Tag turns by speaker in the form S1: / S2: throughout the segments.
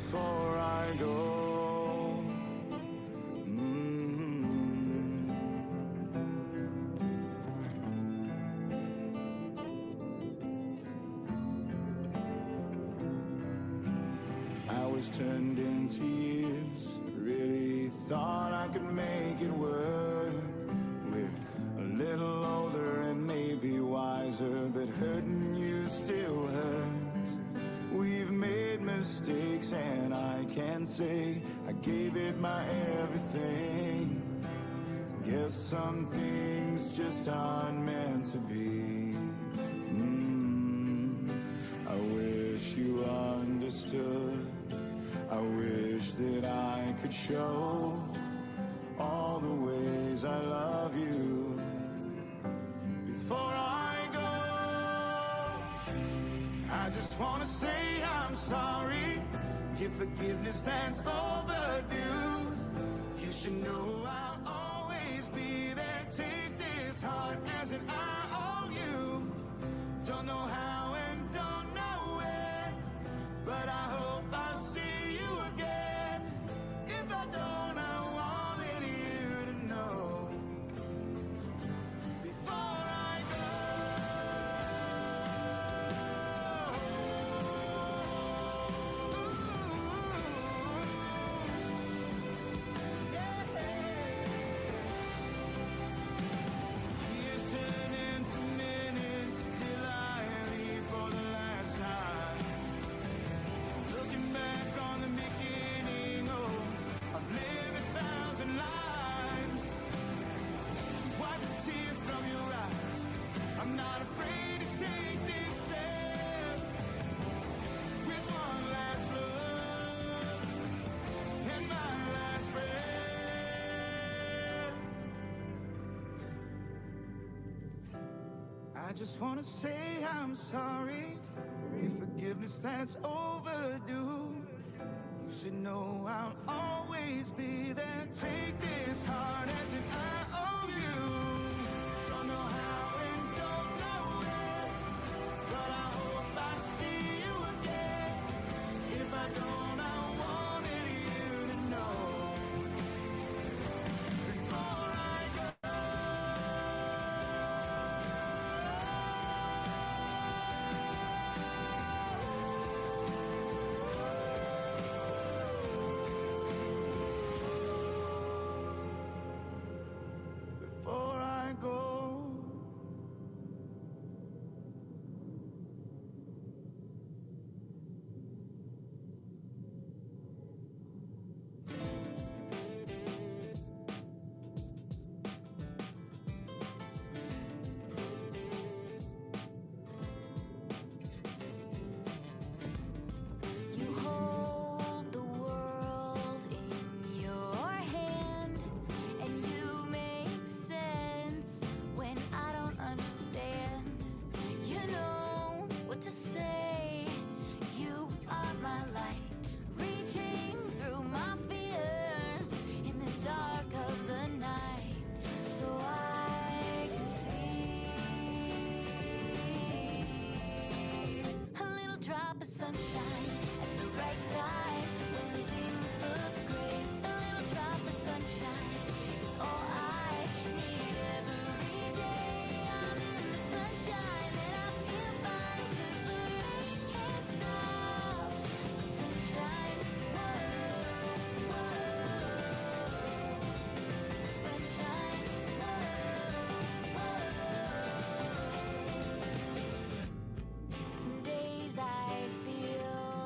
S1: before I go. Hours turned into years, really thought I could make it work. We're a little older and maybe wiser, but hurting you still hurts. We've made mistakes and I can't say I gave it my everything. Guess some things just aren't meant to be. I wish you understood. I wish that I could show all the ways I love you before I go. I just wanna say I'm sorry. Give forgiveness that's overdue. You should know I'll always be there. Take this heart as an I owe you. Don't know how and don't know when, but I hope I'll see you again. If I don't, I wanted you to know before I go. Yeah. Years turn into minutes till I leave for the last time. Looking back on the beginning, oh, I've lived 1,000 lives. Wipe the tears from your eyes. I'm not afraid to take this step with one last look and my last breath. I just wanna say I'm sorry. Give forgiveness that's overdue. You should know I'll always be there. Take this heart as an I owe you. Don't know how and don't know when, but I hope I see you again. If I don't, I wanted you to know before I go. Before I go.
S2: You hold the world in your hand, and you make sense when I don't understand. You know what to say. You are my light, reaching through my fears in the dark of the night, so I can see a little drop of sunshine at the right time when things look great. A little drop of sunshine is all I need every day. I'm in the sunshine and I feel fine, 'cause the rain can't stop the sunshine. Whoa, whoa. Sunshine. Whoa, whoa. Some days I feel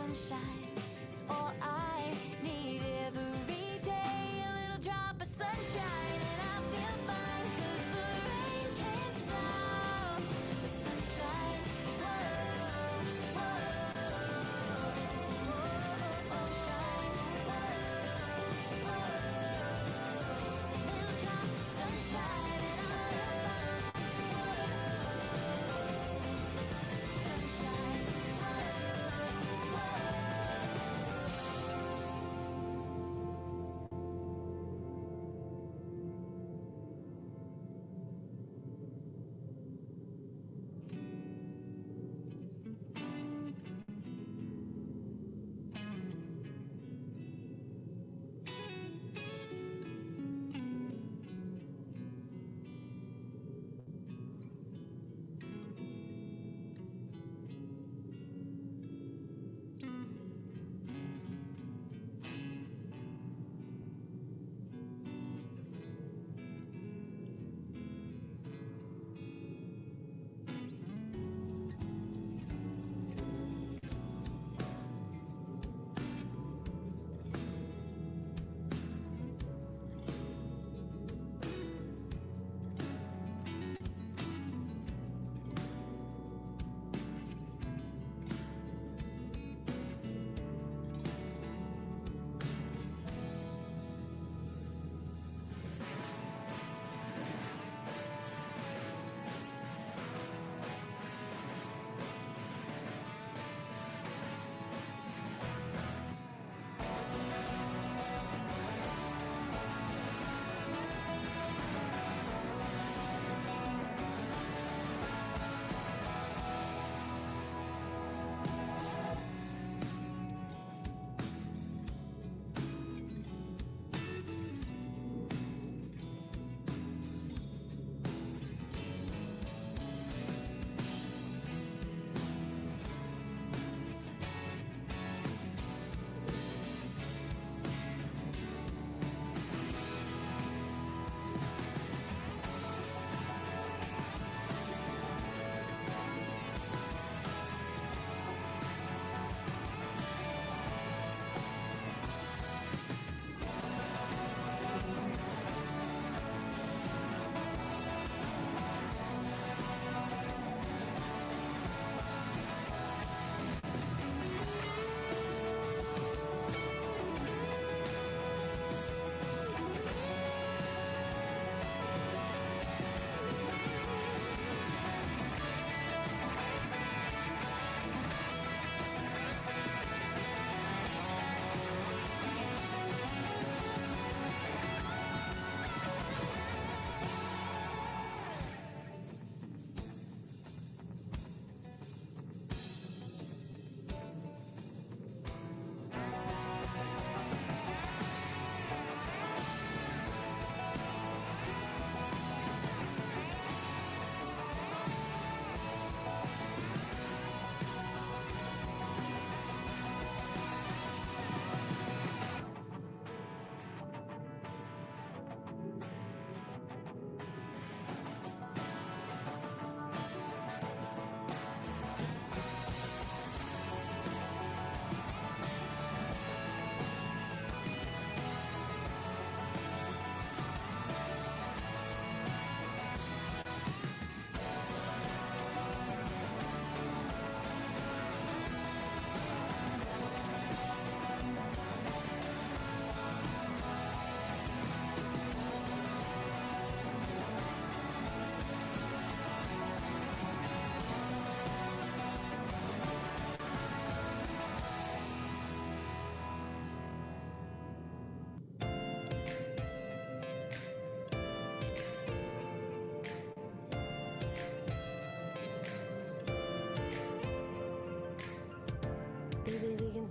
S2: sunshine is all I need every day. A little drop of sunshine and I feel fine, 'cause the rain can't stop the sunshine. Whoa, whoa, sunshine. Whoa, whoa, little drops of sunshine and I feel fine. Sunshine.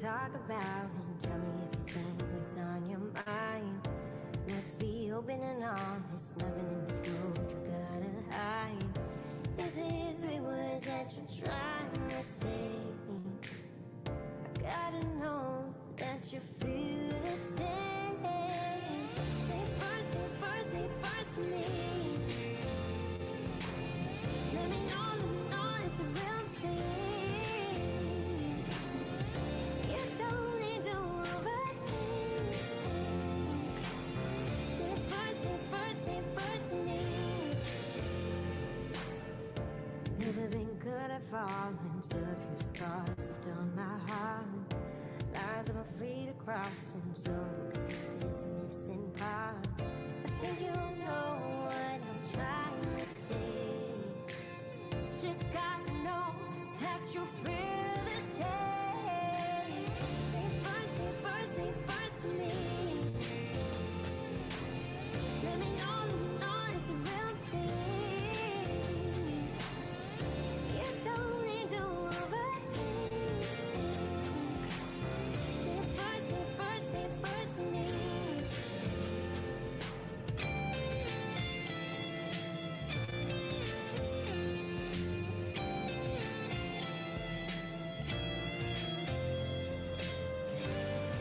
S3: Talk about and tell me if you think what's on your mind. Let's be open and honest, nothing in this world you gotta hide. Is it 3 words that you're trying to say? I gotta know that you feel the same. Say first, say first, say first to me. Let me know it's a real thing. falling, still a few scars left on my heart. Lines I'm afraid to cross, and some broken pieces and missing parts. I think you know what I'm trying to say. Just gotta know that you feel the same. Say first to me. Let me know it's a real thing. You don't need to overthink. Say first to me.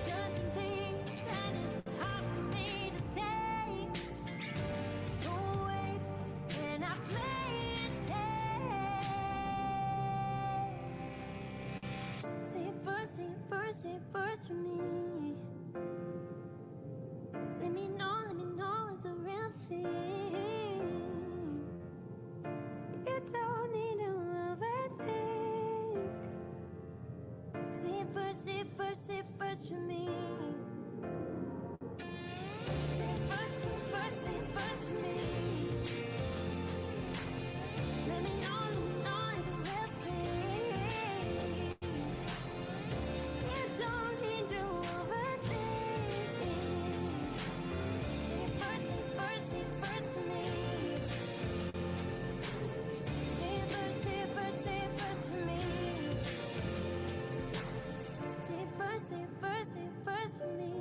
S3: Just think that is hard for me to say. So wait, and I play it safe. Say it first for me. Let me know it's a real thing. You don't need to overthink. Say it first for me. Say it first for me. Let me know it's a real thing. You don't need to overthink. Say it first for me. Say it first for me. Say it first for me.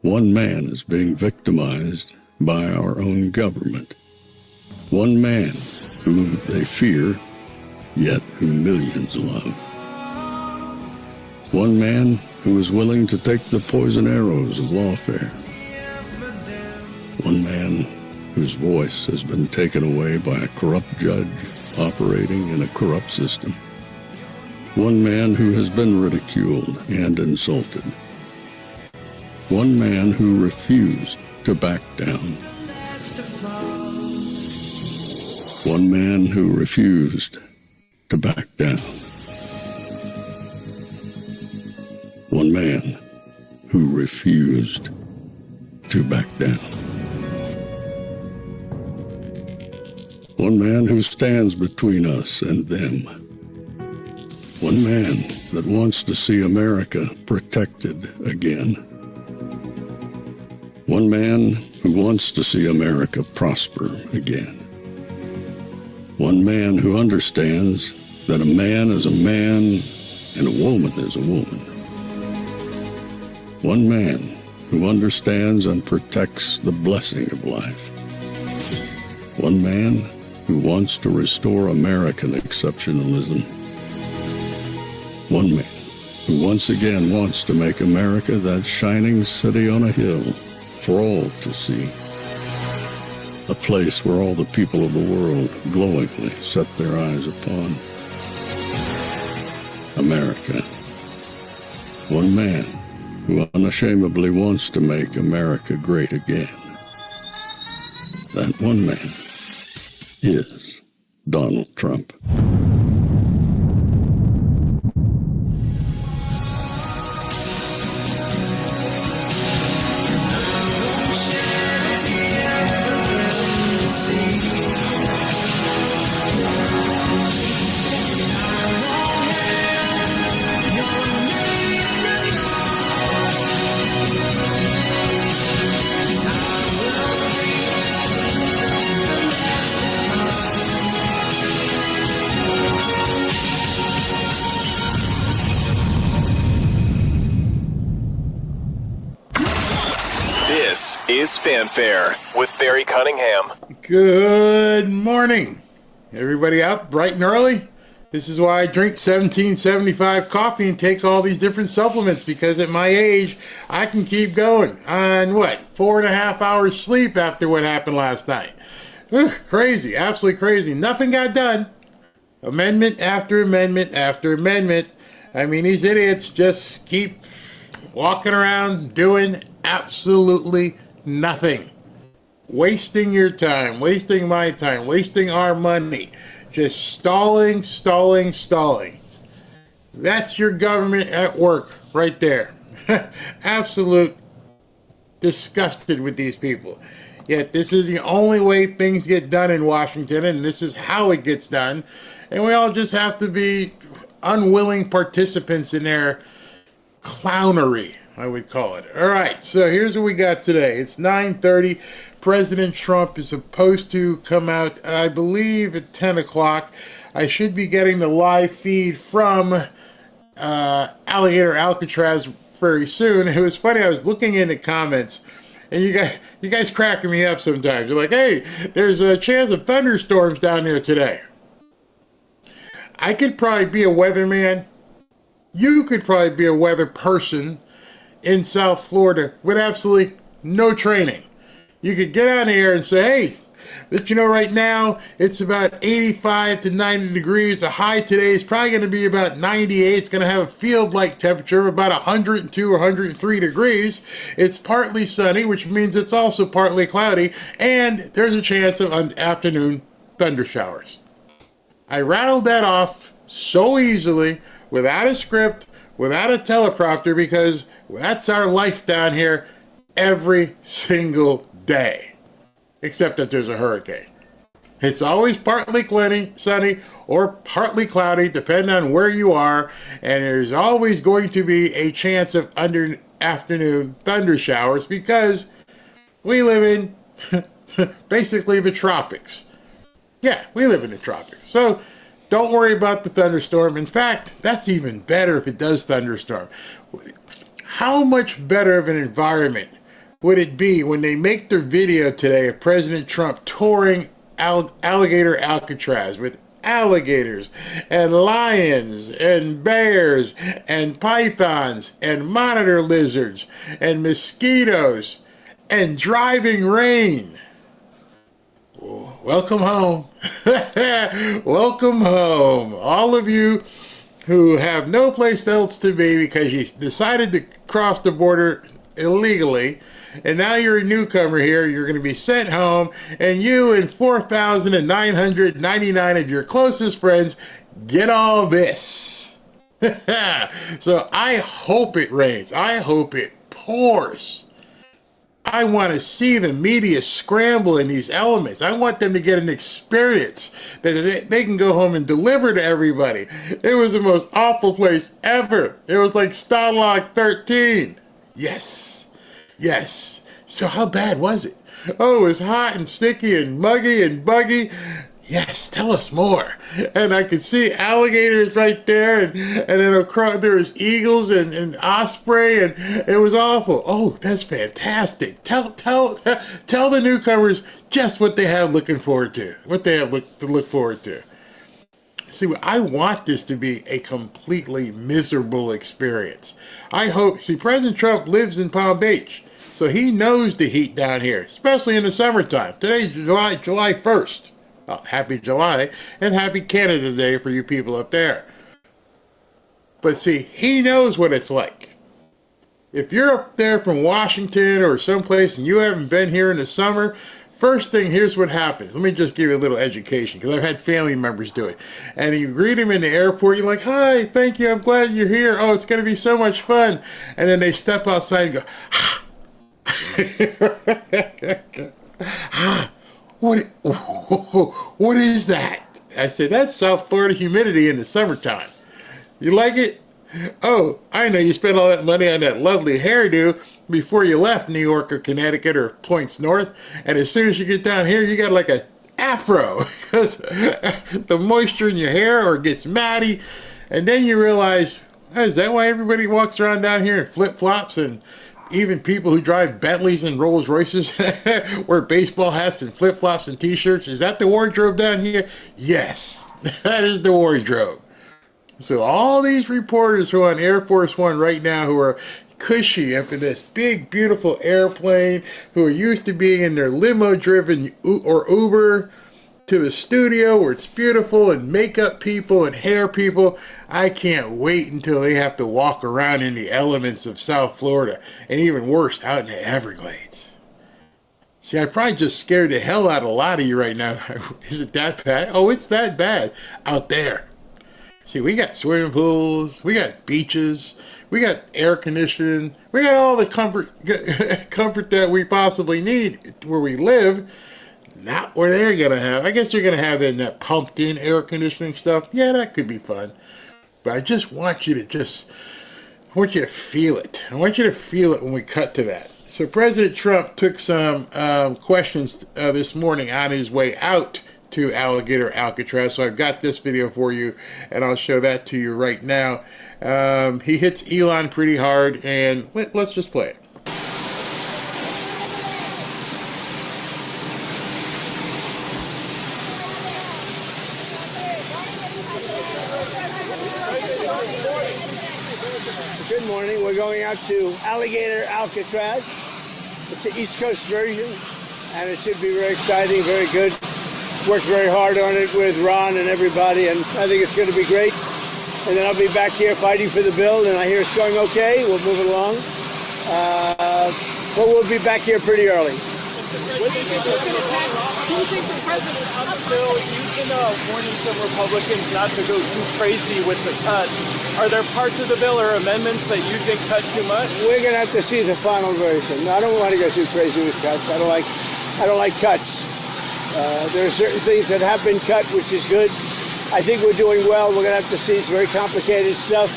S4: One man is being victimized by our own government. One man whom they fear, yet whom millions love. One man who is willing to take the poison arrows of lawfare. One man whose voice has been taken away by a corrupt judge operating in a corrupt system. One man who has been ridiculed and insulted. One man who refused to back down. One man who refused to back down. One man who refused to back down. One man who stands between us and them. One man that wants to see America protected again. One man who wants to see America prosper again. One man who understands that a man is a man and a woman is a woman. One man who understands and protects the blessing of life. One man who wants to restore American exceptionalism. One man who once again wants to make America that shining city on a hill for all to see. A place where all the people of the world glowingly set their eyes upon. America. One man who unashamedly wants to make America great again. That one man is Donald Trump.
S5: This is Fanfare with Barry Cunningham.
S6: Good morning. Everybody out bright and early? This is why I drink 1775 coffee and take all these different supplements, because at my age, I can keep going on 4.5 hours sleep after what happened last night. Crazy, absolutely crazy. Nothing got done. Amendment after amendment after amendment. I mean, these idiots just keep walking around doing absolutely nothing. Wasting your time, wasting my time, wasting our money. Just stalling. That's your government at work right there. Absolute disgusted with these people. Yet this is the only way things get done in Washington, and this is how it gets done. And we all just have to be unwilling participants in their clownery, I would call it. All right, so here's what we got today. It's 9:30. President Trump is supposed to come out, I believe, at 10 o'clock. I should be getting the live feed from Alligator Alcatraz very soon. It was funny, I was looking in the comments, and you guys cracking me up sometimes. You're like, hey, there's a chance of thunderstorms down there today. I could probably be a weatherman. You could probably be a weather person in South Florida with absolutely no training. You could get on the air and say, hey, but you know, right now it's about 85 to 90 degrees. The high today is probably going to be about 98. It's going to have a field-like temperature of about 102 or 103 degrees. It's partly sunny, which means it's also partly cloudy, and there's a chance of afternoon thunder showers. I rattled that off so easily, without a script, without a teleprompter, because that's our life down here every single day, except that there's a hurricane. It's always partly sunny or partly cloudy, depending on where you are, and there's always going to be a chance of afternoon thunder showers, because we live in basically the tropics. Yeah, we live in the tropics. So don't worry about the thunderstorm. In fact, that's even better if it does thunderstorm. How much better of an environment would it be when they make their video today of President Trump touring Alligator Alcatraz with alligators and lions and bears and pythons and monitor lizards and mosquitoes and driving rain? Welcome home. Welcome home. All of you who have no place else to be because you decided to cross the border illegally, and now you're a newcomer here, you're going to be sent home, and you and 4,999 of your closest friends get all this. So I hope it rains. I hope it pours. I want to see the media scramble in these elements. I want them to get an experience that they can go home and deliver to everybody. It was the most awful place ever. It was like Stalag 13. Yes. Yes. So how bad was it? Oh, it was hot and sticky and muggy and buggy. Yes, tell us more. And I could see alligators right there, and then across there was eagles and osprey, and it was awful. Oh, that's fantastic. Tell the newcomers just what they have looking forward to. What they have to look forward to. See, I want this to be a completely miserable experience. I hope. See, President Trump lives in Palm Beach, so he knows the heat down here, especially in the summertime. Today's July 1st. Well, happy July and happy Canada Day for you people up there. But see, he knows what it's like. If you're up there from Washington or someplace and you haven't been here in the summer, first thing, here's what happens. Let me just give you a little education, because I've had family members do it. And you greet them in the airport, you're like, hi, thank you, I'm glad you're here. Oh, it's going to be so much fun. And then they step outside and go, What is that? I said, that's South Florida humidity in the summertime. You like it? Oh, I know you spent all that money on that lovely hairdo before you left New York or Connecticut or points north. And as soon as you get down here, you got like a afro because the moisture in your hair or it gets matty. And then you realize, is that why everybody walks around down here in flip-flops, and even people who drive Bentleys and Rolls Royces wear baseball hats and flip-flops and t-shirts? Is that the wardrobe down here? Yes, that is the wardrobe. So all these reporters who are on Air Force One right now, who are cushy up in this big, beautiful airplane, who are used to being in their limo-driven or Uber to the studio where it's beautiful, and makeup people and hair people, I can't wait until they have to walk around in the elements of South Florida, and even worse, out in the Everglades. See, I probably just scared the hell out of a lot of you right now. Is it that bad? Oh, it's that bad out there. See, we got swimming pools, we got beaches, we got air conditioning, we got all the comfort that we possibly need where we live. Not where they're going to have. I guess they're going to have that pumped in air conditioning stuff. Yeah, that could be fun. But I just want you to I want you to feel it. I want you to feel it when we cut to that. So President Trump took some questions this morning on his way out to Alligator Alcatraz. So I've got this video for you, and I'll show that to you right now. He hits Elon pretty hard, and let's just play it.
S7: Good morning. We're going out to Alligator Alcatraz. It's an East Coast version, and it should be very exciting, very good. Worked very hard on it with Ron and everybody, and I think it's going to be great. And then I'll be back here fighting for the bill, and I hear it's going okay. We'll move it along. But we'll be back here pretty early.
S8: Do you think the president on the bill, you've been warning some Republicans not to go too crazy with the cuts? Are there parts of the bill or amendments that you think cut too much?
S7: We're going to have to see the final version. I don't want to go too crazy with cuts. I don't like cuts. There are certain things that have been cut, which is good. I think we're doing well. We're going to have to see. It's very complicated stuff.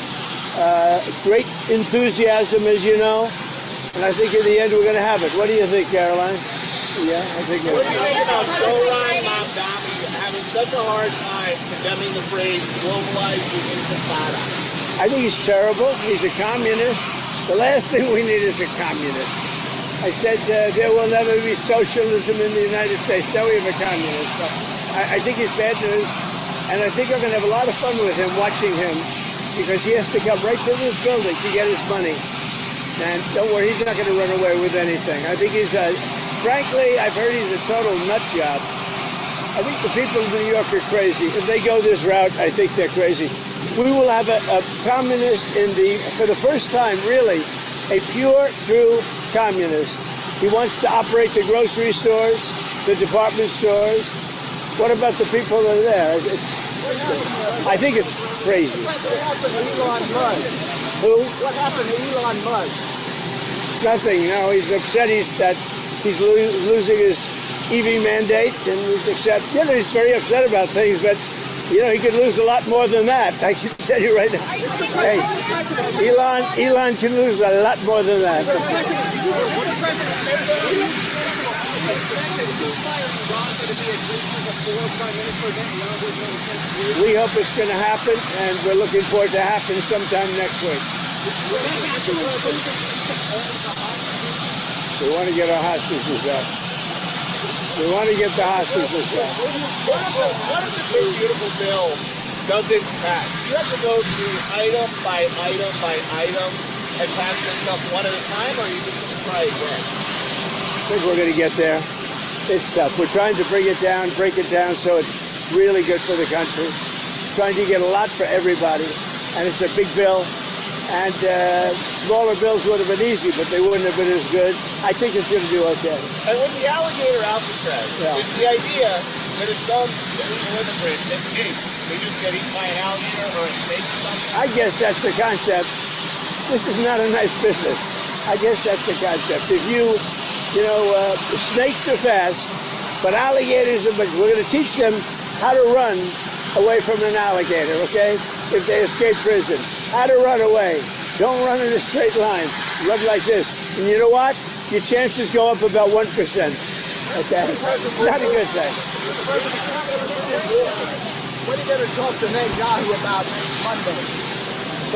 S7: Great enthusiasm, as you know. And I think in the end we're going to have it. What do you think, Caroline? Yeah, I think it is.
S8: What do you think about Zoran Mamdani having such a hard time condemning the phrase globalizing intifada?
S7: I think he's terrible. He's a communist. The last thing we need is a communist. I said there will never be socialism in the United States. Now we have a communist. So I think he's bad news. And I think we're going to have a lot of fun with him, watching him, because he has to come right to this building to get his money. And don't worry, he's not going to run away with anything. I think he's, frankly, I've heard he's a total nut job. I think the people of New York are crazy. If they go this route, I think they're crazy. We will have a communist for the first time, really, a pure, true communist. He wants to operate the grocery stores, the department stores. What about the people that are there? I think it's crazy.
S8: What happened to Elon Musk?
S7: Who?
S8: What happened to Elon Musk?
S7: Nothing. No, he's upset. That he's losing his EV mandate, and he's he's very upset about things, but he could lose a lot more than that. I can tell you right now. Hey, Elon can lose a lot more than that. We hope it's going to happen, and we're looking forward to happen sometime next week. We want to get our hostages out. We want to get the hostages out.
S9: What if the big beautiful bill doesn't pass? You have to go through item by item by item and pass this stuff one at a time, or are you just going to try again?
S7: I think we're going to get there. It's tough. We're trying to break it down so it's really good for the country. Trying to get a lot for everybody. And it's a big bill. And smaller bills would have been easy, but they wouldn't have been as good. I think it's going to do okay.
S9: And with the Alligator Alcatraz, is the idea that if some illegal immigrant escapes, they just get eaten by an alligator or a snake or something?
S7: I guess that's the concept. This is not a nice business. I guess that's the concept. If snakes are fast, but alligators are, but we're going to teach them how to run away from an alligator, okay? If they escape prison. How to run away. Don't run in a straight line. Run like this. And you know what? Your chances go up about 1%. Okay? Not a good thing.
S9: What are you going to talk to Netanyahu about Monday?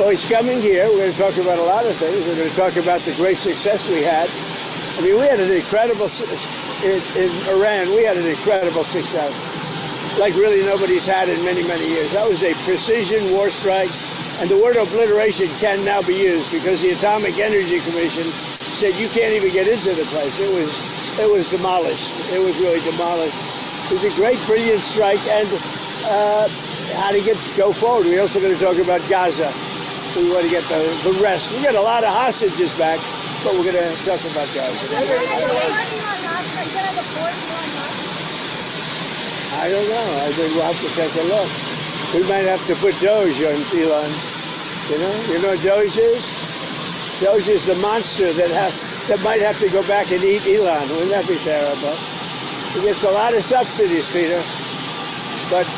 S7: Oh, he's coming here. We're going to talk about a lot of things. We're going to talk about the great success we had. I mean, we had an incredible, in Iran, we had an incredible success. Like really nobody's had in many, many years. That was a precision war strike. And the word obliteration can now be used because the Atomic Energy Commission said you can't even get into the place. It was demolished. It was really demolished. It was a great, brilliant strike, and how to go forward. We're also going to talk about Gaza. We want to get the rest. We got a lot of hostages back, but we're going to talk about Gaza. I don't know. I think we'll have to take a look. We might have to put Doge on Elon. You know what Doge is? Doge is the monster that might have to go back and eat Elon. Wouldn't that be terrible? He gets a lot of subsidies, Peter. But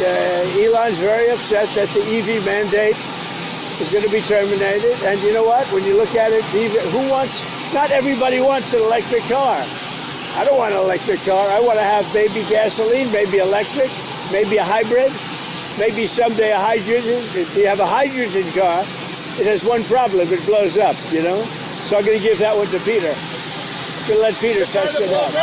S7: Elon's very upset that the EV mandate is going to be terminated. And you know what? When you look at it, not everybody wants an electric car. I don't want an electric car. I want to have maybe gasoline, maybe electric, maybe a hybrid. Maybe someday a hydrogen. If you have a hydrogen car, it has one problem. It blows up, So I'm going to give that one to Peter. I'm going to let Peter test it out.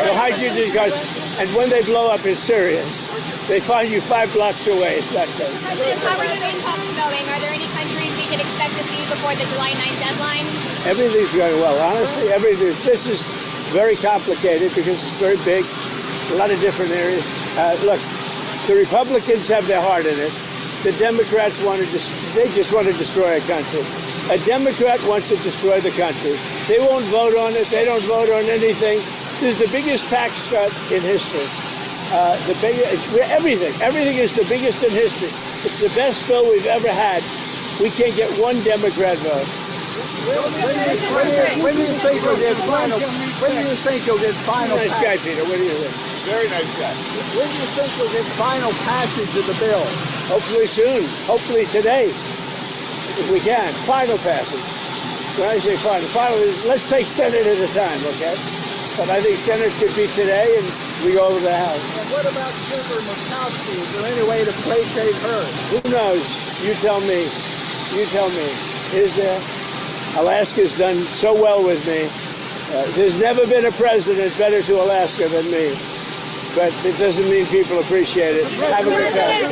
S7: The hydrogen cars, and when they blow up, it's serious. They find you 5 blocks away. It's not good.
S10: How are the main talks going? Are there any countries we can expect to see before the July 9th deadline?
S7: Everything's going well. Honestly, everything. This is very complicated because it's very big. A lot of different areas. Look, the Republicans have their heart in it. The Democrats they just want to destroy a country. A Democrat wants to destroy the country. They won't vote on it. They don't vote on anything. This is the biggest tax cut in history. Everything is the biggest in history. It's the best bill we've ever had. We can't get one Democrat vote.
S9: When do you think you'll get final? When do you think you'll get final?
S7: Nice guy, Peter. What do you think?
S9: Very nice guy. When do you think you'll get final passage of the bill?
S7: Hopefully soon. Hopefully today, if we can. Final passage. When I say final is let's take Senate at a time, okay? But I think Senate could be today, and we go over the House.
S9: And what about Senator Murkowski? Is there any way to placate her?
S7: Who knows? You tell me. You tell me. Is there? Alaska's done so well with me. There's never been a president better to Alaska than me. But it doesn't mean people appreciate it. Have a good time.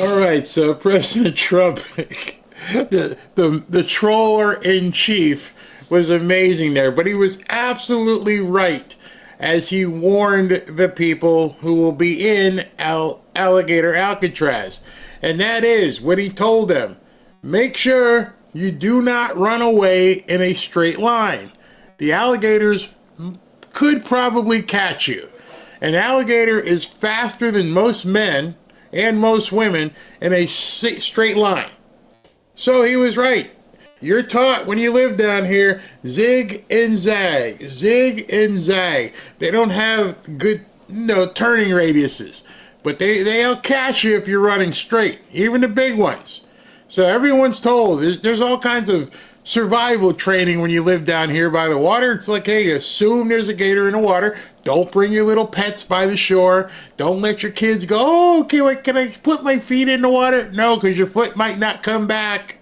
S6: All right, so President Trump, the troller in chief, was amazing there, but he was absolutely right as he warned the people who will be in Alligator Alcatraz. And that is what he told them. Make sure you do not run away in a straight line. The alligators could probably catch you. An alligator is faster than most men and most women in a straight line. So he was right. You're taught when you live down here, zig and zag, zig and zag. They don't have good, turning radiuses, but they'll catch you if you're running straight, even the big ones. So everyone's told, there's all kinds of survival training when you live down here by the water. It's like, hey, assume there's a gator in the water. Don't bring your little pets by the shore. Don't let your kids go, oh, okay, wait, can I put my feet in the water? No, because your foot might not come back.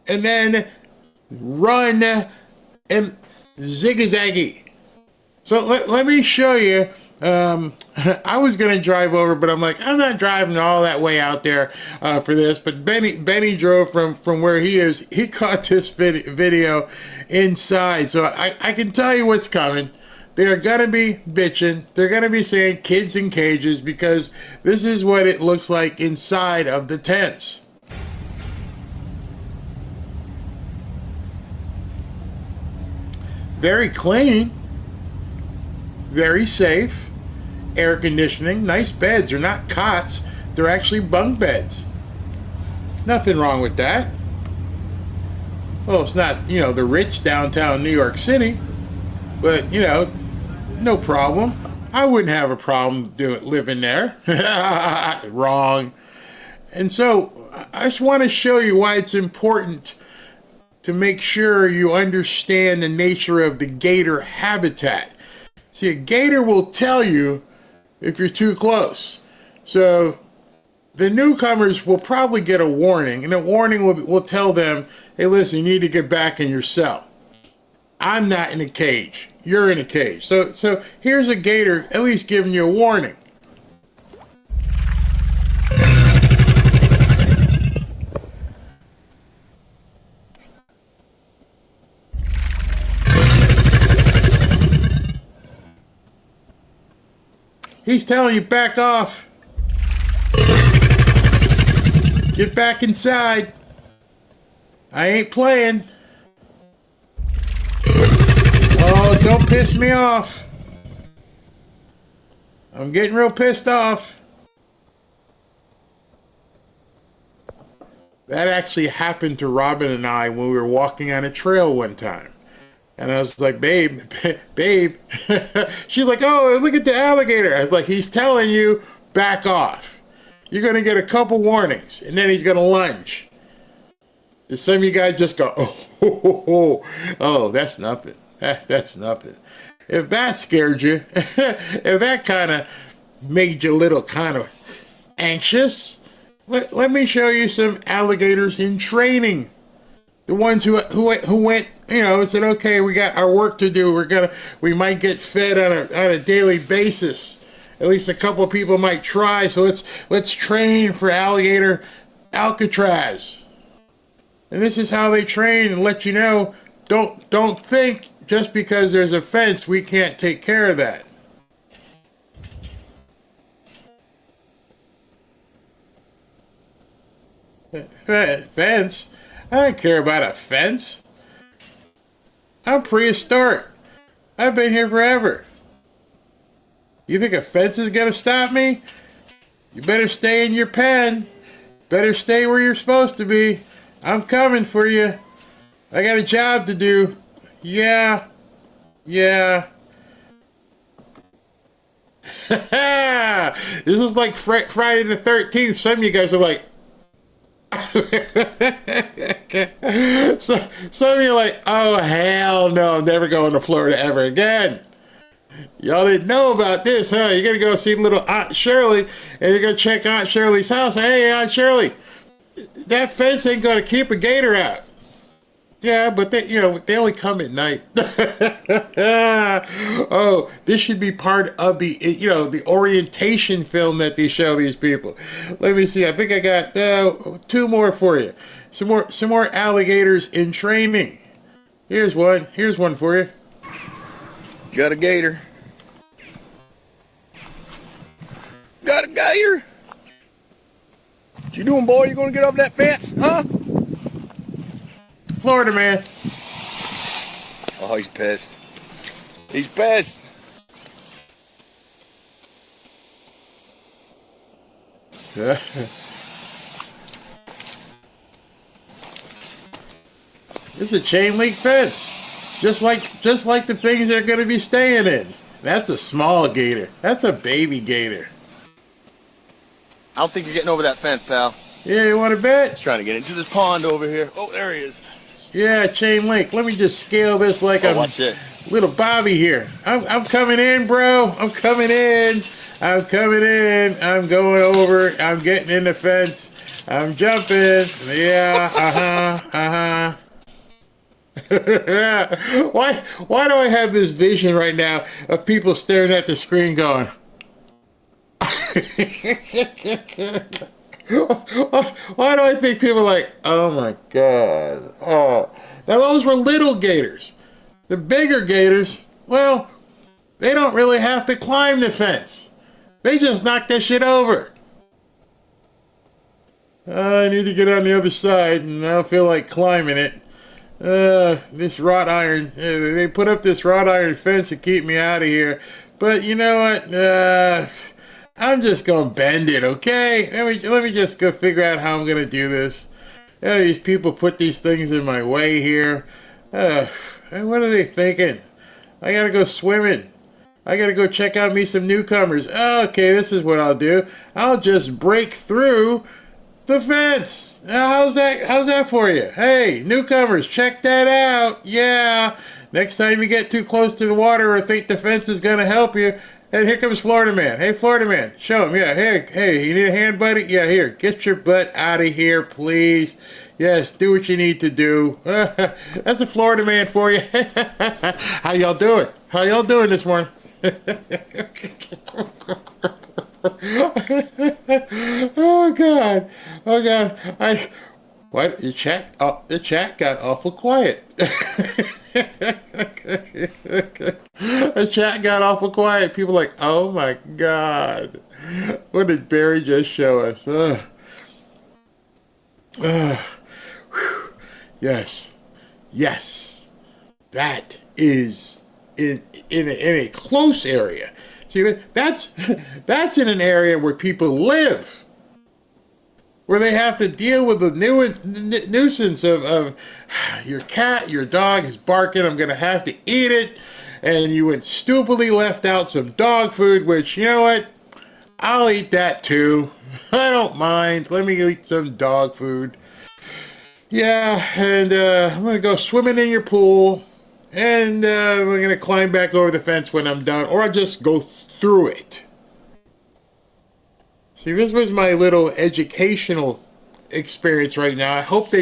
S6: And then run and zigzaggy. So let me show you. I was going to drive over, but I'm like, I'm not driving all that way out there for this. But Benny drove from where he is. He caught this video inside. So I can tell you what's coming. They're going to be bitching. They're going to be saying kids in cages because this is what it looks like inside of the tents. Very clean, very safe, air conditioning, nice beds. They're not cots, they're actually bunk beds. Nothing wrong with that. Well, it's not, the Ritz downtown New York City, but, no problem. I wouldn't have a problem living there. Wrong. And so I just want to show you why it's important to make sure you understand the nature of the gator habitat. See, a gator will tell you if you're too close. So the newcomers will probably get a warning, and the warning will tell them, hey, listen, you need to get back in your cell. I'm not in a cage. You're in a cage. So here's a gator at least giving you a warning. He's telling you, back off. Get back inside. I ain't playing. Oh, don't piss me off. I'm getting real pissed off. That actually happened to Robin and I when we were walking on a trail one time. And I was like, babe. She's like, oh, look at the alligator. I was like, he's telling you, back off. You're going to get a couple warnings, and then he's going to lunge. And some of you guys just go, oh, that's nothing. That's nothing. If that scared you, if that kind of made you a little kind of anxious, let me show you some alligators in training. The ones who went, and said, okay, we got our work to do. We might get fed on a daily basis. At least a couple of people might try. So let's train for Alligator Alcatraz. And this is how they train and let you know, don't think just because there's a fence we can't take care of that. Fence? I don't care about a fence. I'm prehistoric. I've been here forever. You think a fence is going to stop me? You better stay in your pen. Better stay where you're supposed to be. I'm coming for you. I got a job to do. Yeah. This is like Friday the 13th. Some of you guys are like, so some of you are like, oh hell no, I'm never going to Florida ever again. Y'all didn't know about this, huh? You're gonna go see little Aunt Shirley, and you're gonna check Aunt Shirley's house. Hey, Aunt Shirley, that fence ain't gonna keep a gator out. Yeah, but they, they only come at night. Oh, this should be part of the, the orientation film that they show these people. Let me see. I think I got 2 more for you. Some more alligators in training. Here's one. Here's one for you.
S9: Got a gator. Got a gator. What you doing, boy? You gonna get up that fence, huh?
S6: Florida man.
S9: Oh, he's pissed. He's pissed.
S6: It's a chain link fence, just like the things they're going to be staying in. That's a small gator. That's a baby gator.
S9: I don't think you're getting over that fence, pal.
S6: Yeah, you want to bet?
S9: He's trying to get into this pond over here. Oh, there he is.
S6: Yeah, chain link. Let me just scale this like I'm
S9: watch this.
S6: little Bobby here. I'm coming in, bro. I'm coming in. I'm coming in. I'm going over. I'm getting in the fence. I'm jumping. Yeah. Why do I have this vision right now of people staring at the screen going? Why do I think people are like, oh my God. Oh. Now those were little gators. The bigger gators, well, they don't really have to climb the fence. They just knock that shit over. I need to get on the other side and I don't feel like climbing it. This wrought iron, they put up this wrought iron fence to keep me out of here. But you know what? I'm just gonna bend it, okay? Let me just go figure out how I'm gonna do this. These people put these things in my way here. What are they thinking? I gotta go swimming. I gotta go check out me some newcomers. Okay, this is what I'll do. I'll just break through the fence. How's that for you? Hey, newcomers, check that out. Yeah. Next time you get too close to the water or think the fence is gonna help you, and here comes Florida man. Hey, Florida man, show him. Yeah, hey, you need a hand, buddy? Yeah, here, get your butt out of here, please. Yes, do what you need to do. That's a Florida man for you. How y'all doing? How y'all doing this morning? Oh God. What? The chat got awful quiet. The chat got awful quiet. People like, oh my God. What did Barry just show us? Yes. That is in a close area. See, that's in an area where people live, where they have to deal with the nuisance of your cat, your dog is barking, I'm going to have to eat it, and you went stupidly left out some dog food, which, you know what, I'll eat that too. I don't mind. Let me eat some dog food. Yeah, and I'm going to go swimming in your pool. And we're going to climb back over the fence when I'm done, or I'll just go through it. See, this was my little educational experience right now. I hope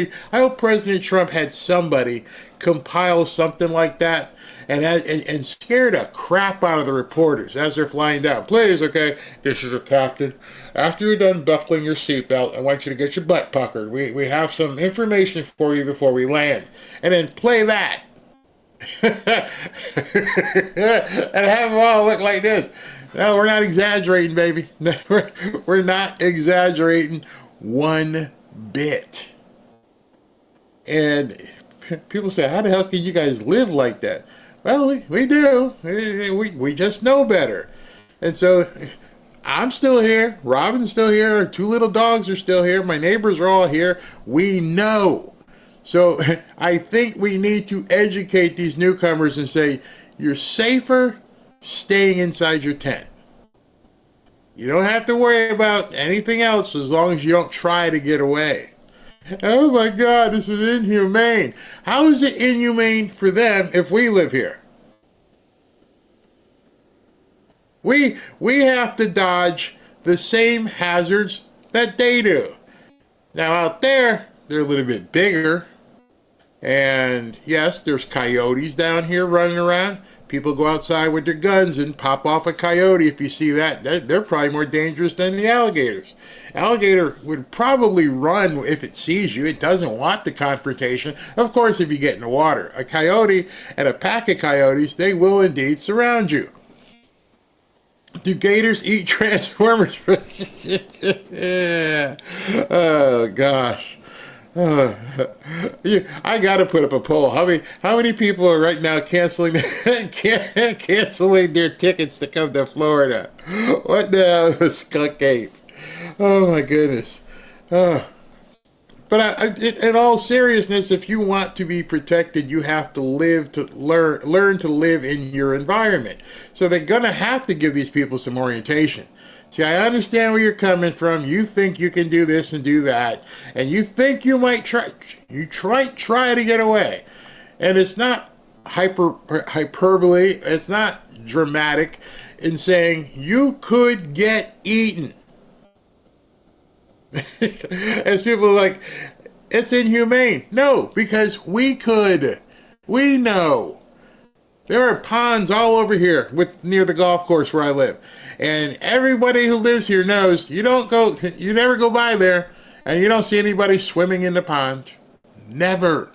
S6: President Trump had somebody compile something like that and scare the crap out of the reporters as they're flying down. Please, okay, this is the captain. After you're done buckling your seatbelt, I want you to get your butt puckered. We have some information for you before we land. And then play that. And have them all look like this. No, we're not exaggerating, baby. We're not exaggerating one bit. And people say, how the hell can you guys live like that? Well, we do. We just know better. And so I'm still here. Robin's still here. Our 2 little dogs are still here. My neighbors are all here. We know. So I think we need to educate these newcomers and say, you're safer staying inside your tent. You don't have to worry about anything else as long as you don't try to get away. Oh my God, this is inhumane. How is it inhumane for them if we live here? We have to dodge the same hazards that they do. Now out there, they're a little bit bigger. And yes, there's coyotes down here running around. People go outside with their guns and pop off a coyote. If you see that, they're probably more dangerous than the alligators. Alligator would probably run if it sees you. It doesn't want the confrontation. Of course, if you get in the water. A coyote and a pack of coyotes, they will indeed surround you. Do gators eat transformers? Oh, gosh. I gotta put up a poll. How many people are right now canceling their tickets to come to Florida? What the hell is a skunk ape? Oh my goodness. But in all seriousness, if you want to be protected, you have to learn to live in your environment. So they're gonna have to give these people some orientation. See, I understand where you're coming from. You think you can do this and do that, and you think you might try to get away. And it's not hyperbole, it's not dramatic in saying you could get eaten. As people are like, it's inhumane. No, because we could. We know. There are ponds all over here near the golf course where I live. And everybody who lives here knows you never go by there and you don't see anybody swimming in the pond. Never.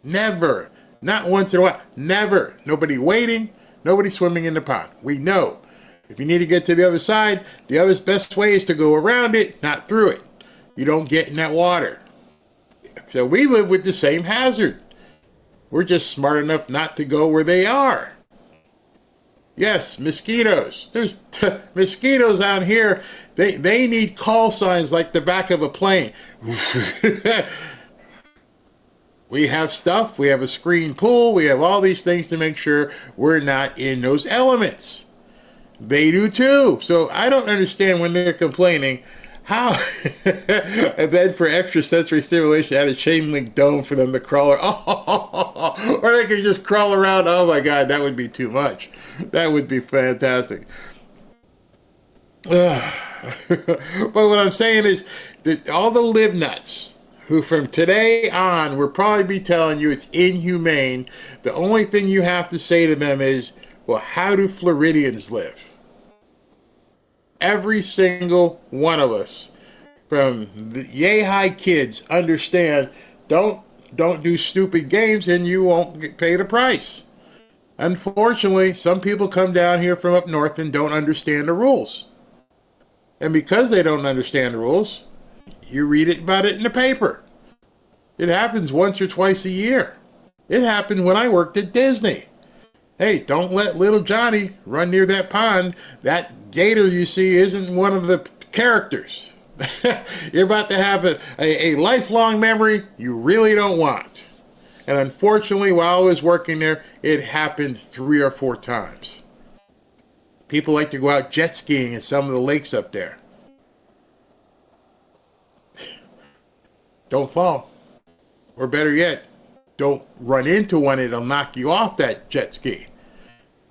S6: Never. Not once in a while. Never. Nobody waiting, nobody swimming in the pond. We know. If you need to get to the other side, the other best way is to go around it, not through it. You don't get in that water. So we live with the same hazard. We're just smart enough not to go where they are. Yes, mosquitoes. There's mosquitoes out here. They need call signs like the back of a plane. We have stuff. We have a screen pool. We have all these things to make sure we're not in those elements. They do too. So I don't understand when they're complaining how. And then for extra sensory stimulation, add a chain link dome for them to crawl. Or they can just crawl around. Oh my God, that would be too much. That would be fantastic. But what I'm saying is that all the live nuts who from today on will probably be telling you it's inhumane. The only thing you have to say to them is, well, how do Floridians live? Every single one of us, from the yay high kids, understand, don't do stupid games and you won't pay the price. Unfortunately, some people come down here from up north and don't understand the rules. And because they don't understand the rules, you read about it in the paper. It happens once or twice a year. It happened when I worked at Disney. Hey, don't let little Johnny run near that pond. That gator you see isn't one of the characters. You're about to have a lifelong memory you really don't want. And unfortunately, while I was working there, it happened 3 or 4 times. People like to go out jet skiing in some of the lakes up there. Don't fall. Or better yet, don't run into one. It'll knock you off that jet ski.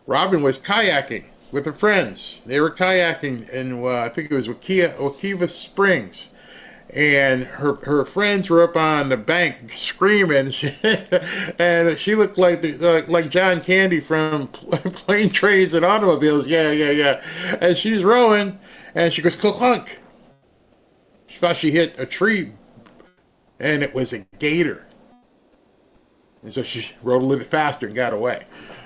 S6: Robin was kayaking with her friends. They were kayaking in, I think it was Wakiva Springs. And her friends were up on the bank screaming. And she looked like John Candy from Plane, Trains, and Automobiles. Yeah. And she's rowing, and she goes, clunk. She thought she hit a tree, and it was a gator. And so she rode a little bit faster and got away.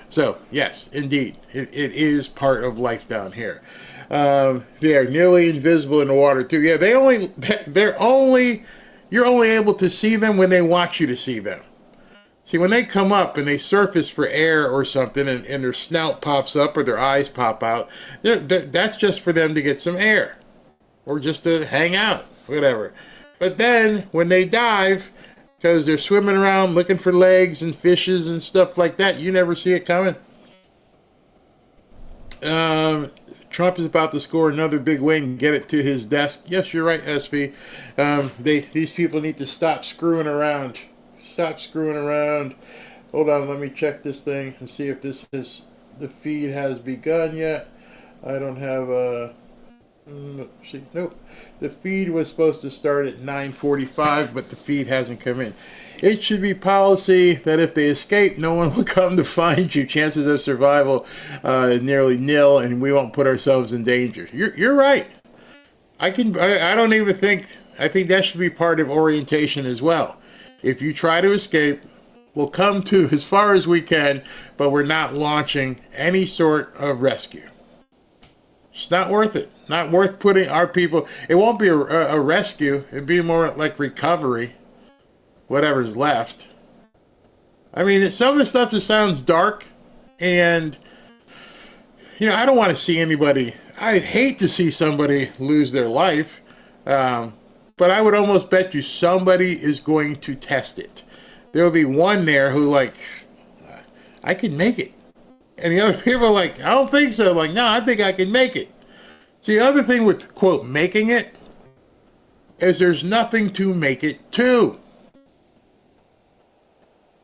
S6: So, yes, indeed, it is part of life down here. They're nearly invisible in the water, too. Yeah, you're only able to see them when they want you to see them. See, when they come up and they surface for air or something and their snout pops up or their eyes pop out, that's just for them to get some air or just to hang out, whatever. But then when they dive, because they're swimming around looking for legs and fishes and stuff like that, you never see it coming. Trump is about to score another big win and get it to his desk. Yes, you're right, SV. These people need to stop screwing around. Stop screwing around. Hold on, let me check this thing and see if the feed has begun yet. I don't have Nope. The feed was supposed to start at 9:45, but the feed hasn't come in. It should be policy that if they escape, no one will come to find you. Chances of survival is nearly nil, and we won't put ourselves in danger. You're right. I don't even think. I think that should be part of orientation as well. If you try to escape, we'll come to as far as we can, but we're not launching any sort of rescue. It's not worth it. Not worth putting our people. It won't be a rescue. It'd be more like recovery. Whatever's left. I mean, some of the stuff just sounds dark, and I don't want to see anybody. I'd hate to see somebody lose their life, but I would almost bet you somebody is going to test it. There will be one there who I can make it. And the other people are like, I don't think so. I'm like, no, I think I can make it. See, the other thing with, quote, making it is there's nothing to make it to.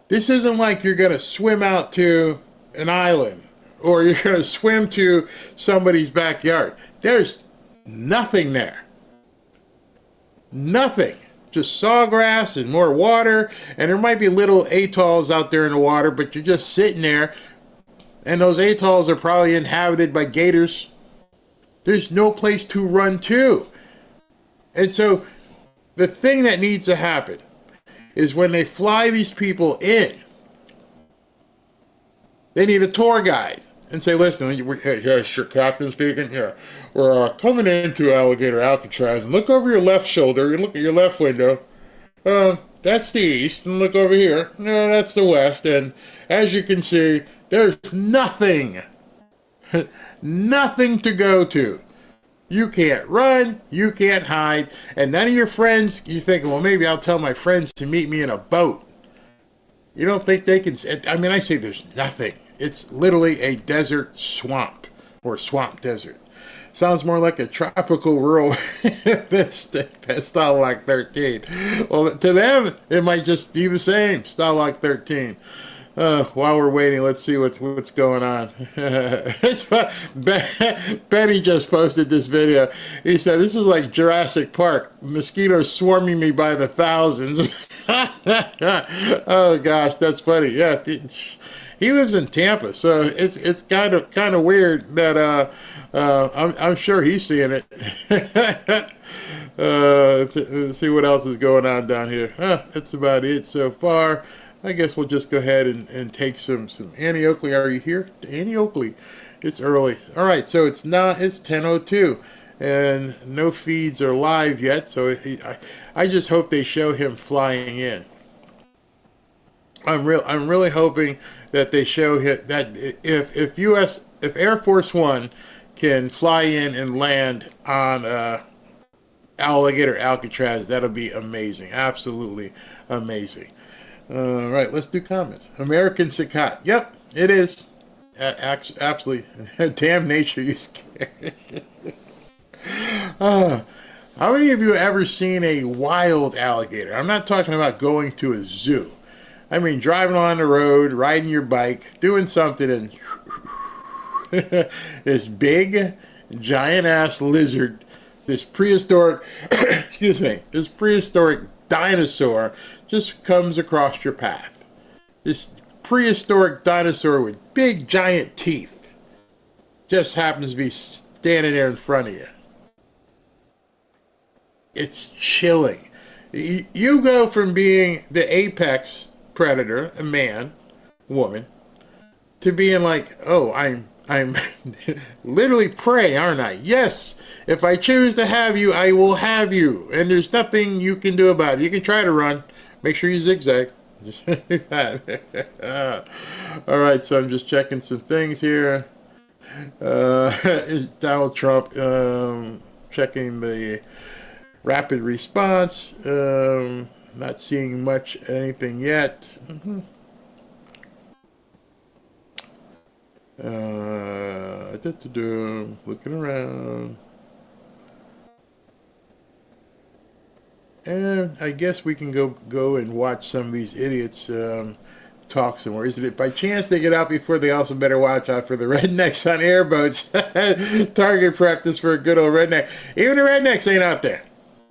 S6: This isn't like you're going to swim out to an island or you're going to swim to somebody's backyard. There's nothing there. Nothing. Just sawgrass and more water. And there might be little atolls out there in the water, but you're just sitting there. And those atolls are probably inhabited by gators. There's no place to run to. And so the thing that needs to happen is when they fly these people in, they need a tour guide and say, listen, yes, your captain speaking, yeah, we're coming into Alligator Alcatraz, and look over your left shoulder, you look at your left window, that's the east, and look over here, no, that's the west, and as you can see, there's nothing, nothing to go to. You can't run, you can't hide, and none of your friends, you think, well, maybe I'll tell my friends to meet me in a boat. You don't think they can, I say there's nothing. It's literally a desert swamp, or swamp desert. Sounds more like a tropical rural than Stalag 13. Well, to them, it might just be the same, Stalag 13. While we're waiting, let's see what's going on. Benny just posted this video. He said, this is like Jurassic Park. Mosquitoes swarming me by the thousands. Oh, gosh, that's funny. Yeah, he lives in Tampa, so it's kind of weird that I'm sure he's seeing it. Let's see what else is going on down here. That's about it so far. I guess we'll just go ahead and take some Annie Oakley. Are you here? Annie Oakley. It's early. All right, so it's 10:02, and no feeds are live yet. So I just hope they show him flying in. I'm really hoping that they show that if Air Force One can fly in and land on Alligator Alcatraz, that'll be amazing. Absolutely amazing. All right, let's do comments. American Sakat. Yep, it is. Absolutely. Damn nature, you scared. How many of you have ever seen a wild alligator? I'm not talking about going to a zoo. I mean, driving on the road, riding your bike, doing something, and this big, giant-ass lizard, this prehistoric, this prehistoric dinosaur just comes across your path. This prehistoric dinosaur with big, giant teeth just happens to be standing there in front of you. It's chilling. You go from being the apex predator, a man, woman, to being like, oh, I'm literally prey, aren't I? Yes, if I choose to have you, I will have you. And there's nothing you can do about it. You can try to run. Make sure you zigzag. All right, so I'm just checking some things here. Is Donald Trump checking the rapid response. Not seeing much anything yet. Looking around. And I guess we can go and watch some of these idiots talk some more. Is it by chance they get out before they also better watch out for the rednecks on airboats? Target practice for a good old redneck. Even the rednecks ain't out there.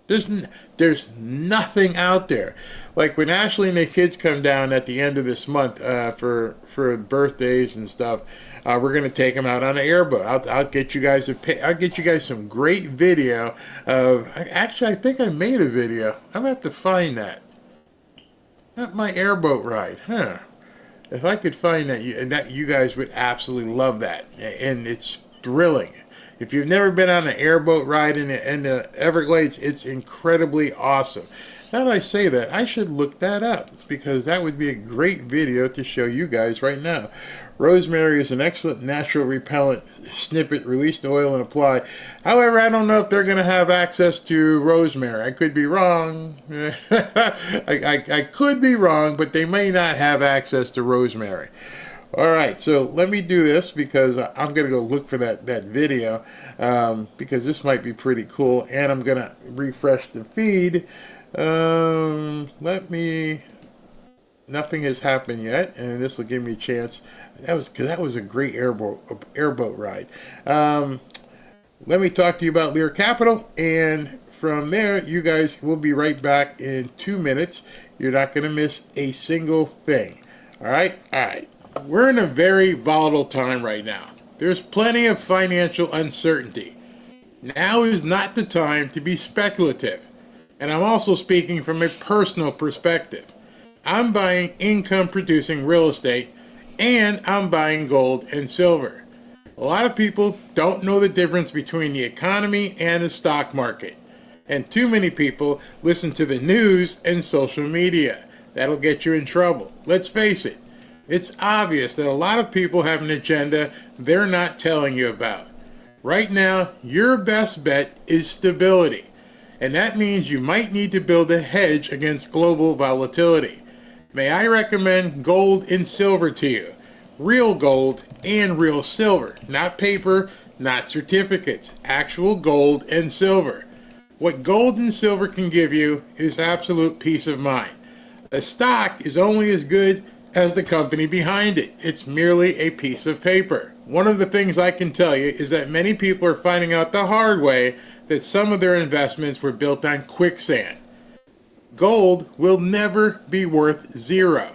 S6: There's nothing out there. Like when Ashley and the kids come down at the end of this month for birthdays and stuff, we're gonna take them out on an airboat. I'll get you guys I'll get you guys some great video of. Actually, I think I made a video. I'm gonna have to find that. Not my airboat ride, huh? If I could find that, you guys would absolutely love that, and it's thrilling. If you've never been on an airboat ride in the Everglades, it's incredibly awesome. Now that I say that, I should look that up because that would be a great video to show you guys right now. Rosemary is an excellent natural repellent. Snip it, release the oil, and apply. However, I don't know if they're going to have access to rosemary. I could be wrong. I could be wrong, but they may not have access to rosemary. All right, so let me do this because I'm going to go look for that video because this might be pretty cool, and I'm going to refresh the feed. Nothing has happened yet, and this will give me a chance. That was a great airboat ride. Let me talk to you about Lear Capital, and from there, you guys will be right back in 2 minutes. You're not going to miss a single thing. All right? All right. We're in a very volatile time right now. There's plenty of financial uncertainty. Now is not the time to be speculative. And I'm also speaking from a personal perspective. I'm buying income-producing real estate, and I'm buying gold and silver. A lot of people don't know the difference between the economy and the stock market. And too many people listen to the news and social media. That'll get you in trouble. Let's face it. It's obvious that a lot of people have an agenda they're not telling you about. Right now, your best bet is stability. And that means you might need to build a hedge against global volatility. May I recommend gold and silver to you? Real gold and real silver. Not paper, not certificates. Actual gold and silver. What gold and silver can give you is absolute peace of mind. A stock is only as good as the company behind it. It's merely a piece of paper. One of the things I can tell you is that many people are finding out the hard way that some of their investments were built on quicksand. Gold will never be worth zero.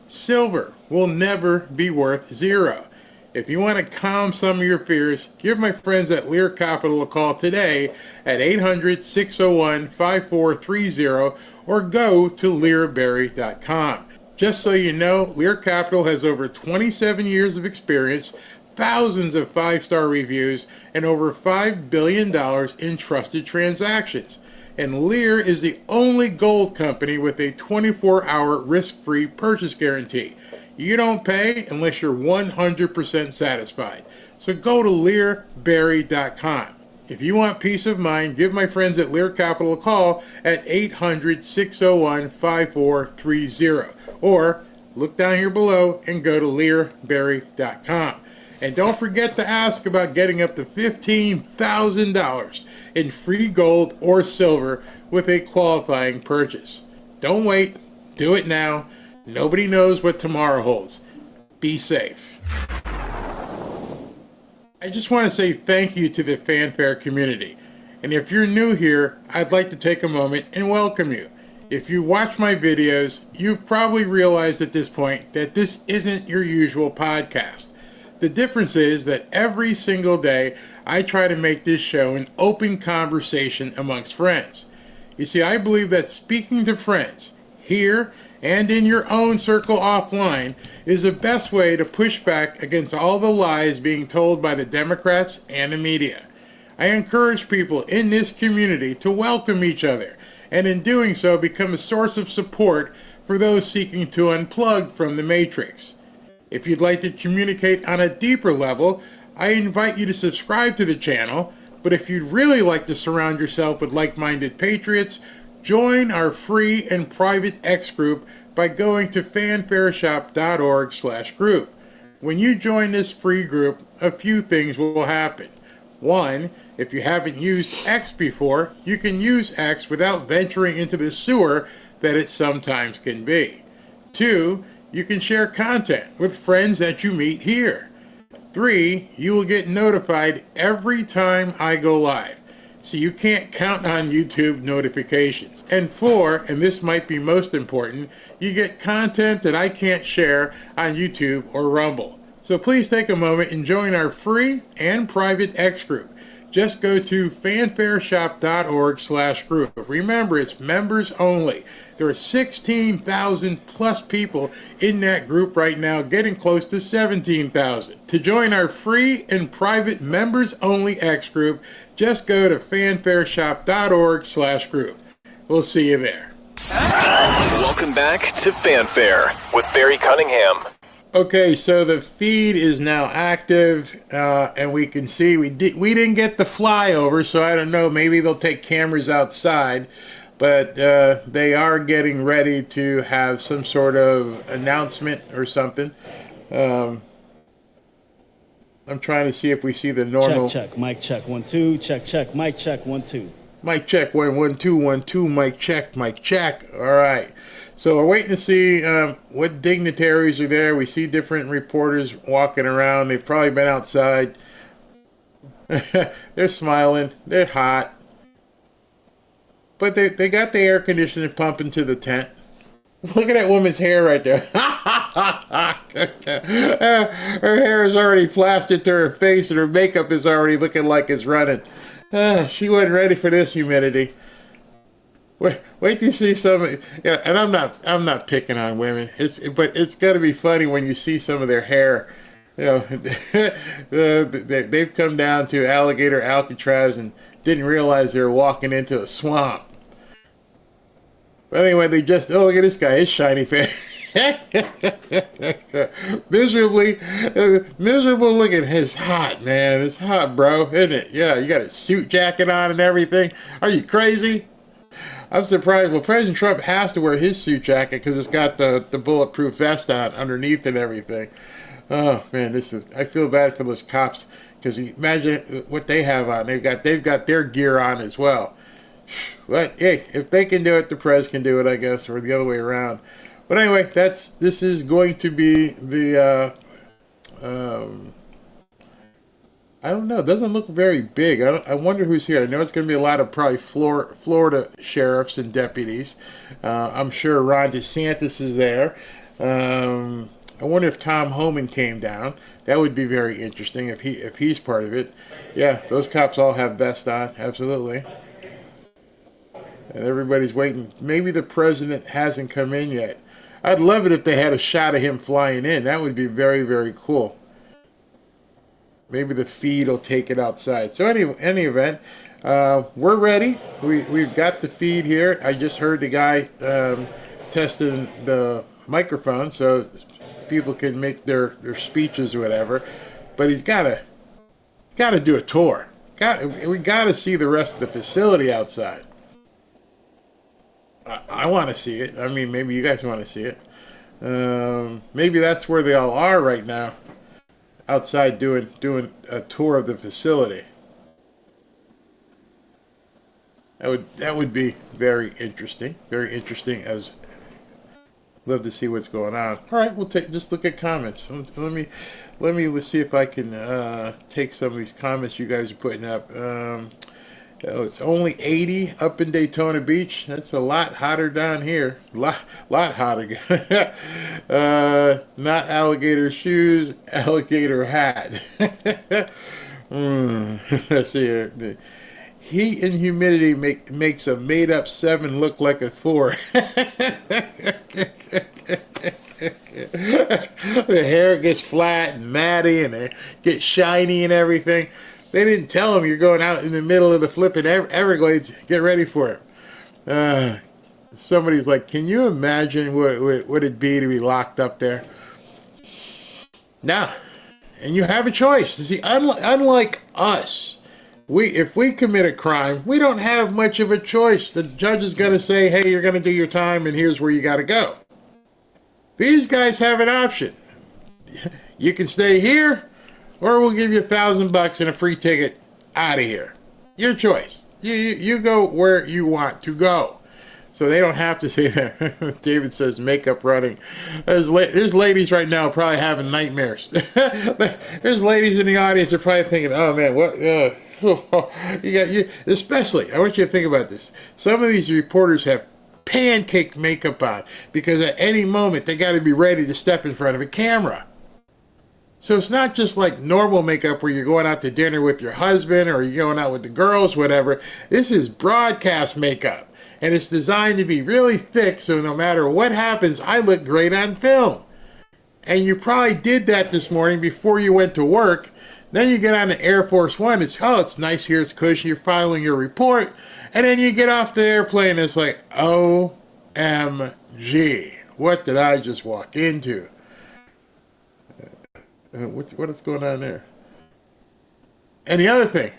S6: Silver will never be worth zero. If you want to calm some of your fears, give my friends at Lear Capital a call today at 800-601-5430 or go to learberry.com. Just so you know, Lear Capital has over 27 years of experience, thousands of 5-star reviews, and over $5 billion in trusted transactions. And Lear is the only gold company with a 24-hour risk-free purchase guarantee. You don't pay unless you're 100% satisfied. So go to learberry.com. If you want peace of mind, give my friends at Lear Capital a call at 800-601-5430. Or look down here below and go to learberry.com. And don't forget to ask about getting up to $15,000 in free gold or silver with a qualifying purchase. Don't wait. Do it now. Nobody knows what tomorrow holds. Be safe. I just want to say thank you to the Fanfare community. And if you're new here, I'd like to take a moment and welcome you. If you watch my videos, you've probably realized at this point that this isn't your usual podcast. The difference is that every single day I try to make this show an open conversation amongst friends. You see, I believe that speaking to friends, here and in your own circle offline, is the best way to push back against all the lies being told by the Democrats and the media. I encourage people in this community to welcome each other, and in doing so become a source of support for those seeking to unplug from the matrix. If you'd like to communicate on a deeper level, I invite you to subscribe to the channel, but if you'd really like to surround yourself with like-minded patriots, join our free and private X group by going to fanfareshop.org/group. When you join this free group, a few things will happen. 1, if you haven't used X before, you can use X without venturing into the sewer that it sometimes can be. 2, you can share content with friends that you meet here. 3, you will get notified every time I go live, so you can't count on YouTube notifications. And 4, and this might be most important, you get content that I can't share on YouTube or Rumble. So please take a moment and join our free and private X group. Just go to fanfareshop.org/group. Remember, it's members only. There are 16,000 plus people in that group right now, getting close to 17,000. To join our free and private members only X group, just go to fanfareshop.org/group. We'll see you there.
S5: Welcome back to Fanfare with Barry Cunningham.
S6: Okay, so the feed is now active, and we can see we didn't get the flyover, so I don't know, maybe they'll take cameras outside, but they are getting ready to have some sort of announcement or something. I'm trying to see if we see the normal...
S11: Check, mic check, 1 2, check, mic check, 1 2.
S6: Mic check, 1 1 2 1 2, mic check. All right. So we're waiting to see what dignitaries are there. We see different reporters walking around. They've probably been outside. They're smiling. They're hot. But they got the air conditioning pumping to the tent. Look at that woman's hair right there. Her hair is already plastered to her face, and her makeup is already looking like it's running. She wasn't ready for this humidity. Wait till you see some. Yeah, and I'm not picking on women. But it's got to be funny when you see some of their hair. You know, they've come down to Alligator Alcatraz and didn't realize they were walking into a swamp. But anyway, look at this guy, his shiny face. Miserable looking. It's hot, man. It's hot, bro, isn't it? Yeah, you got a suit jacket on and everything. Are you crazy? I'm surprised. Well, President Trump has to wear his suit jacket because it's got the bulletproof vest on underneath and everything. Oh man, I feel bad for those cops because imagine what they have on. They've got their gear on as well. But hey, if they can do it, the press can do it, I guess, or the other way around. But anyway, this is going to be the I don't know. It doesn't look very big. I wonder who's here. I know it's going to be a lot of probably Florida sheriffs and deputies. I'm sure Ron DeSantis is there. I wonder if Tom Homan came down. That would be very interesting if he's part of it. Yeah, those cops all have vests on. Absolutely. And everybody's waiting. Maybe the president hasn't come in yet. I'd love it if they had a shot of him flying in. That would be very, very cool. Maybe the feed will take it outside. So any event, we're ready. We've got the feed here. I just heard the guy testing the microphone so people can make their speeches or whatever. But he's got to do a tour. We got to see the rest of the facility outside. I want to see it. I mean, maybe you guys want to see it. Maybe that's where they all are right now. Outside doing a tour of the facility. That would be very interesting. Very interesting. As love to see what's going on. All right, we'll just look at comments. Let me see if I can take some of these comments you guys are putting up. It's only 80 up in Daytona Beach. That's a lot hotter down here. Lot hotter. Not alligator shoes, alligator hat. Let's see here. Heat and humidity makes a made-up 7 look like a 4. The hair gets flat and matty, and it gets shiny and everything. They didn't tell him you're going out in the middle of the flipping Everglades. Get ready for it. Somebody's like, can you imagine what it'd be to be locked up there? Nah. And you have a choice. See, unlike us, if we commit a crime, we don't have much of a choice. The judge is going to say, hey, you're going to do your time, and here's where you got to go. These guys have an option. You can stay here, or we'll give you $1,000 and a free ticket out of here. Your choice. You go where you want to go. So they don't have to say that. David says makeup running. There's ladies right now probably having nightmares. There's ladies in the audience that are probably thinking, oh man, what? Especially, I want you to think about this. Some of these reporters have pancake makeup on because at any moment they got to be ready to step in front of a camera. So it's not just like normal makeup where you're going out to dinner with your husband or you're going out with the girls, whatever. This is broadcast makeup. And it's designed to be really thick so no matter what happens, I look great on film. And you probably did that this morning before you went to work. Then you get on the Air Force One. It's nice here, it's cushy, you're filing your report. And then you get off the airplane and it's like, OMG. What did I just walk into? What is going on there? And the other thing,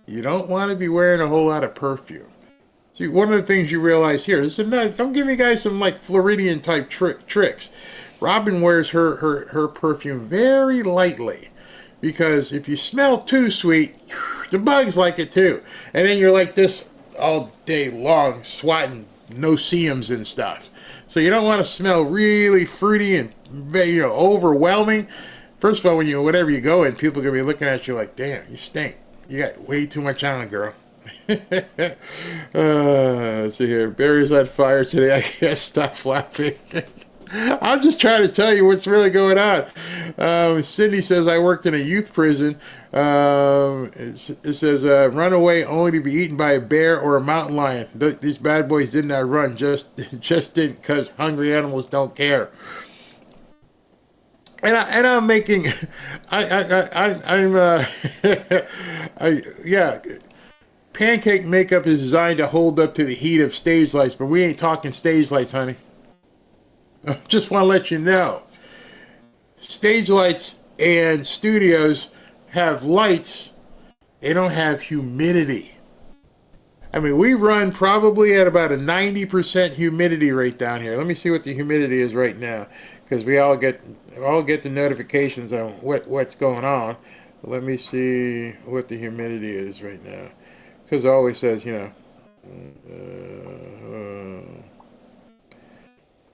S6: you don't want to be wearing a whole lot of perfume. See, one of the things you realize here, I'm giving you guys some like Floridian type tricks. Robin wears her perfume very lightly because if you smell too sweet, the bugs like it too. And then you're like this all day long, swatting no-see-ums and stuff. So you don't want to smell really fruity and overwhelming. First of all, whenever you go in, people are going to be looking at you like, damn, you stink. You got way too much on, girl. Let's see here. Barry's on fire today. I can't stop laughing. I'm just trying to tell you what's really going on. Cindy says, I worked in a youth prison. It says, run away only to be eaten by a bear or a mountain lion. These bad boys did not run, just didn't, because hungry animals don't care. And I'm making, pancake makeup is designed to hold up to the heat of stage lights, but we ain't talking stage lights, honey. I just want to let you know. Stage lights and studios have lights. They don't have humidity. I mean, we run probably at about a 90% humidity rate down here. Let me see what the humidity is right now, because we all get the notifications on what's going on. Let me see what the humidity is right now, because it always says,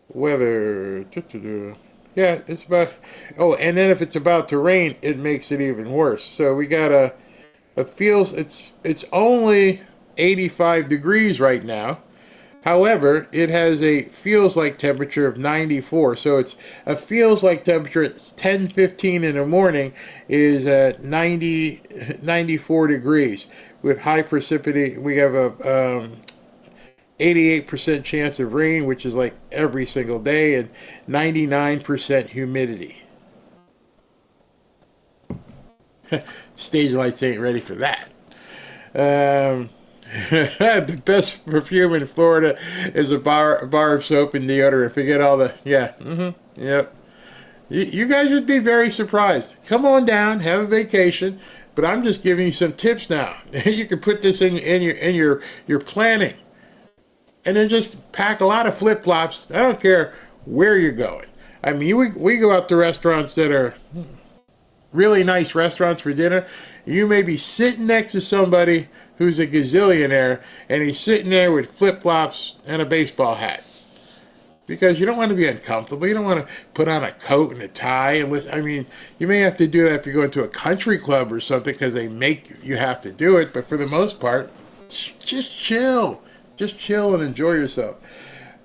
S6: weather. Yeah, it's about. Oh, and then if it's about to rain, it makes it even worse. So we got it's only 85 degrees right now. However, it has a feels like temperature of 94. So it's a feels like temperature at 10:15 in the morning is at 94 degrees with high precipitation. We have a 88% chance of rain, which is like every single day, and 99% humidity. Stage lights ain't ready for that. The best perfume in Florida is a bar of soap and deodorant. Forget all the, yep. You guys would be very surprised. Come on down, have a vacation, but I'm just giving you some tips now. You can put this in your planning. And then just pack a lot of flip-flops. I don't care where you're going. I mean, we go out to restaurants that are really nice restaurants for dinner. You may be sitting next to somebody who's a gazillionaire, and he's sitting there with flip-flops and a baseball hat. Because you don't want to be uncomfortable. You don't want to put on a coat and a tie. You may have to do that if you're going to a country club or something because they make you have to do it. But for the most part, just chill. Just chill and enjoy yourself.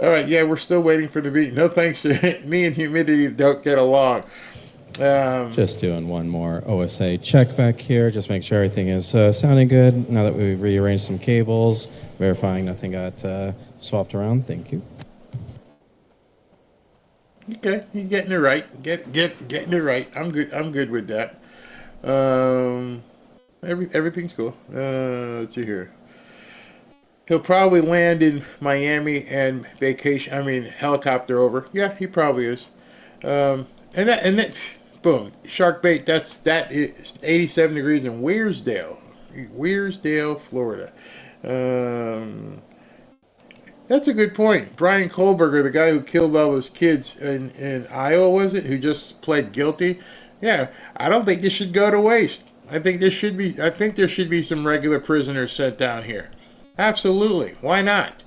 S6: All right, yeah, we're still waiting for the beat. No thanks to me and humidity don't get along.
S12: Just doing one more OSA check back here. Just make sure everything is sounding good. Now that we've rearranged some cables, verifying nothing got swapped around. Thank you.
S6: Okay, you're getting it right. Getting it right. I'm good with that. Everything's cool. Let's see here. He'll probably land in Miami and helicopter over. Yeah, he probably is. And that, boom, shark bait. That is 87 degrees in Wearsdale, Florida. That's a good point. Brian Kohlberger, the guy who killed all those kids in Iowa, was it? Who just pled guilty? Yeah, I don't think this should go to waste. I think there should be some regular prisoners sent down here. Absolutely. Why not?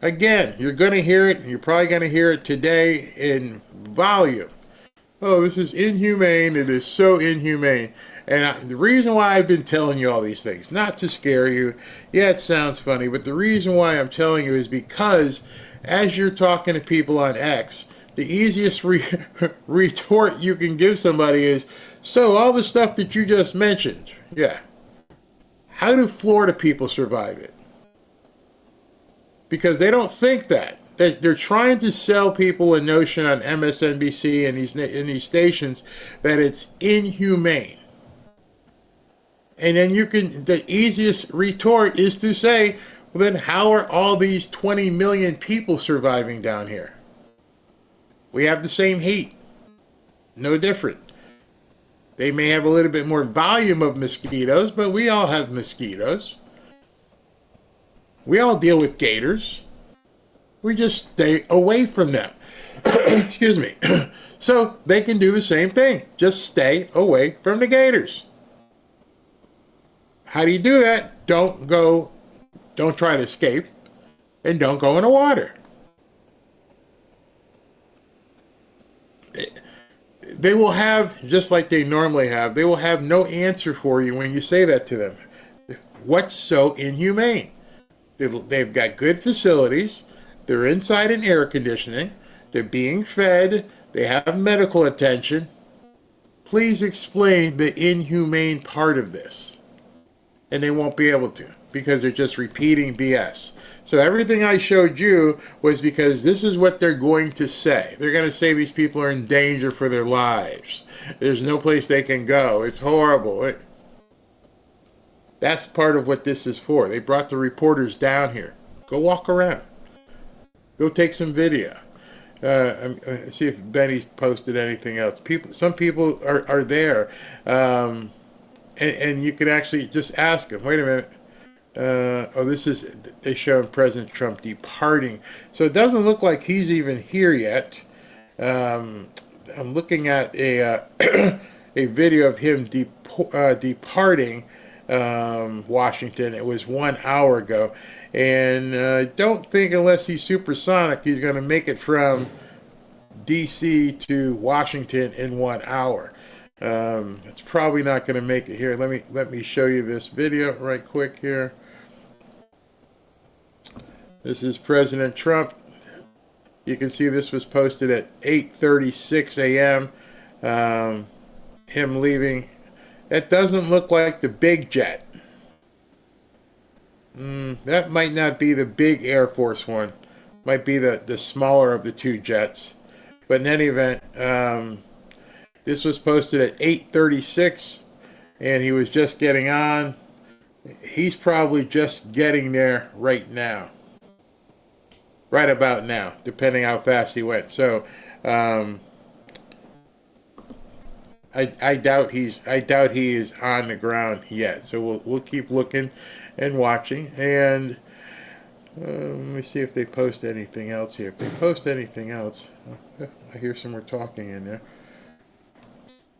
S6: Again, you're going to hear it. You're probably going to hear it today in volume. Oh, this is inhumane. It is so inhumane. And the reason why I've been telling you all these things, not to scare you. Yeah, it sounds funny, but the reason why I'm telling you is because as you're talking to people on X, the easiest retort you can give somebody is, so all the stuff that you just mentioned, yeah, how do Florida people survive it? Because they don't think that. They're trying to sell people a notion on MSNBC and these stations that it's inhumane. And then the easiest retort is to say, well, then how are all these 20 million people surviving down here? We have the same heat. No different. They may have a little bit more volume of mosquitoes, but we all have mosquitoes. We all deal with gators. We just stay away from them. Excuse me. So they can do the same thing. Just stay away from the gators. How do you do that? Don't try to escape, and don't go in the water. They will have, just like they normally have, they will have no answer for you when you say that to them. What's so inhumane? They've got good facilities. They're inside in air conditioning. They're being fed. They have medical attention. Please explain the inhumane part of this. And they won't be able to, because they're just repeating BS. So everything I showed you was because this is what they're going to say. They're going to say these people are in danger for their lives. There's no place they can go. It's horrible. That's part of what this is for. They brought the reporters down here. Go walk around. Go take some video. See if Benny's posted anything else. Some people are there. And you can actually just ask them, wait a minute. They show President Trump departing. So it doesn't look like he's even here yet. I'm looking at a a video of him departing Washington. It was 1 hour ago. And I don't think unless he's supersonic, he's going to make it from D.C. to Washington in 1 hour. It's probably not going to make it here. Let me show you this video right quick here. This is President Trump. You can see this was posted at 8:36 a.m. Him leaving. That doesn't look like the big jet. That might not be the big Air Force One. Might be the smaller of the two jets. But in any event, this was posted at 8:36, and he was just getting on. He's probably just getting there right now. Right about now, depending how fast he went. So, I doubt he is on the ground yet. So we'll keep looking and watching. And let me see if they post anything else here. If they post anything else, I hear some more talking in there.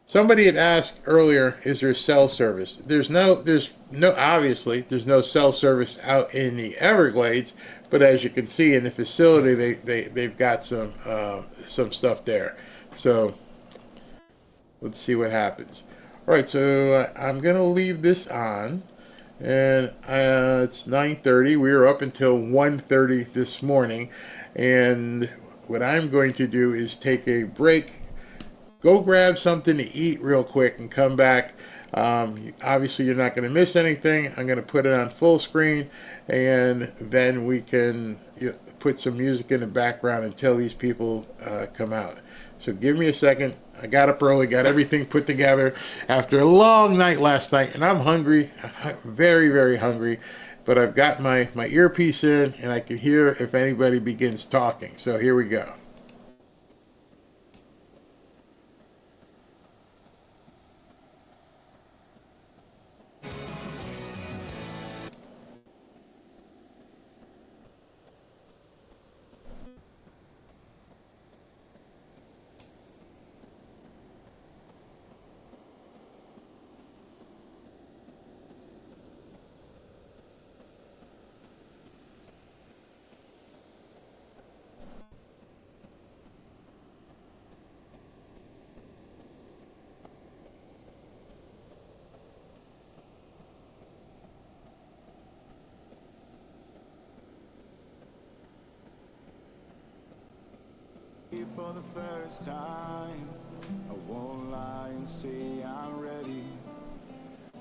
S6: Somebody had asked earlier, is there cell service? There's no obviously there's no cell service out in the Everglades, but as you can see in the facility, they've got some stuff there. So let's see what happens. All right, so I'm gonna leave this on, and it's 9:30. We were up until 1:30 this morning, and what I'm going to do is take a break. Go grab something to eat real quick and come back. Obviously, you're not going to miss anything. I'm going to put it on full screen, and then we can put some music in the background until these people come out. So give me a second. I got up early, got everything put together after a long night last night, and I'm hungry, very, very hungry. But I've got my earpiece in, and I can hear if anybody begins talking. So here we go.
S1: it for the first time. I won't lie and say I'm ready.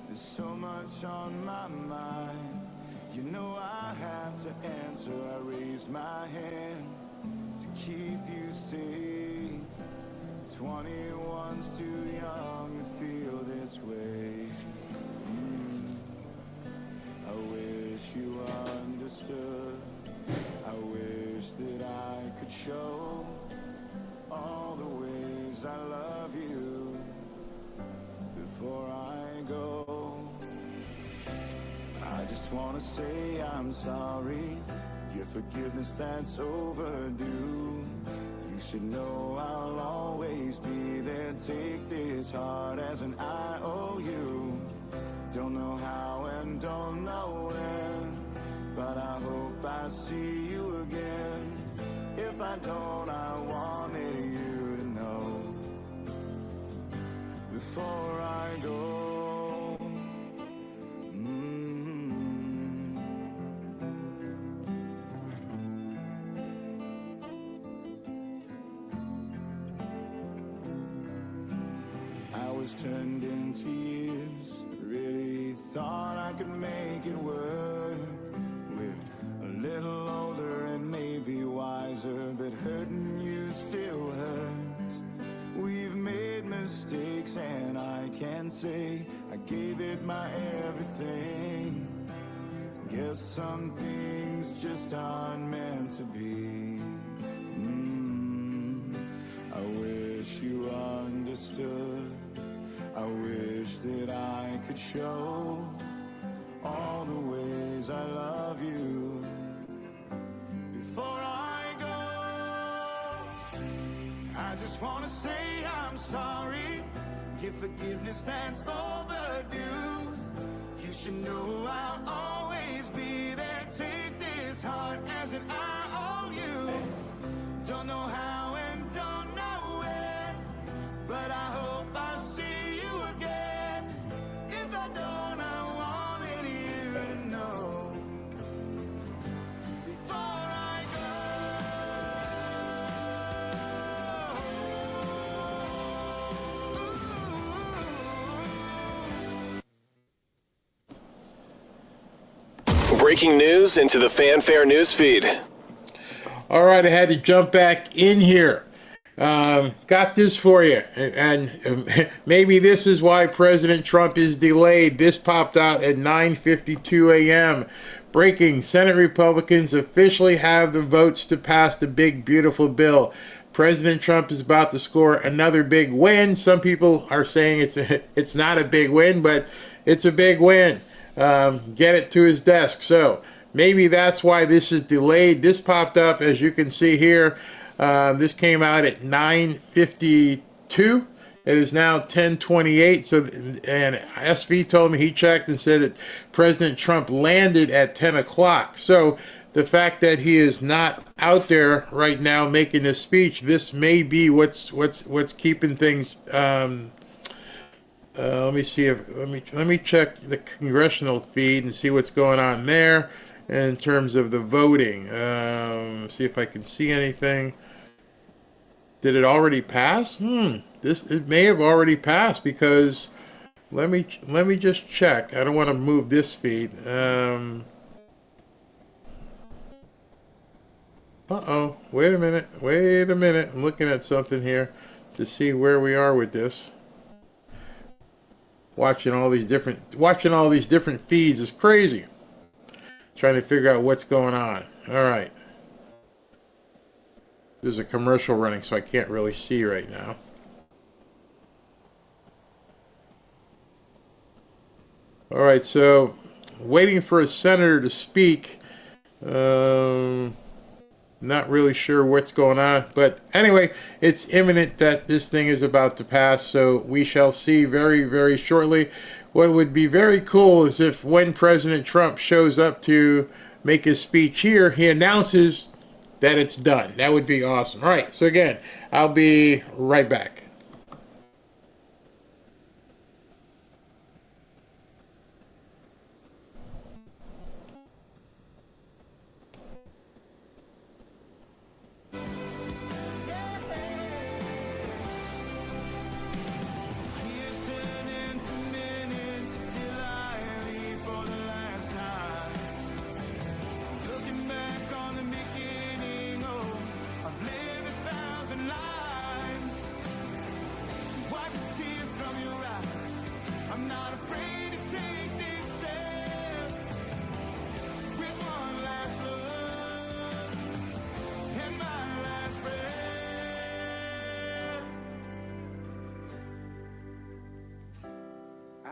S1: There's so much on my mind. You know I have to answer. I raise my hand to keep you safe. 21's too young to feel this way. I wish you understood. I wish that I could show all the ways I love you before I go. I just wanna say I'm sorry. Your forgiveness that's overdue. You should know I'll always be there. Take this heart as an IOU. Don't know how and don't know when, but I hope I see you again. If I don't, I wanted you to know before I go. Hours turned into years. Really thought I could make it work. We're a little older and maybe wiser, but hurting you still hurts. We've made mistakes and I can say I gave it my everything. Guess some things just aren't meant to be. I wish you understood. I wish that I could show all the ways I love you before I go. I just wanna say I'm sorry. Give forgiveness that's overdue. You should know I'll always be there. Take this heart as an IOU. Don't know how and don't know when, but I hope I see you again. If I don't, I wanted you to know before I
S5: go. Breaking news into the Fanfare newsfeed.
S6: All right, I had to jump back in here. Got this for you, and maybe this is why President Trump is delayed. This popped out at 9:52 a.m. Breaking: Senate Republicans officially have the votes to pass the big, beautiful bill. President Trump is about to score another big win. Some people are saying it's not a big win, but it's a big win. Get it to his desk. So maybe that's why this is delayed. This popped up, as you can see here. This came out at 9:52. It is now 10:28. So, and SV told me he checked and said that President Trump landed at 10 o'clock. So the fact that he is not out there right now making this speech, this may be what's keeping things. Let me see if let me check the congressional feed and see what's going on there in terms of the voting. See if I can see anything. Did it already pass? It may have already passed, because let me just check. I don't want to move this feed. Wait a minute. I'm looking at something here to see where we are with this. Watching all these different feeds is crazy. Trying to figure out what's going on. All right. There's a commercial running, so I can't really see right now. All right, so waiting for a senator to speak. Not really sure what's going on, but anyway, it's imminent that this thing is about to pass, so we shall see very, very shortly. What would be very cool is if, when President Trump shows up to make his speech here, he announces that it's done. That would be awesome. All right, so again, I'll be right back.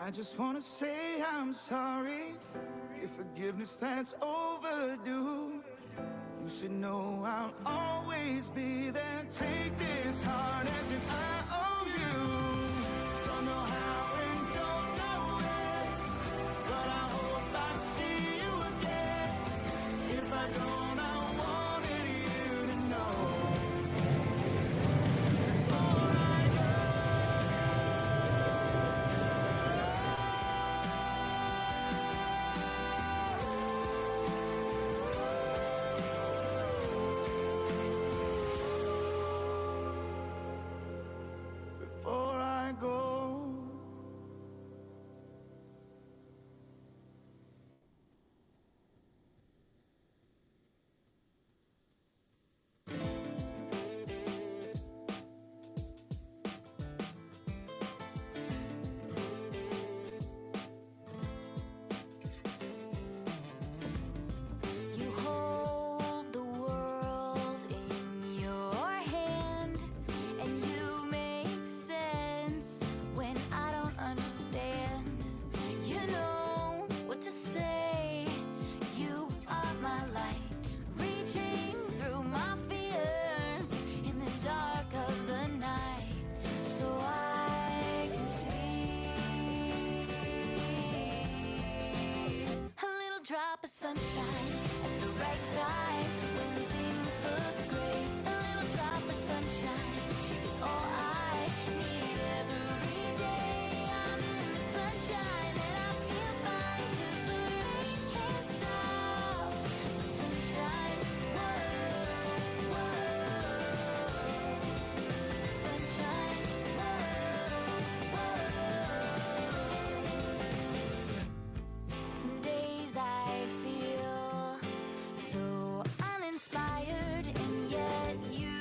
S1: I just wanna say I'm sorry. If forgiveness that's overdue, you should know I'll always be there. Take this heart as if I owe you. Don't know how and don't know when, but I hope I see you again. If I don't, I wanted you to know. Before I go, before I go.
S2: You hold the world in your hand, and you make sense when I don't understand. You know what to say. You are my light, reaching through my fears in the dark of the night, so I can see a little drop of sunshine at the right time when things look great. A little drop of sunshine is all I need every day. I'm in the sunshine and I feel fine 'cause the rain can't stop the sunshine. Whoa, whoa, sunshine. Whoa. Some days I feel so uninspired, and yet you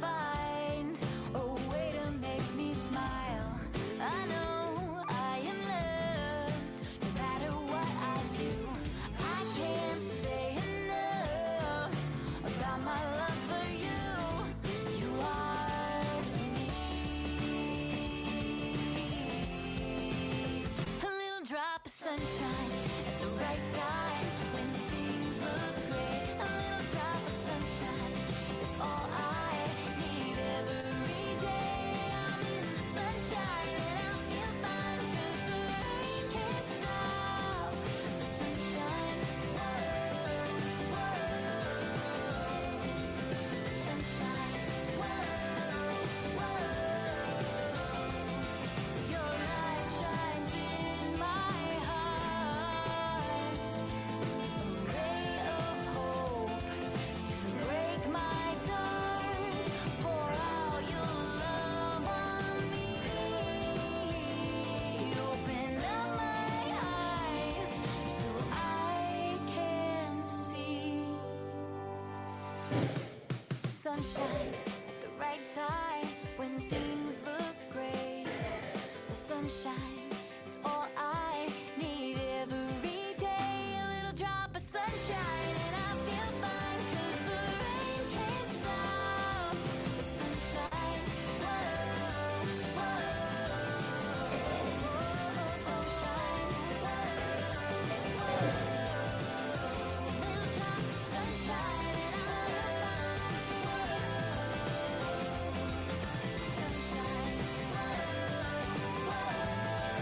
S2: find a way to make me smile. I know I am loved no matter what I do. I can't say enough about my love for you. You are to me a little drop of sunshine at the right time when things look great. A little drop of sunshine is all I need every day. I'm in the sunshine and I feel fine 'cause the rain can't stop the sunshine. Whoa, whoa, sunshine. Whoa, whoa. Your light shines in my heart, a ray of hope to break my dark. Pour out your love on me. Open up my eyes so I can see sunshine at the right time when things look great. The sunshine is all I need every day. A little drop of sunshine and I feel fine 'cause the rain can't stop the sunshine. Whoa, whoa, sunshine. Whoa, little drops of sunshine and I feel fine. Sunshine. Whoa, whoa.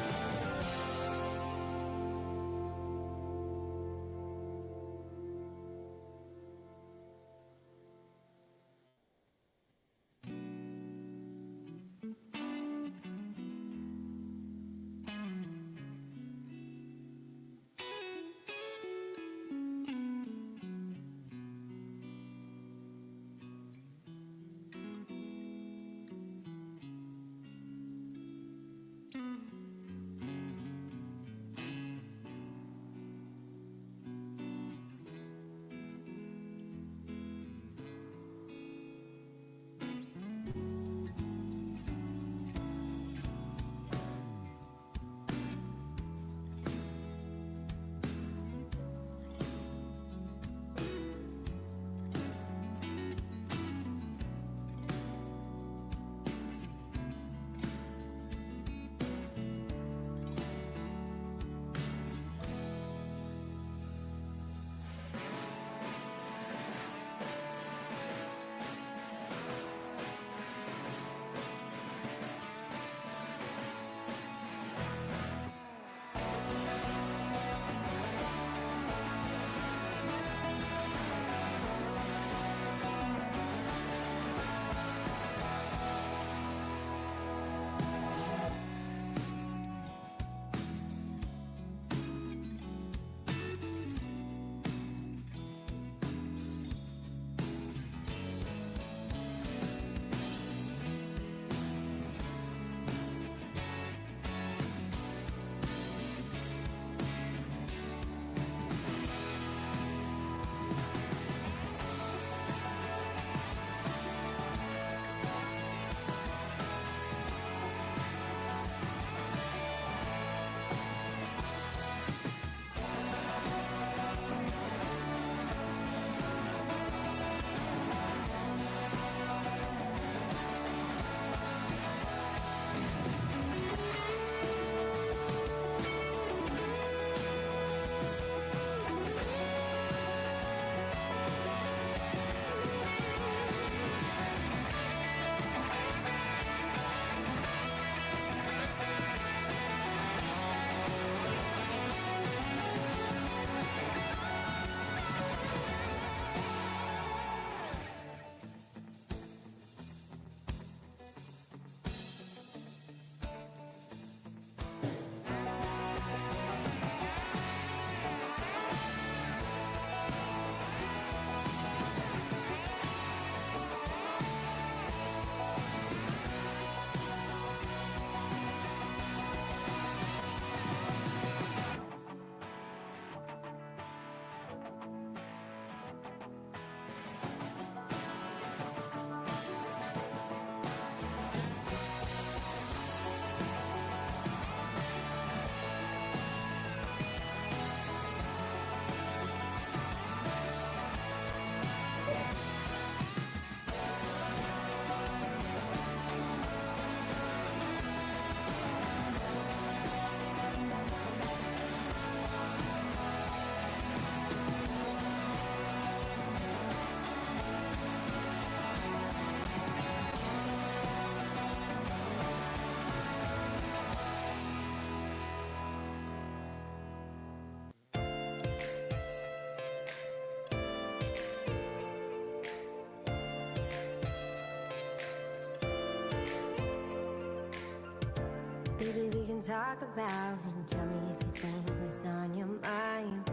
S3: talk about and tell me if you think what's on your mind.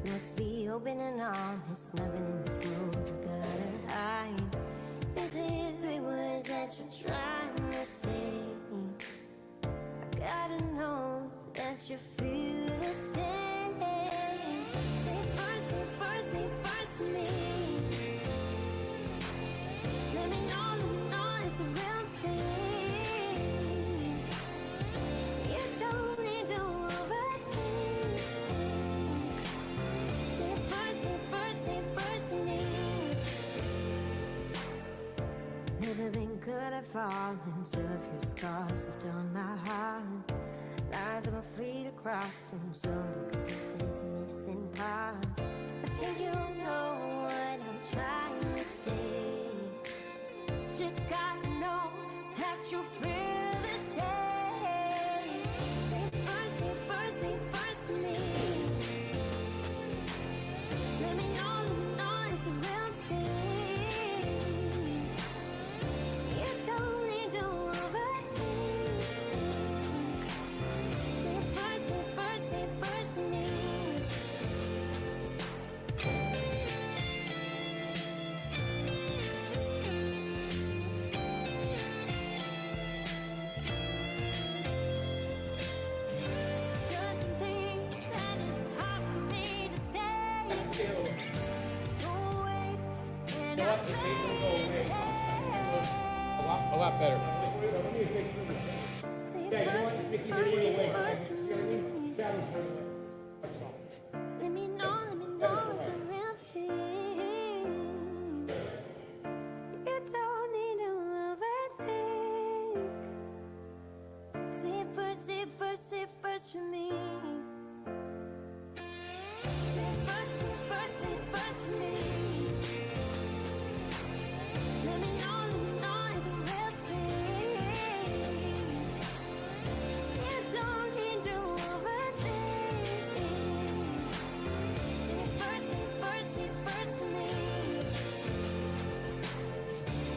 S3: Let's be open and honest, nothing in this world you gotta hide. Is it 3 words that you're trying to say? I gotta know that you feel the same. Say first to me. Let me know it's a real thing. You don't need to overthink. Say first to me. Never been good at falling, still a few scars left on my heart. Lines I'm afraid to cross, and so broken pieces missing parts. I think you know what I'm trying to say. Just gotta know that you feel the same. Say first to me. Let me know it's a real thing. You don't need to overthink. Say first to me. Just something that is hard for me to say. So wait, and I play
S6: A lot better.
S3: Say first to me. Let me know it's a real thing. You don't need to overthink. Say first to me. Say first to me. Let me know it's a real thing. You don't need to overthink. Say first to me.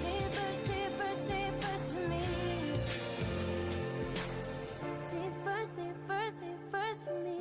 S3: Say first to me. Say first to me.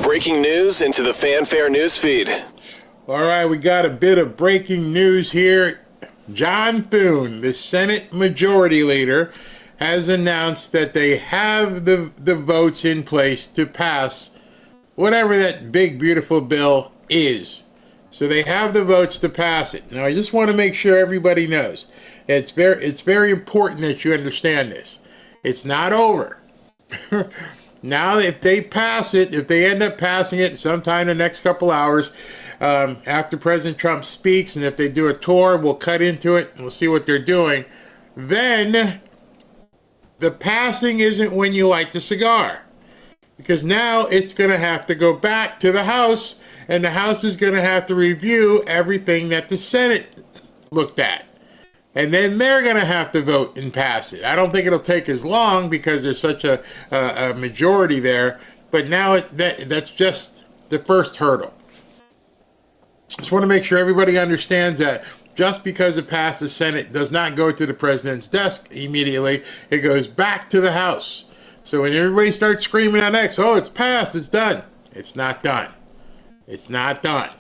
S5: Breaking news into the Fanfare news feed.
S6: All right, we got a bit of breaking news here. John Thune, the Senate Majority Leader, has announced that they have the votes in place to pass whatever that big, beautiful bill is. So they have the votes to pass it. Now, I just want to make sure everybody knows. It's very important that you understand this. It's not over. Now, if they pass it, if they end up passing it sometime in the next couple hours, after President Trump speaks, and if they do a tour, we'll cut into it and we'll see what they're doing. then the passing isn't when you light the cigar. Because now it's going to have to go back to the House, and the House is going to have to review everything that the Senate looked at. And then they're going to have to vote and pass it. I don't think it'll take as long because there's such a majority there. But now that's just the first hurdle. Just want to make sure everybody understands that just because it passed the Senate does not go to the president's desk immediately. It goes back to the House. So when everybody starts screaming on X, oh, it's passed, it's done. It's not done. It's not done.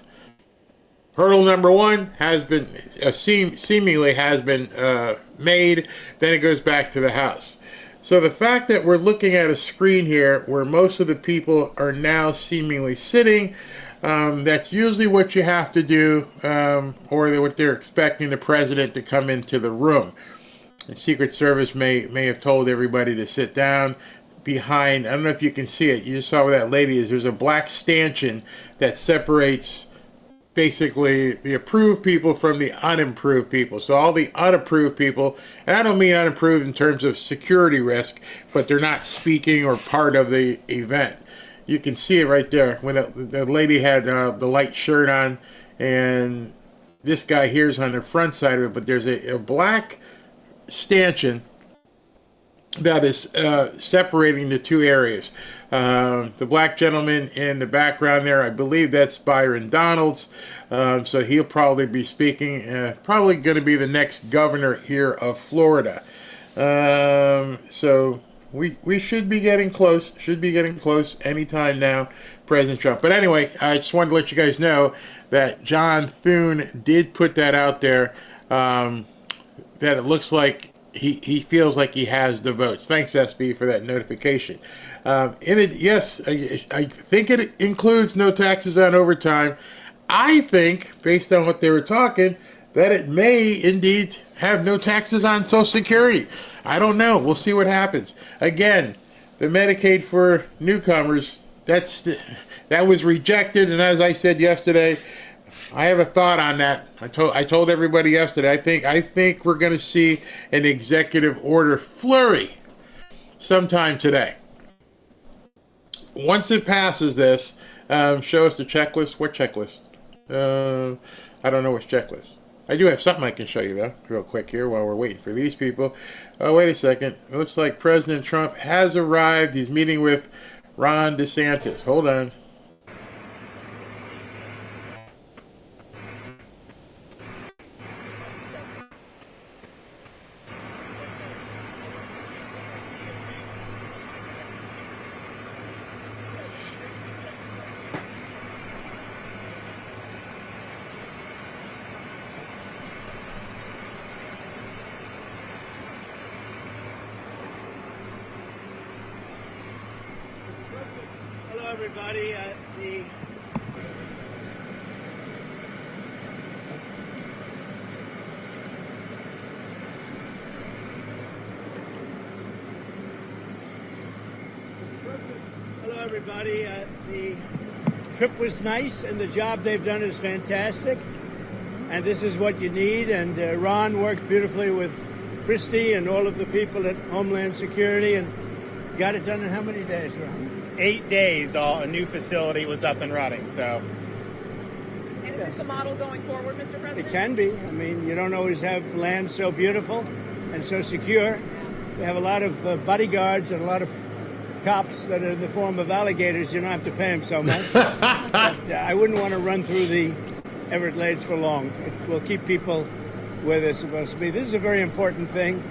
S6: Hurdle number one has been seemingly has been made. Then it goes back to the House. So the fact that we're looking at a screen here where most of the people are now seemingly sitting, that's usually what you have to do, or what they're expecting the president to come into the room. The Secret Service may have told everybody to sit down behind. I don't know if you can see it. You just saw where that lady is. There's a black stanchion that separates basically the approved people from the unimproved people. So all the unapproved people, and I don't mean unapproved in terms of security risk, but they're not speaking or part of the event. You can see it right there when the lady had the light shirt on, and this guy here's on the front side of it, but there's a black stanchion that is separating the two areas. The black gentleman in the background there, I believe that's Byron Donalds. So he'll probably be speaking, probably going to be the next governor here of Florida. So we should be getting close, anytime now, President Trump. But anyway, I just wanted to let you guys know that John Thune did put that out there, that it looks like he feels like he has the votes. Thanks, SB, for that notification. Yes, I think it includes no taxes on overtime. I think, based on what they were talking, that it may indeed have no taxes on Social Security. I don't know. We'll see what happens. Again, the Medicaid for newcomers, that was rejected, and as I said yesterday, I have a thought on that. I told everybody yesterday, I think we're going to see an executive order flurry sometime today. Once it passes this, show us the checklist. What checklist? I don't know which checklist. I do have something I can show you, though, real quick here while we're waiting for these people. Oh, wait a second. It looks like President Trump has arrived. He's meeting with Ron DeSantis. Hold on.
S7: Hello, everybody. Hello, everybody. The trip was nice, and the job they've done is fantastic. And this is what you need. And Ron worked beautifully with Christie and all of the people at Homeland Security, and got it done in how many days, Ron?
S13: 8 days, a new facility was up and running. So,
S14: and is this the model going forward, Mr. President?
S7: It can be. I mean, you don't always have land so beautiful and so secure. We have a lot of bodyguards and a lot of cops that are in the form of alligators. You don't have to pay them so much. But I wouldn't want to run through the Everglades for long. It will keep people where they're supposed to be. This is a very important thing.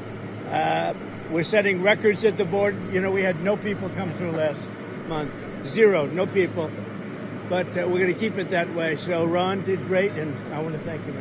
S7: We're setting records at the board. You know, we had no people come through last month. Zero, no people. But we're going to keep it that way. So Ron did great, and I want to thank you.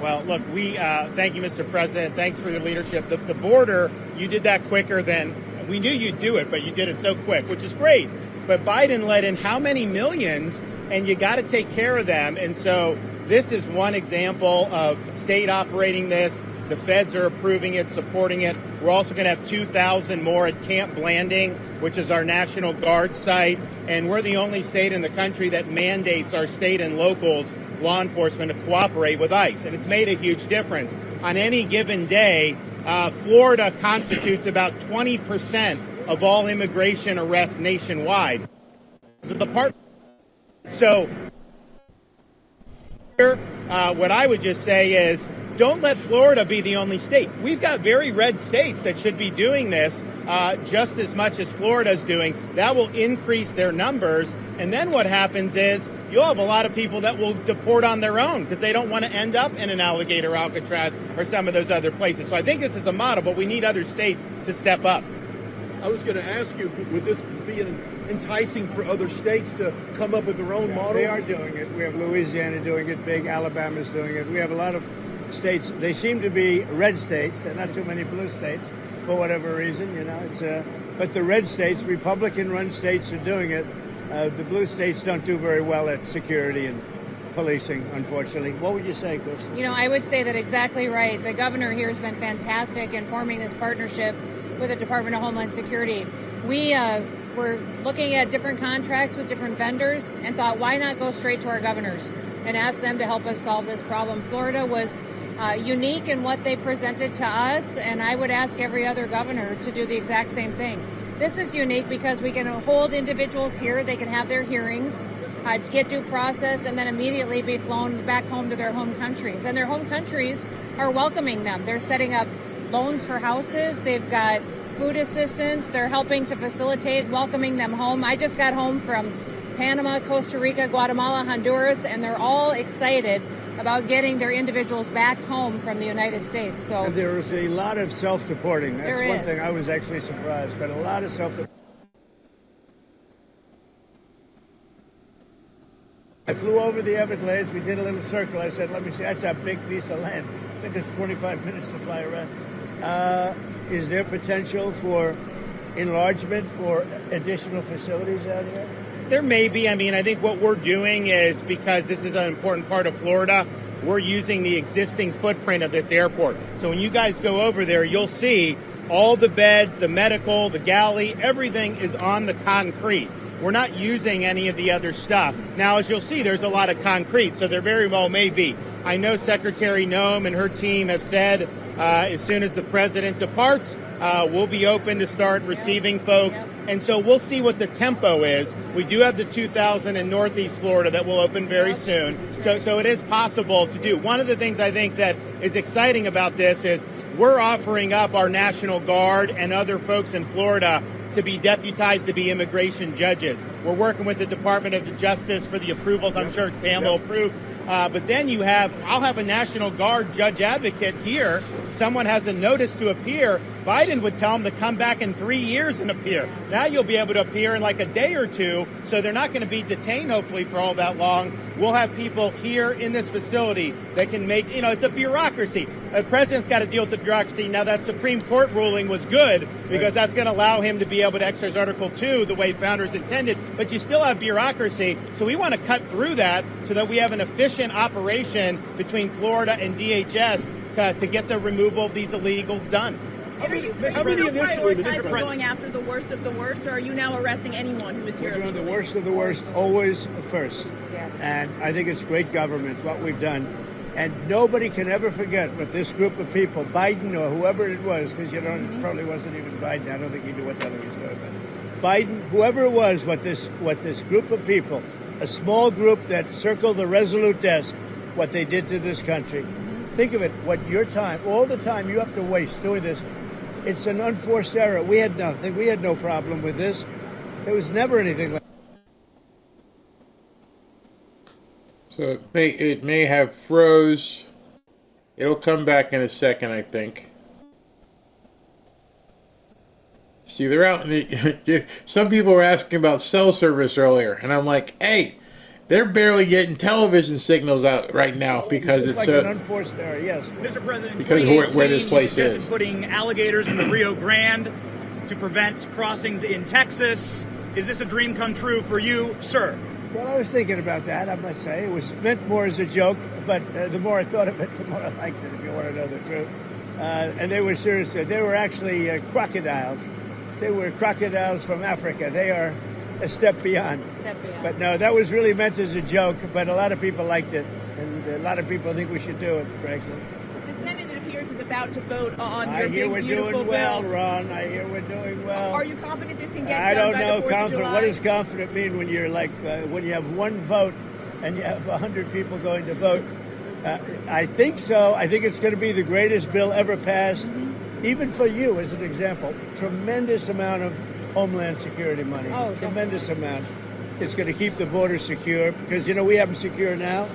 S13: Well, look, we thank you, Mr. President. Thanks for your leadership. The border, you did that quicker than we knew you'd do it, but you did it so quick, which is great. But Biden let in how many millions, and you got to take care of them. And so this is one example of state operating this. The feds are approving it, supporting it. We're also going to have 2,000 more at Camp Blanding, which is our National Guard site. And we're the only state in the country that mandates our state and locals, law enforcement, to cooperate with ICE. And it's made a huge difference. On any given day, Florida constitutes about 20% of all immigration arrests nationwide. So what I would just say is, don't let Florida be the only state. We've got very red states that should be doing this just as much as Florida's doing. That will increase their numbers. And then what happens is you'll have a lot of people that will deport on their own because they don't want to end up in an Alligator Alcatraz or some of those other places. So I think this is a model, but we need other states to step up.
S15: I was going to ask you, would this be enticing for other states to come up with their own model?
S7: They are doing it. We have Louisiana doing it big. Alabama's doing it. We have a lot of states. They seem to be red states. There are not too many blue states for whatever reason. But the red states, Republican-run states, are doing it. The blue states don't do very well at security and policing, unfortunately. What would you say, Chris?
S16: I would say that exactly right. The governor here has been fantastic in forming this partnership with the Department of Homeland Security. We were looking at different contracts with different vendors and thought, why not go straight to our governors and ask them to help us solve this problem? Florida was unique in what they presented to us, and I would ask every other governor to do the exact same thing. This is unique because we can hold individuals here, they can have their hearings, get due process, and then immediately be flown back home to their home countries. And their home countries are welcoming them. They're setting up loans for houses, they've got food assistance, they're helping to facilitate welcoming them home. I just got home from Panama, Costa Rica, Guatemala, Honduras, and they're all excited about getting their individuals back home from the United States. So
S7: and there is a lot of self-deporting. That's one
S16: is.
S7: thing I was actually surprised, but a lot of self-deporting. I flew over the Everglades. We did a little circle. I said, let me see. That's a big piece of land. I think it's 25 minutes to fly around. Is there potential for enlargement or additional facilities out here?
S13: There may be. I think what we're doing is, because this is an important part of Florida, we're using the existing footprint of this airport. So when you guys go over there, you'll see all the beds, the medical, the galley, everything is on the concrete. We're not using any of the other stuff. Now, as you'll see, there's a lot of concrete, so there very well may be. I know Secretary Noem and her team have said as soon as the president departs, we'll be open to start receiving folks. And so we'll see what the tempo is. We do have the 2000 in Northeast Florida that will open very soon. So it is possible to do. One of the things I think that is exciting about this is we're offering up our National Guard and other folks in Florida to be deputized to be immigration judges. We're working with the Department of Justice for the approvals. I'm sure Pam will approve. But then I'll have a National Guard judge advocate here. Someone has a notice to appear. Biden would tell them to come back in 3 years and appear. Now you'll be able to appear in like a day or two, so they're not going to be detained, hopefully, for all that long. We'll have people here in this facility that can make, it's a bureaucracy. The president's got to deal with the bureaucracy. Now, that Supreme Court ruling was good because that's going to allow him to be able to exercise Article 2 the way founders intended, but you still have bureaucracy. So we want to cut through that so that we have an efficient operation between Florida and DHS to get the removal of these illegals done.
S14: Are you prioritizing going after the worst of the worst, or are you now arresting anyone who is here?
S7: We're doing the worst of the worst always first.
S16: Yes.
S7: And I think it's great government, what we've done. And nobody can ever forget what this group of people, Biden or whoever it was, because it probably wasn't even Biden. I don't think he knew what the hell he was doing. But Biden, whoever it was, what this group of people, a small group that circled the Resolute desk, what they did to this country. Think of it, all the time you have to waste doing this. It's an unforced error. We had nothing. We had no problem with this. There was never anything like
S6: So it may have froze. It'll come back in a second, I think. See, they're out in the, some people were asking about cell service earlier, and I'm like, hey, they're barely getting television signals out right now because it's
S7: like an unforced error. Yes,
S17: Mr. President.
S6: Because where this place is.
S17: Putting alligators in the Rio Grande to prevent crossings in Texas. Is this a dream come true for you, sir?
S7: Well, I was thinking about that, I must say. It was meant more as a joke, but the more I thought of it, the more I liked it, if you want to know the truth. And they were serious. They were actually crocodiles. They were crocodiles from Africa. They are a step beyond. But no, that was really meant as a joke, but a lot of people liked it, and a lot of people think we should do it, frankly.
S14: The Senate, it appears, is about to vote on
S7: I
S14: your
S7: hear
S14: big,
S7: we're
S14: beautiful
S7: doing well,
S14: bill.
S7: Ron. I hear we're doing well.
S14: Are you confident this can get
S7: I
S14: done
S7: don't
S14: by
S7: know
S14: the 4th of
S7: confident.
S14: July?
S7: What does confident mean when you're like when you have one vote and you have 100 people going to vote? I think so. I think it's going to be the greatest bill ever passed, even for you as an example. Tremendous amount of Homeland Security money.
S16: Oh,
S7: tremendous amount. It's going to keep the border secure because, we have them secure now,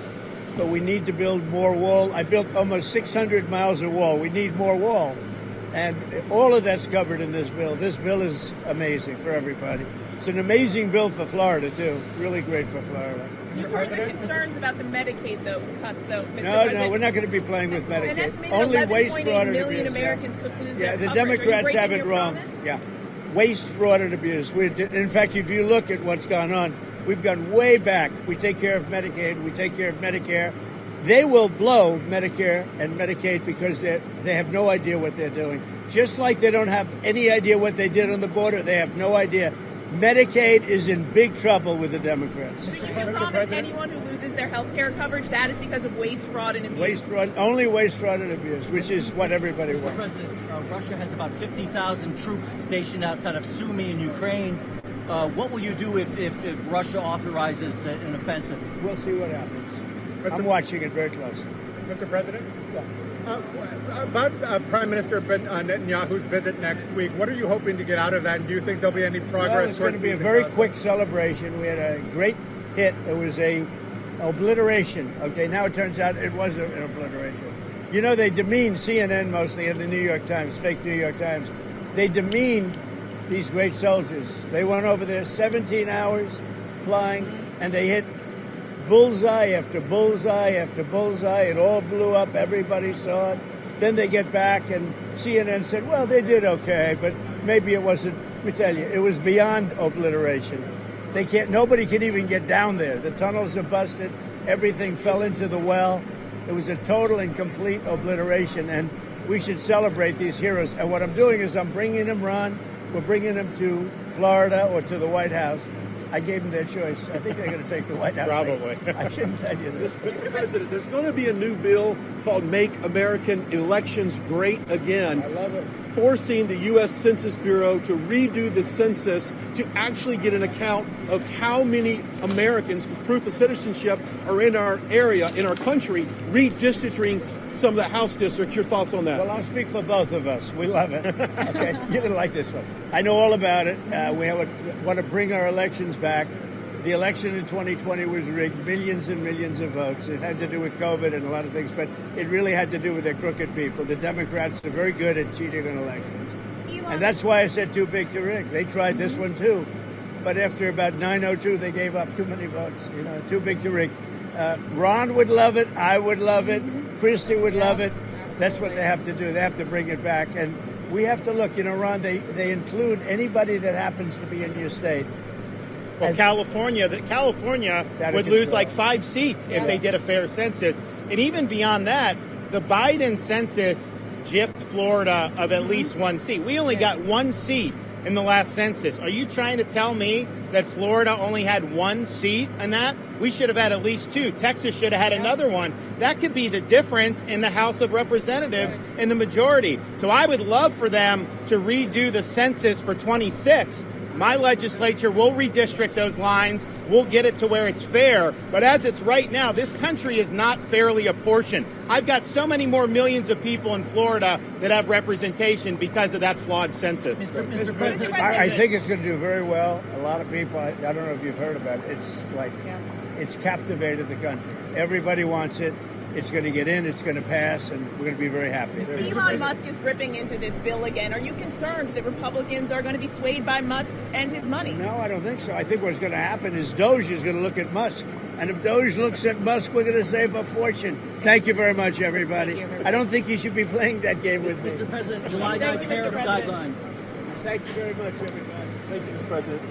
S7: but we need to build more wall. I built almost 600 miles of wall. We need more wall. And all of that's covered in this bill. This bill is amazing for everybody. It's an amazing bill for Florida, too. Really great for Florida.
S14: Are there concerns about the Medicaid cuts, though? Mr.
S7: No,
S14: President?
S7: we're not going to be playing with
S14: An
S7: Medicaid.
S14: estimated
S7: Only waste,
S14: 11.8
S7: fraud, and
S14: million
S7: abuse.
S14: Americans could lose
S7: Yeah,
S14: their
S7: the
S14: coverage. Are you
S7: Democrats
S14: breaking
S7: have it
S14: your
S7: wrong.
S14: promise?
S7: Yeah, waste, fraud, and abuse. In fact, if you look at what's gone on, we've gone way back. We take care of Medicaid. We take care of Medicare. They will blow Medicare and Medicaid because they have no idea what they're doing. Just like they don't have any idea what they did on the border, they have no idea. Medicaid is in big trouble with the Democrats.
S14: So you can promise anyone who loses their health care coverage that is because of waste, fraud, and abuse?
S7: Waste, fraud, only waste, fraud, and abuse, which is what everybody wants.
S18: President, Russia has about 50,000 troops stationed outside of Sumy in Ukraine. What will you do if Russia authorizes an offensive?
S7: We'll see what happens. I'm watching it very closely.
S13: Mr. President? About Prime Minister Netanyahu's visit next week, what are you hoping to get out of that? And do you think there'll be any progress?
S7: It's going to be a very quick celebration. We had a great hit. It was a obliteration. Okay, now it turns out it was an obliteration. They demean CNN mostly and the New York Times, fake New York Times. They demean these great soldiers. They went over there 17 hours flying, and they hit bullseye after bullseye after bullseye. It all blew up. Everybody saw it. Then they get back, and CNN said, well, they did okay, but maybe it wasn't. Let me tell you, it was beyond obliteration. Nobody can even get down there. The tunnels are busted. Everything fell into the well. It was a total and complete obliteration, and we should celebrate these heroes. And what I'm doing is I'm bringing them, Ron, we're bringing them to Florida or to the White House. I gave them their choice. I think they're going to take the White House.
S13: Probably.
S7: I shouldn't tell you this.
S15: Mr. President, there's going to be a new bill called Make American Elections Great Again.
S7: I love it.
S15: Forcing the U.S. Census Bureau to redo the census to actually get an account of how many Americans with proof of citizenship are in our area, in our country, redistricting some of the House districts. Your thoughts on that?
S7: Well, I'll speak for both of us. We love it. Okay, you're going to like this one. I know all about it. We want to bring our elections back. The election in 2020 was rigged, millions and millions of votes. It had to do with COVID and a lot of things, but it really had to do with the crooked people. The Democrats are very good at cheating on elections. And that's why I said too big to rig. They tried this one too. But after about 9:02, they gave up too many votes. Too big to rig. Ron would love it. I would love it. Christie would love it. That's what they have to do. They have to bring it back. And we have to look, Ron, they include anybody that happens to be in your state.
S13: Well, California would lose like 5 seats if they did a fair census. And even beyond that, the Biden census gypped Florida of at least 1 seat. We only got 1 seat in the last census. Are you trying to tell me that Florida only had 1 seat in that? We should have had at least 2. Texas should have had another one. That could be the difference in the House of Representatives in the majority. So I would love for them to redo the census for 26. My legislature will redistrict those lines. We'll get it to where it's fair. But as it's right now, this country is not fairly apportioned. I've got so many more millions of people in Florida that have representation because of that flawed census.
S18: Mr. President,
S7: I think it's going to do very well. A lot of people, I don't know if you've heard about it, it's captivated the country. Everybody wants it. It's going to get in, it's going to pass, and we're going to be very happy.
S14: Elon Musk is ripping into this bill again. Are you concerned that Republicans are going to be swayed by Musk and his money?
S7: No, I don't think so. I think what's going to happen is Doge is going to look at Musk. And if Doge looks at Musk, we're going to save a fortune. Thank you very much, everybody. I don't think you should be playing that game with me.
S18: Mr. President, July 9th tariff guideline.
S7: Thank you very much, everybody.
S15: Thank you, Mr. President.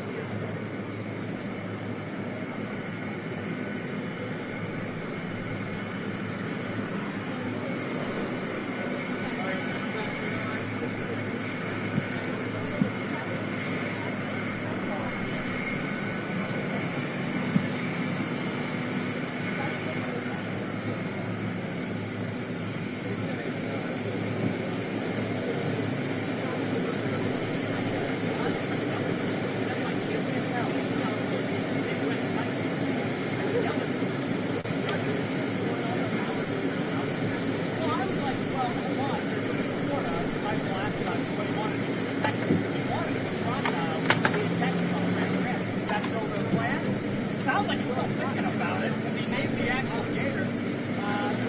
S17: like we're all thinking about it. I mean, maybe the actual gator. So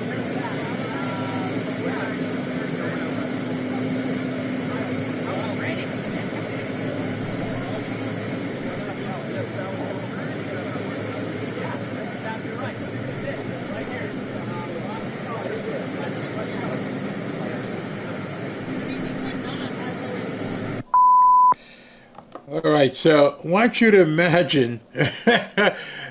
S17: there's that. Already. You're right. This is it. Right here.
S6: All right, so I want you to imagine,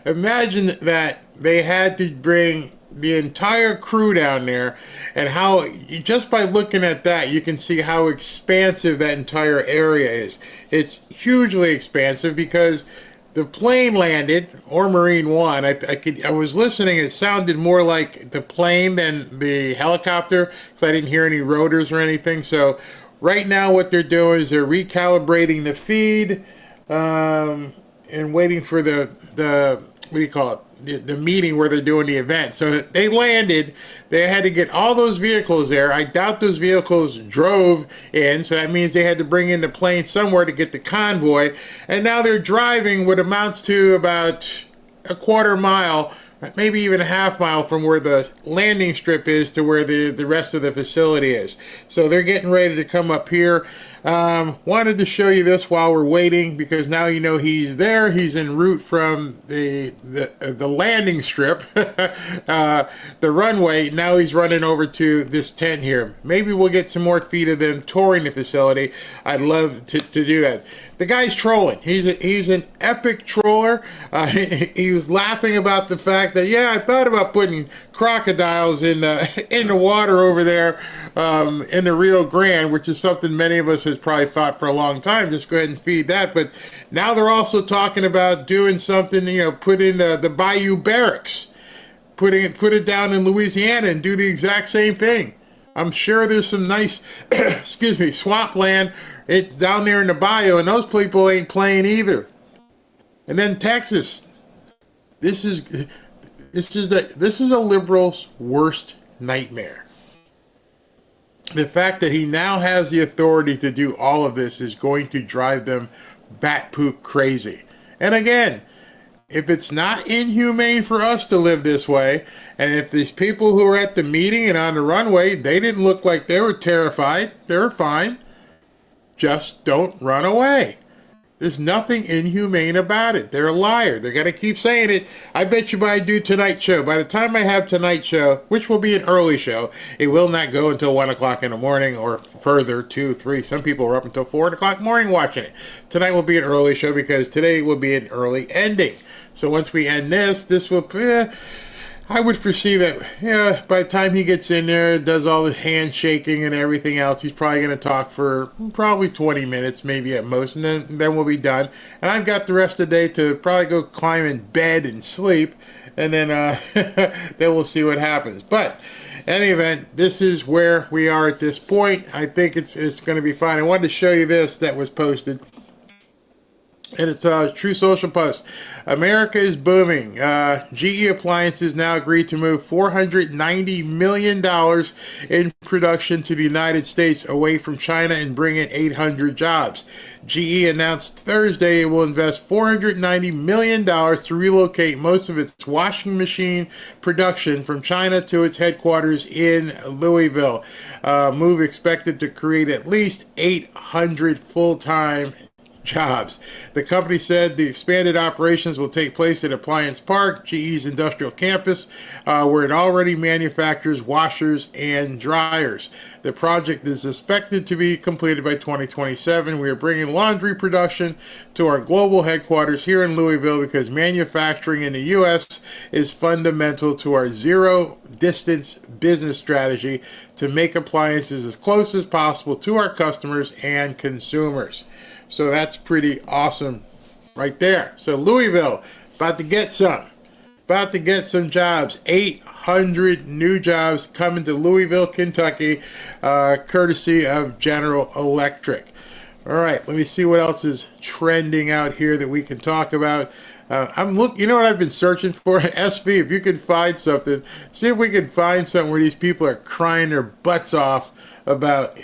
S6: imagine that they had to bring the entire crew down there, and how, just by looking at that, you can see how expansive that entire area is. It's hugely expansive because the plane landed, or Marine One. I was listening, it sounded more like the plane than the helicopter, because I didn't hear any rotors or anything. So right now what they're doing is they're recalibrating the feed, and waiting for the what do you call it? The meeting where they're doing the event. So they landed, they had to get all those vehicles there. I doubt those vehicles drove in, so that means they had to bring in the plane somewhere to get the convoy. And now they're driving what amounts to about a quarter mile, maybe even a half mile from where the landing strip is to where the rest of the facility is. So they're getting ready to come up here. Wanted to show you this while we're waiting, because now you know he's there. He's en route from the landing strip, the runway. Now he's running over to this tent here. Maybe we'll get some more feed of them touring the facility. I'd love to do that. The guy's trolling. He's an epic troller. He was laughing about the fact that, yeah, I thought about putting crocodiles in the water over there in the Rio Grande, which is something many of us has probably thought for a long time. Just go ahead and feed that. But now they're also talking about doing something, put in the Bayou Barracks, put it down in Louisiana and do the exact same thing. I'm sure there's some nice, excuse me, swampland. It's down there in the bayou, and those people ain't playing either. And then Texas. This is a liberal's worst nightmare. The fact that he now has the authority to do all of this is going to drive them bat poop crazy. And again, if it's not inhumane for us to live this way, and if these people who were at the meeting and on the runway, they didn't look like they were terrified, they were fine. Just don't run away. There's nothing inhumane about it. They're a liar. They're going to keep saying it. I bet you by I do Tonight Show, by the time I have Tonight Show, which will be an early show, it will not go until 1 o'clock in the morning or further, 2, 3. Some people are up until 4 o'clock in the morning watching it. Tonight will be an early show because today will be an early ending. So once we end this will... I would foresee that, by the time he gets in there, does all the handshaking and everything else, he's probably going to talk for probably 20 minutes, maybe at most, and then we'll be done. And I've got the rest of the day to probably go climb in bed and sleep, and then then we'll see what happens. But in any event, this is where we are at this point. I think it's going to be fine. I wanted to show you this that was posted. And it's a True Social post. America is booming. GE Appliances now agreed to move $490 million in production to the United States away from China and bring in 800 jobs. GE announced Thursday it will invest $490 million to relocate most of its washing machine production from China to its headquarters in Louisville. Move expected to create at least 800 full-time jobs. The company said the expanded operations will take place at Appliance Park, GE's industrial campus, where it already manufactures washers and dryers. The project is expected to be completed by 2027. We are bringing laundry production to our global headquarters here in Louisville because manufacturing in the U.S. is fundamental to our zero-distance business strategy to make appliances as close as possible to our customers and consumers. So that's pretty awesome right there. So Louisville, about to get some jobs. 800 new jobs coming to Louisville, Kentucky, courtesy of General Electric. All right, let me see what else is trending out here that we can talk about. You know what I've been searching for? SV, if you can find something, see if we can find something where these people are crying their butts off about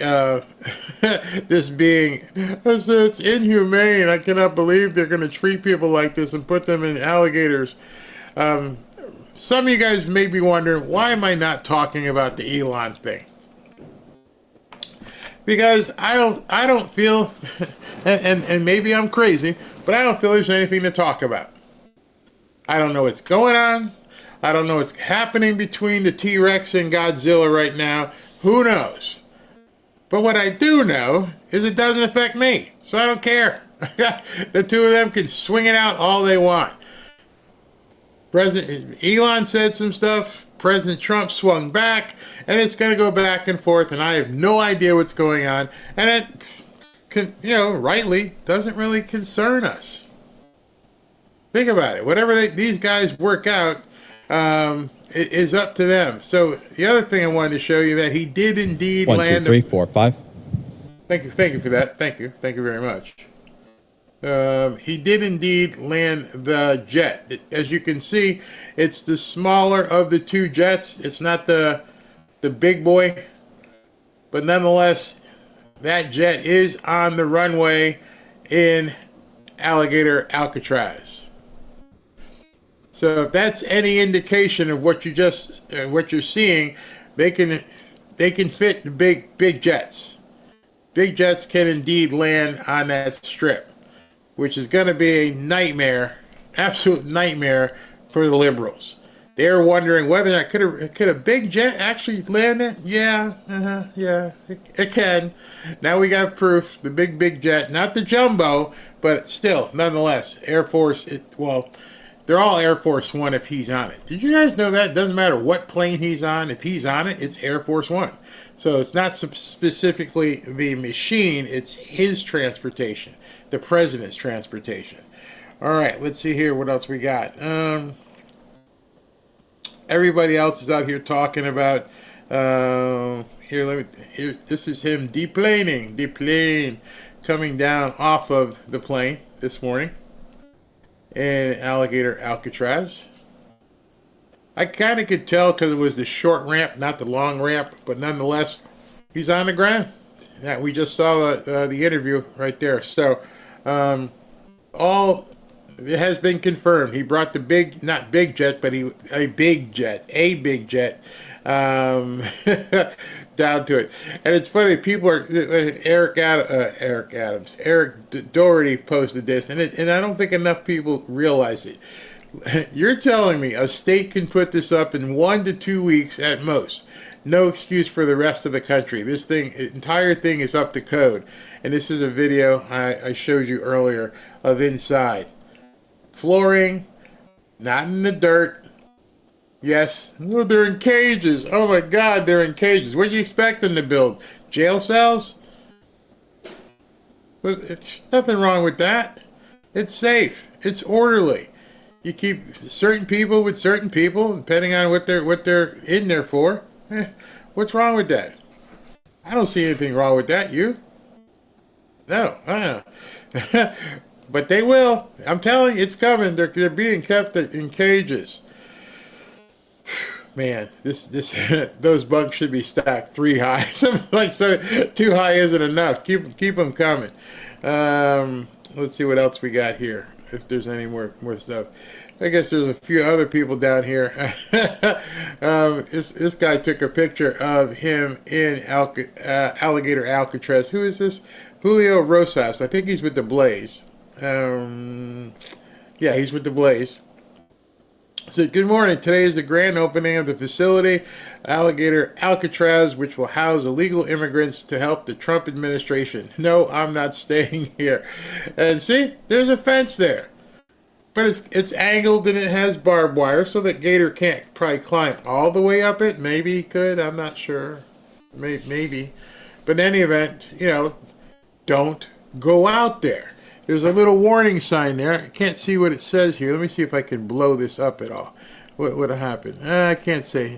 S6: this being, I said, it's inhumane. I cannot believe they're going to treat people like this and put them in alligators. Some of you guys may be wondering, why am I not talking about the Elon thing? Because I don't feel, and maybe I'm crazy, but I don't feel there's anything to talk about. I don't know what's going on. I don't know what's happening between the T-Rex and Godzilla right now. Who knows? But what I do know is it doesn't affect me, so I don't care. The two of them can swing it out all they want. President Elon said some stuff. President Trump swung back, and it's going to go back and forth, and I have no idea what's going on. And it, rightly, doesn't really concern us. Think about it. Whatever these guys work out is up to them. So the other thing I wanted to show you that he did indeed land.
S12: 1, 2, 3, 4, 5.
S6: Thank you for that. Thank you very much. He did indeed land the jet. As you can see, it's the smaller of the two jets. It's not the big boy, but nonetheless, that jet is on the runway in Alligator Alcatraz. So if that's any indication of what you're seeing, they can fit the big jets. Big jets can indeed land on that strip, which is going to be a nightmare, absolute nightmare for the liberals. They're wondering whether or not could a big jet actually land there? Yeah, it can. Now we got proof. The big jet, not the jumbo, but still, nonetheless, Air Force. They're all Air Force One if he's on it. Did you guys know that? It doesn't matter what plane he's on. If he's on it, it's Air Force One. So it's not specifically the machine. It's his transportation, the president's transportation. All right, let's see here. What else we got? Everybody else is out here talking about. Here. This is him deplane, coming down off of the plane this morning in Alligator Alcatraz. I kind of could tell because it was the short ramp, not the long ramp, but nonetheless, he's on the ground. Yeah, we just saw the interview right there. So, it has been confirmed. He brought the not big jet, but a big jet down to it. And it's funny, people are, Eric Doherty posted this, and I don't think enough people realize it. You're telling me a state can put this up in 1 to 2 weeks at most. No excuse for the rest of the country. This entire thing is up to code. And this is a video I showed you earlier of inside. Flooring, not in the dirt. Yes, well, they're in cages. Oh my God, they're in cages. What do you expect them to build? Jail cells? But it's nothing wrong with that. It's safe. It's orderly. You keep certain people with certain people, depending on what they're in there for. What's wrong with that? I don't see anything wrong with that. You? No, but they will. I'm telling you, it's coming. They're being kept in cages. Man, those bugs should be stacked 3 high. So 2 high isn't enough. Keep them coming. Let's see what else we got here. If there's any more stuff. I guess there's a few other people down here. This guy took a picture of him in Alligator Alcatraz. Who is this? Julio Rosas. I think he's with the Blaze. Yeah, he's with the Blaze. Said, good morning. Today is the grand opening of the facility, Alligator Alcatraz, which will house illegal immigrants to help the Trump administration. No, I'm not staying here. And see, there's a fence there. But it's angled and it has barbed wire, so that Gator can't probably climb all the way up it. Maybe he could. I'm not sure. Maybe. But in any event, don't go out there. There's a little warning sign there. I can't see what it says here. Let me see if I can blow this up at all. What would have happened? I can't say.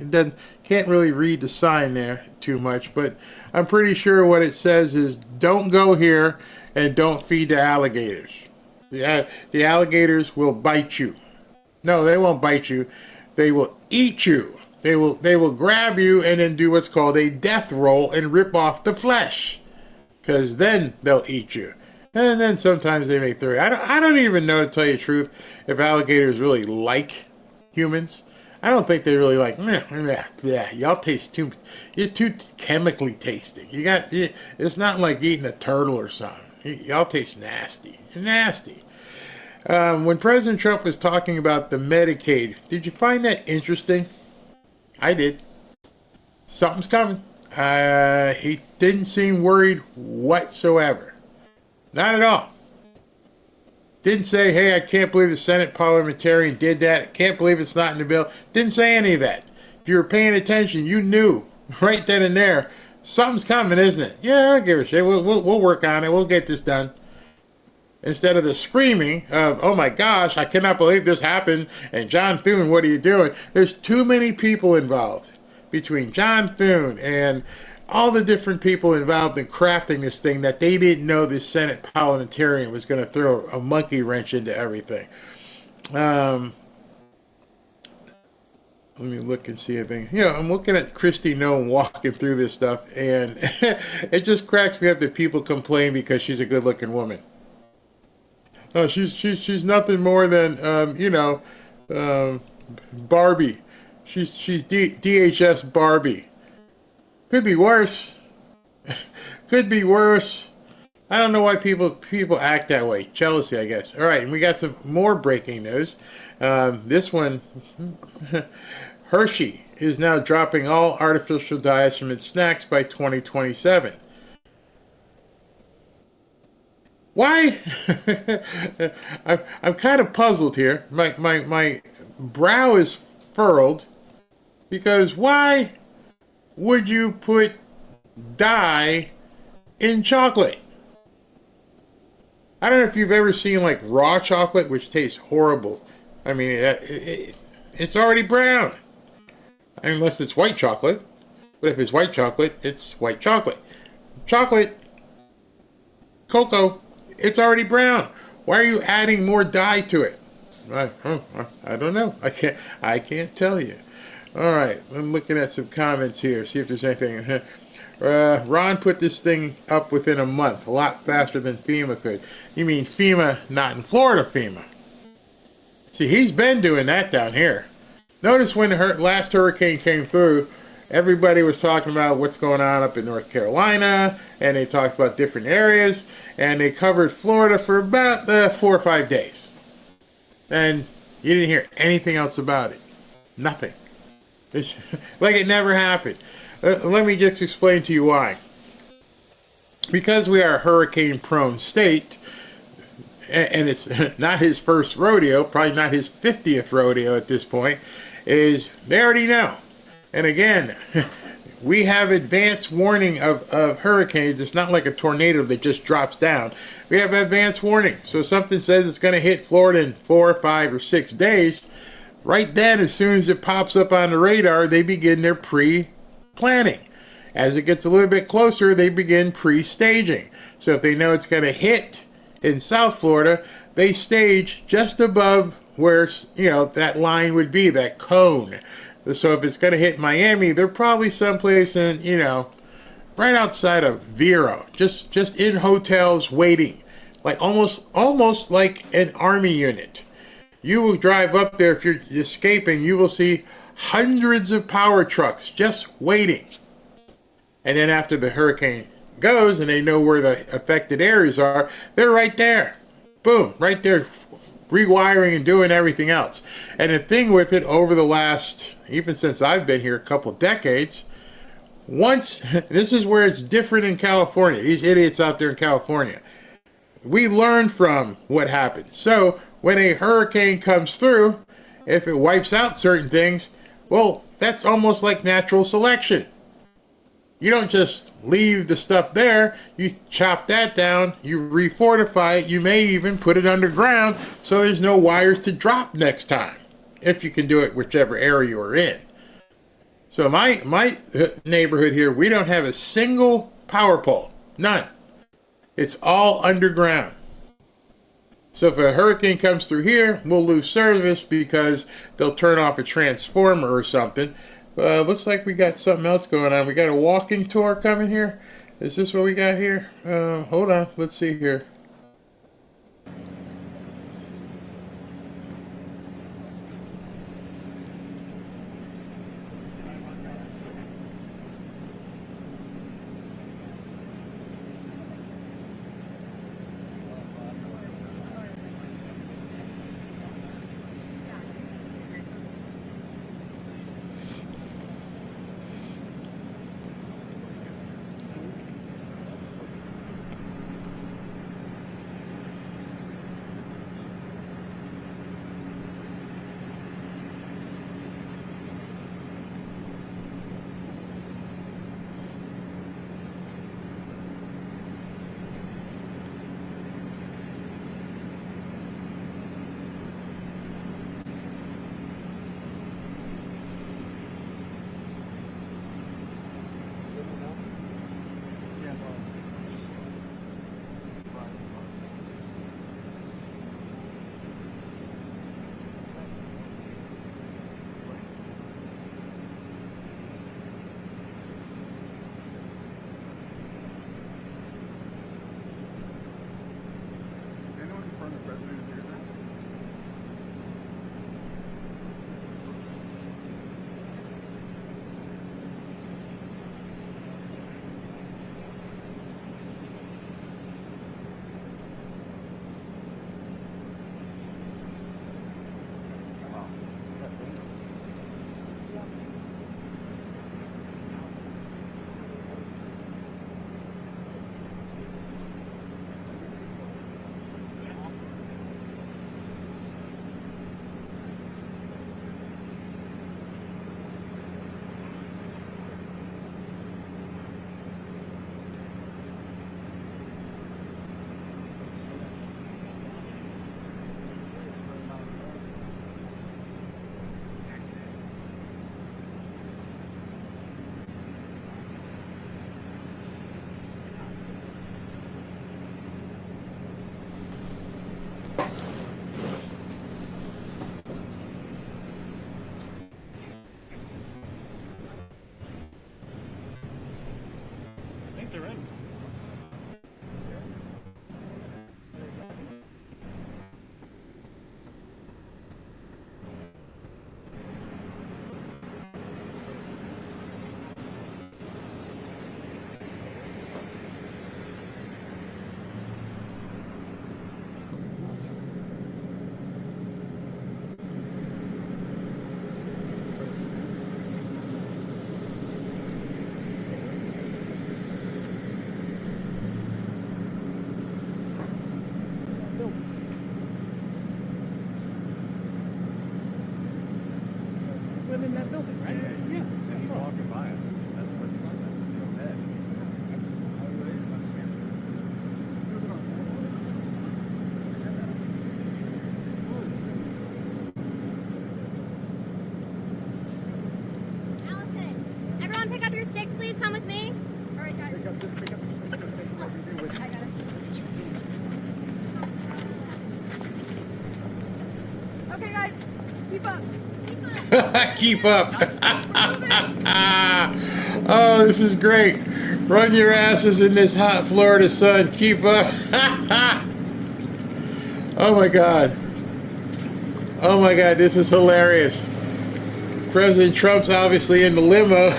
S6: Can't really read the sign there too much, but I'm pretty sure what it says is don't go here and don't feed the alligators. The alligators will bite you. No, they won't bite you. They will eat you. They will grab you and then do what's called a death roll and rip off the flesh. Because then they'll eat you. And then sometimes they may throw you. I don't even know, to tell you the truth, if alligators really like humans. I don't think they really like, y'all taste you're too chemically tasting. It's not like eating a turtle or something. Y'all taste nasty. Nasty. When President Trump was talking about the Medicaid, did you find that interesting? I did. Something's coming. He didn't seem worried whatsoever. Not at all. Didn't say, hey, I can't believe the Senate parliamentarian did that. Can't believe it's not in the bill. Didn't say any of that. If you were paying attention, you knew right then and there, something's coming, isn't it? Yeah, I don't give a shit. We'll work on it. We'll get this done. Instead of the screaming of, oh my gosh, I cannot believe this happened, and John Thune, what are you doing? There's too many people involved between John Thune and all the different people involved in crafting this thing that they didn't know this Senate parliamentarian was going to throw a monkey wrench into everything. Let me look and see anything. I'm looking at Kristi Noem walking through this stuff, and it just cracks me up that people complain because she's a good-looking woman. No, she's nothing more than Barbie. She's DHS Barbie. Could be worse. Could be worse. I don't know why people act that way. Jealousy, I guess. All right, and we got some more breaking news. This one, Hershey is now dropping all artificial dyes from its snacks by 2027. Why? I'm kind of puzzled here. My brow is furrowed because why would you put dye in chocolate? I don't know if you've ever seen like raw chocolate, which tastes horrible. I mean, it's already brown. Unless it's white chocolate. But if it's white chocolate, it's white chocolate. Chocolate, cocoa, it's already brown. Why are you adding more dye to it? I don't know. I can't tell you. All right, I'm looking at some comments here. See if there's anything. Ron put this thing up within a month, a lot faster than FEMA could. You mean FEMA, not in Florida FEMA. See, he's been doing that down here. Notice when the last hurricane came through, everybody was talking about what's going on up in North Carolina, and they talked about different areas, and they covered Florida for about 4 or 5 days. And you didn't hear anything else about it. Nothing. Like it never happened. Let me just explain to you why. Because we are a hurricane-prone state, and it's not his first rodeo, probably not his 50th rodeo at this point, is they already know. And again, we have advance warning of hurricanes. It's not like a tornado that just drops down. We have advance warning. So if something says it's going to hit Florida in 4, 5, or 6 days, right then, as soon as it pops up on the radar, they begin their pre-planning. As it gets a little bit closer, they begin pre-staging. So if they know it's going to hit in South Florida, they stage just above where, that line would be, that cone. So if it's going to hit Miami, they're probably someplace in, right outside of Vero, just in hotels waiting, like almost like an army unit. You will drive up there if you're escaping. You will see hundreds of power trucks just waiting. And then after the hurricane goes and they know where the affected areas are, they're right there. Boom, right there, rewiring and doing everything else. And the thing with it over the last, even since I've been here a couple decades, this is where it's different in California. These idiots out there in California. We learn from what happened. So when a hurricane comes through, if it wipes out certain things, well, that's almost like natural selection. You don't just leave the stuff there. You chop that down, you refortify it, you may even put it underground so there's no wires to drop next time, if you can do it whichever area you're in. So my neighborhood here, we don't have a single power pole. None. It's all underground. So if a hurricane comes through here, we'll lose service because they'll turn off a transformer or something. Looks like we got something else going on. We got a walking tour coming here. Is this what we got here? Hold on. Let's see here.
S13: In that building, right? Yeah. You're walking by it.
S10: Allison, everyone pick up your sticks, please. Come with me. All right, guys.
S13: Pick up your stick.
S10: I got it. Okay, guys. Keep up.
S6: Keep up. Oh, this is great. Run your asses in this hot Florida sun. Keep up. Oh my God. Oh my God, this is hilarious. President Trump's obviously in the limo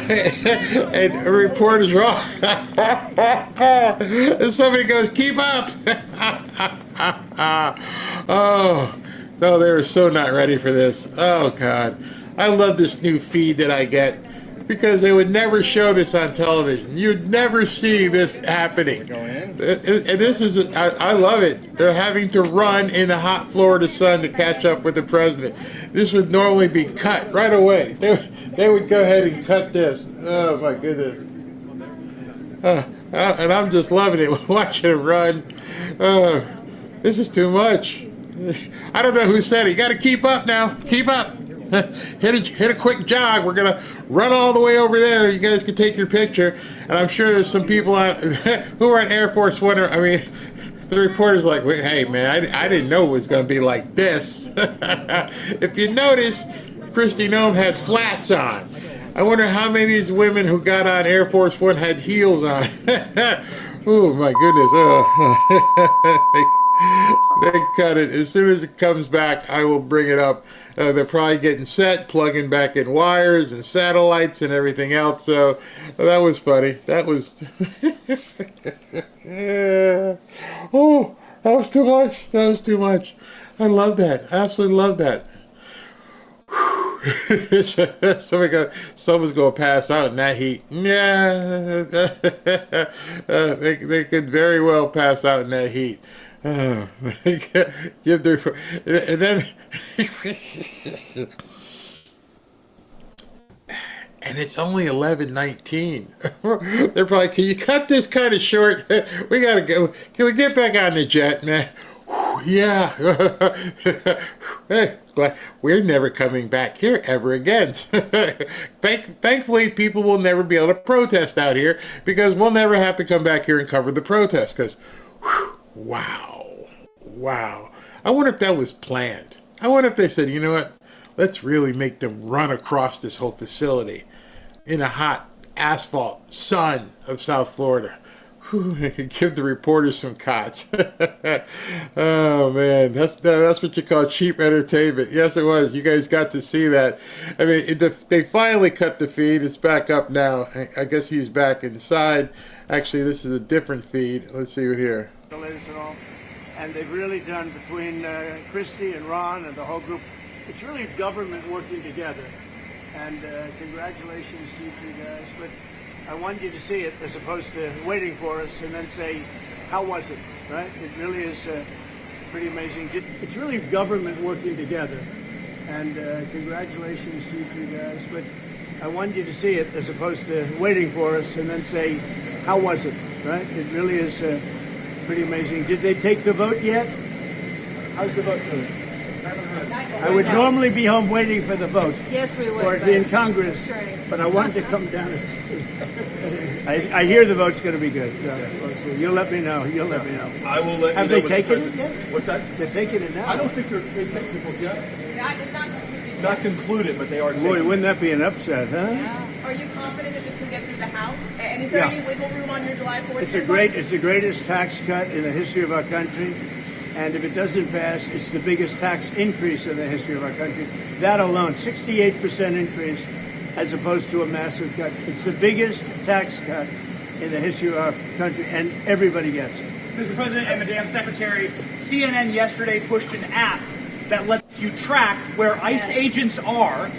S6: and a reporter's wrong. And somebody goes, keep up. Oh, no, they were so not ready for this. Oh God. I love this new feed that I get because they would never show this on television. You'd never see this happening. And this is, I love it. They're having to run in the hot Florida sun to catch up with the president. This would normally be cut right away. They would go ahead and cut this. Oh my goodness. And I'm just loving it, watching it run. This is too much. I don't know who said it. You got to keep up now. Keep up. Hit a quick jog. We're gonna run all the way over there. You guys can take your picture. And I'm sure there's some people who are on Air Force One. I mean, The reporter's like, "Wait, hey man, I didn't know it was going to be like this." If you notice, Kristi Noem had flats on. I wonder how many of these women who got on Air Force One had heels on. Oh my goodness. They cut it. As soon as it comes back, I will bring it up. They're probably getting set, plugging back in wires and satellites and everything else. So that was funny. That was... Oh, that was too much. That was too much. I love that. I absolutely love that. Someone's going to pass out in that heat. Yeah, they could very well pass out in that heat. Give their, and then, and it's only 11:19. They're probably, can you cut this kind of short? We gotta go. Can we get back on the jet, man? Yeah. Hey, we're never coming back here ever again. Thankfully, people will never be able to protest out here because we'll never have to come back here and cover the protest. Because, wow. I wonder if that was planned. I wonder if they said, you know what? Let's really make them run across this whole facility in a hot asphalt sun of South Florida. Give the reporters some cots. Oh man, that's what you call cheap entertainment. Yes, it was. You guys got to see that. I mean, they finally cut the feed. It's back up now. I guess he's back inside. Actually, this is a different feed. Let's see here.
S7: And they've really done, between Kristi and Ron and the whole group, it's really government working together. And congratulations to you two guys. But I want you to see it as opposed to waiting for us and then say, how was it, right? It really is pretty amazing. It's really government working together. And congratulations to you two guys. But I want you to see it as opposed to waiting for us and then say, how was it, right? It really is pretty amazing. Did they take the vote yet? How's the vote going? I would normally be home waiting for the vote.
S16: Yes, we would.
S7: Or be in Congress.
S16: Right.
S7: But I wanted to come down and see. I hear the vote's going to be good. So you'll let me know. You'll let me know.
S15: I will let
S7: Have
S15: you know.
S7: they taken it yet?
S15: What's that?
S7: They're taking it now.
S15: I don't think they've taken the vote yet. Not concluded, but they are taking it.
S7: Boy, wouldn't that be an upset, huh?
S14: Yeah. Are you confident that this can get through the House? And is there any wiggle room on your July 4th?
S7: It's the greatest tax cut in the history of our country. And if it doesn't pass, it's the biggest tax increase in the history of our country. That alone, 68% increase as opposed to a massive cut. It's the biggest tax cut in the history of our country, and everybody gets it.
S17: Mr. President and Madam Secretary, CNN yesterday pushed an app that lets you track where ICE agents are.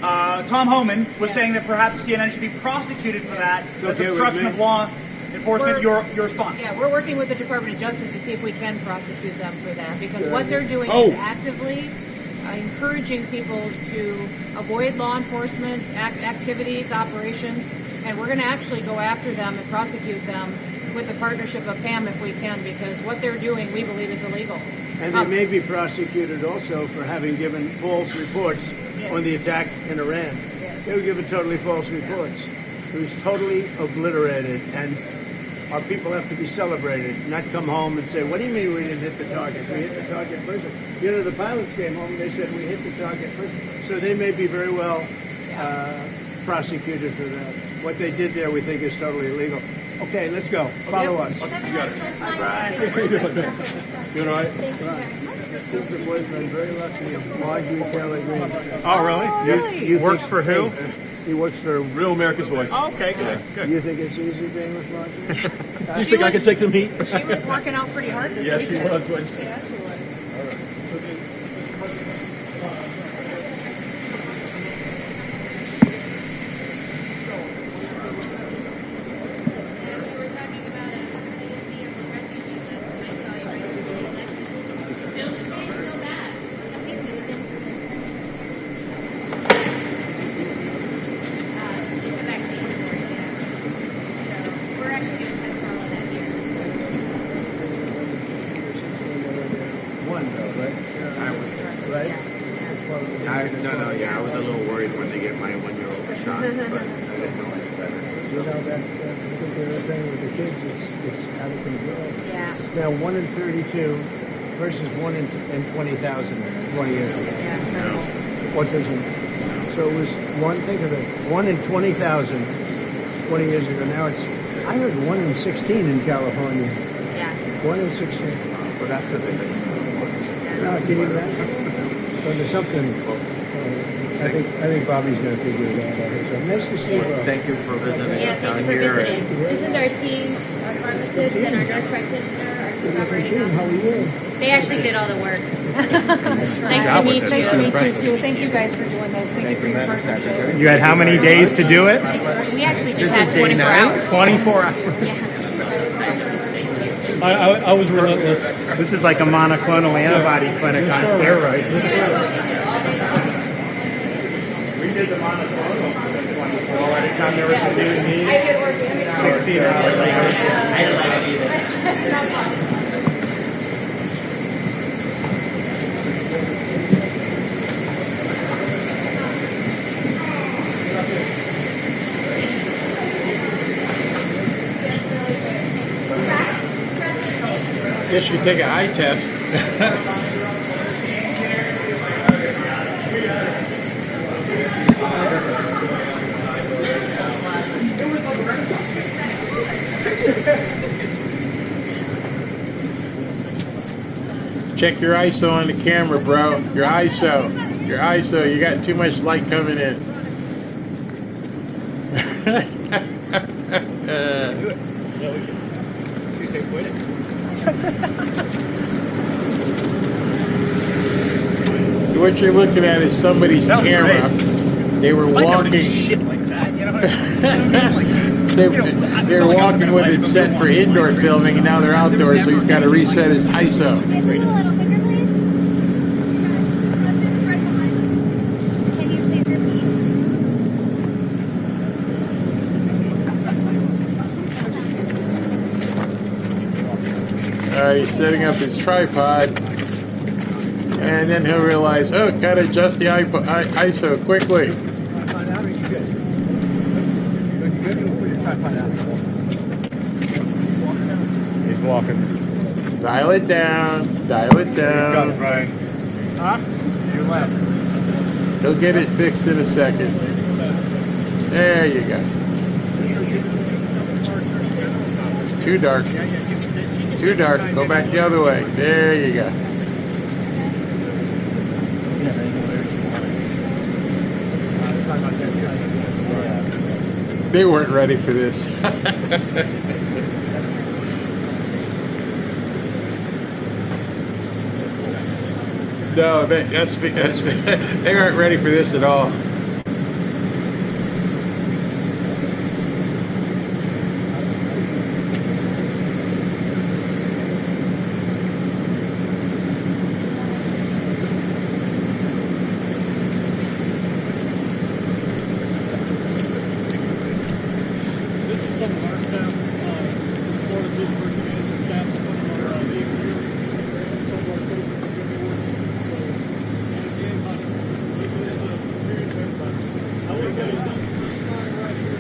S17: Tom Homan was saying that perhaps CNN should be prosecuted for that. That's obstruction of law enforcement. Your response?
S16: Yeah, we're working with the Department of Justice to see if we can prosecute them for that, because what they're doing is actively encouraging people to avoid law enforcement activities, operations, and we're going to actually go after them and prosecute them with the partnership of PAM if we can, because what they're doing we believe is illegal.
S7: And they may be prosecuted also for having given false reports on the attack in Iran. They were given totally false reports. It was totally obliterated, and our people have to be celebrated, not come home and say, what do you mean we didn't hit the target? We hit the target first. You know, the pilots came home and they said we hit the target first. So they may be very well prosecuted for that. What they did there we think is totally illegal. Okay, let's go. Follow us.
S15: You got it.
S7: Brian. How you doing, man? Doing all right? Sister boyfriend, very lucky. Marjorie Taylor Greene.
S15: Oh, really?
S7: You
S15: Works for who?
S7: He works for
S15: Real America's Voice.
S7: Oh, okay, good. You think it's easy being with Marjorie?
S15: You think I can take some heat?
S16: She was working out pretty hard this weekend.
S15: Yes, she was. Wasn't she?
S16: Yeah, she was.
S15: All right.
S9: No, yeah, I was a little worried when they get my 1-year-old shot, but I didn't know any better.
S7: You know, that particular thing with the kids is out of control.
S10: Yeah.
S7: It's now 1 in 32 versus 1 in 20,000 20 years ago.
S10: Yeah.
S7: Autism. So it was think of it, 1 in 20,000 20 years ago. Now it's, I heard 1 in 16 in California.
S10: Yeah.
S7: 1 in 16.
S9: Well, that's because they've been.
S7: Can you imagine? So there's something. I think Bobby's going to figure it out. So nice to see you.
S9: Thank you for visiting
S10: Yeah,
S9: us
S10: thank
S9: down
S10: you for
S9: here.
S10: visiting. This is our team, our pharmacist, and our nurse practitioner, our two operating
S7: How are you?
S10: They actually did all the work. Nice to meet you.
S16: Nice to meet you too. Thank you guys for doing this. Thank you for your partnership.
S13: You had how many days to do it?
S10: We actually just had 24 hours.
S13: 24 hours.
S11: I was relentless.
S13: This is like a monoclonal antibody clinic on steroids. We did the monoclonal in 24. By the time there was a new need, 16 hours later.
S6: Guess you could take an eye test. Check your ISO on the camera, bro. Your ISO. Your ISO. You got too much light coming in. So what you're looking at is somebody's camera. They were walking.
S17: Shit like that, you know?
S6: They were walking with it set for indoor filming, and now they're outdoors, so he's got to reset his ISO. Alright, he's setting up his tripod, and then he'll realize, oh, gotta adjust the ISO quickly.
S13: He's walking.
S6: Dial it down, dial it down.
S13: Huh? You left.
S6: He'll get it fixed in a second. There you go. Too dark. Too dark. Go back the other way. There you go. They weren't ready for this. No, they weren't ready for this at all.
S11: This is some of our staff, Florida Beach Emergency Management staff, some of our vehicles here, some of our equipment is going to be working. So, it's a period of everybody. I will tell you, this line right here,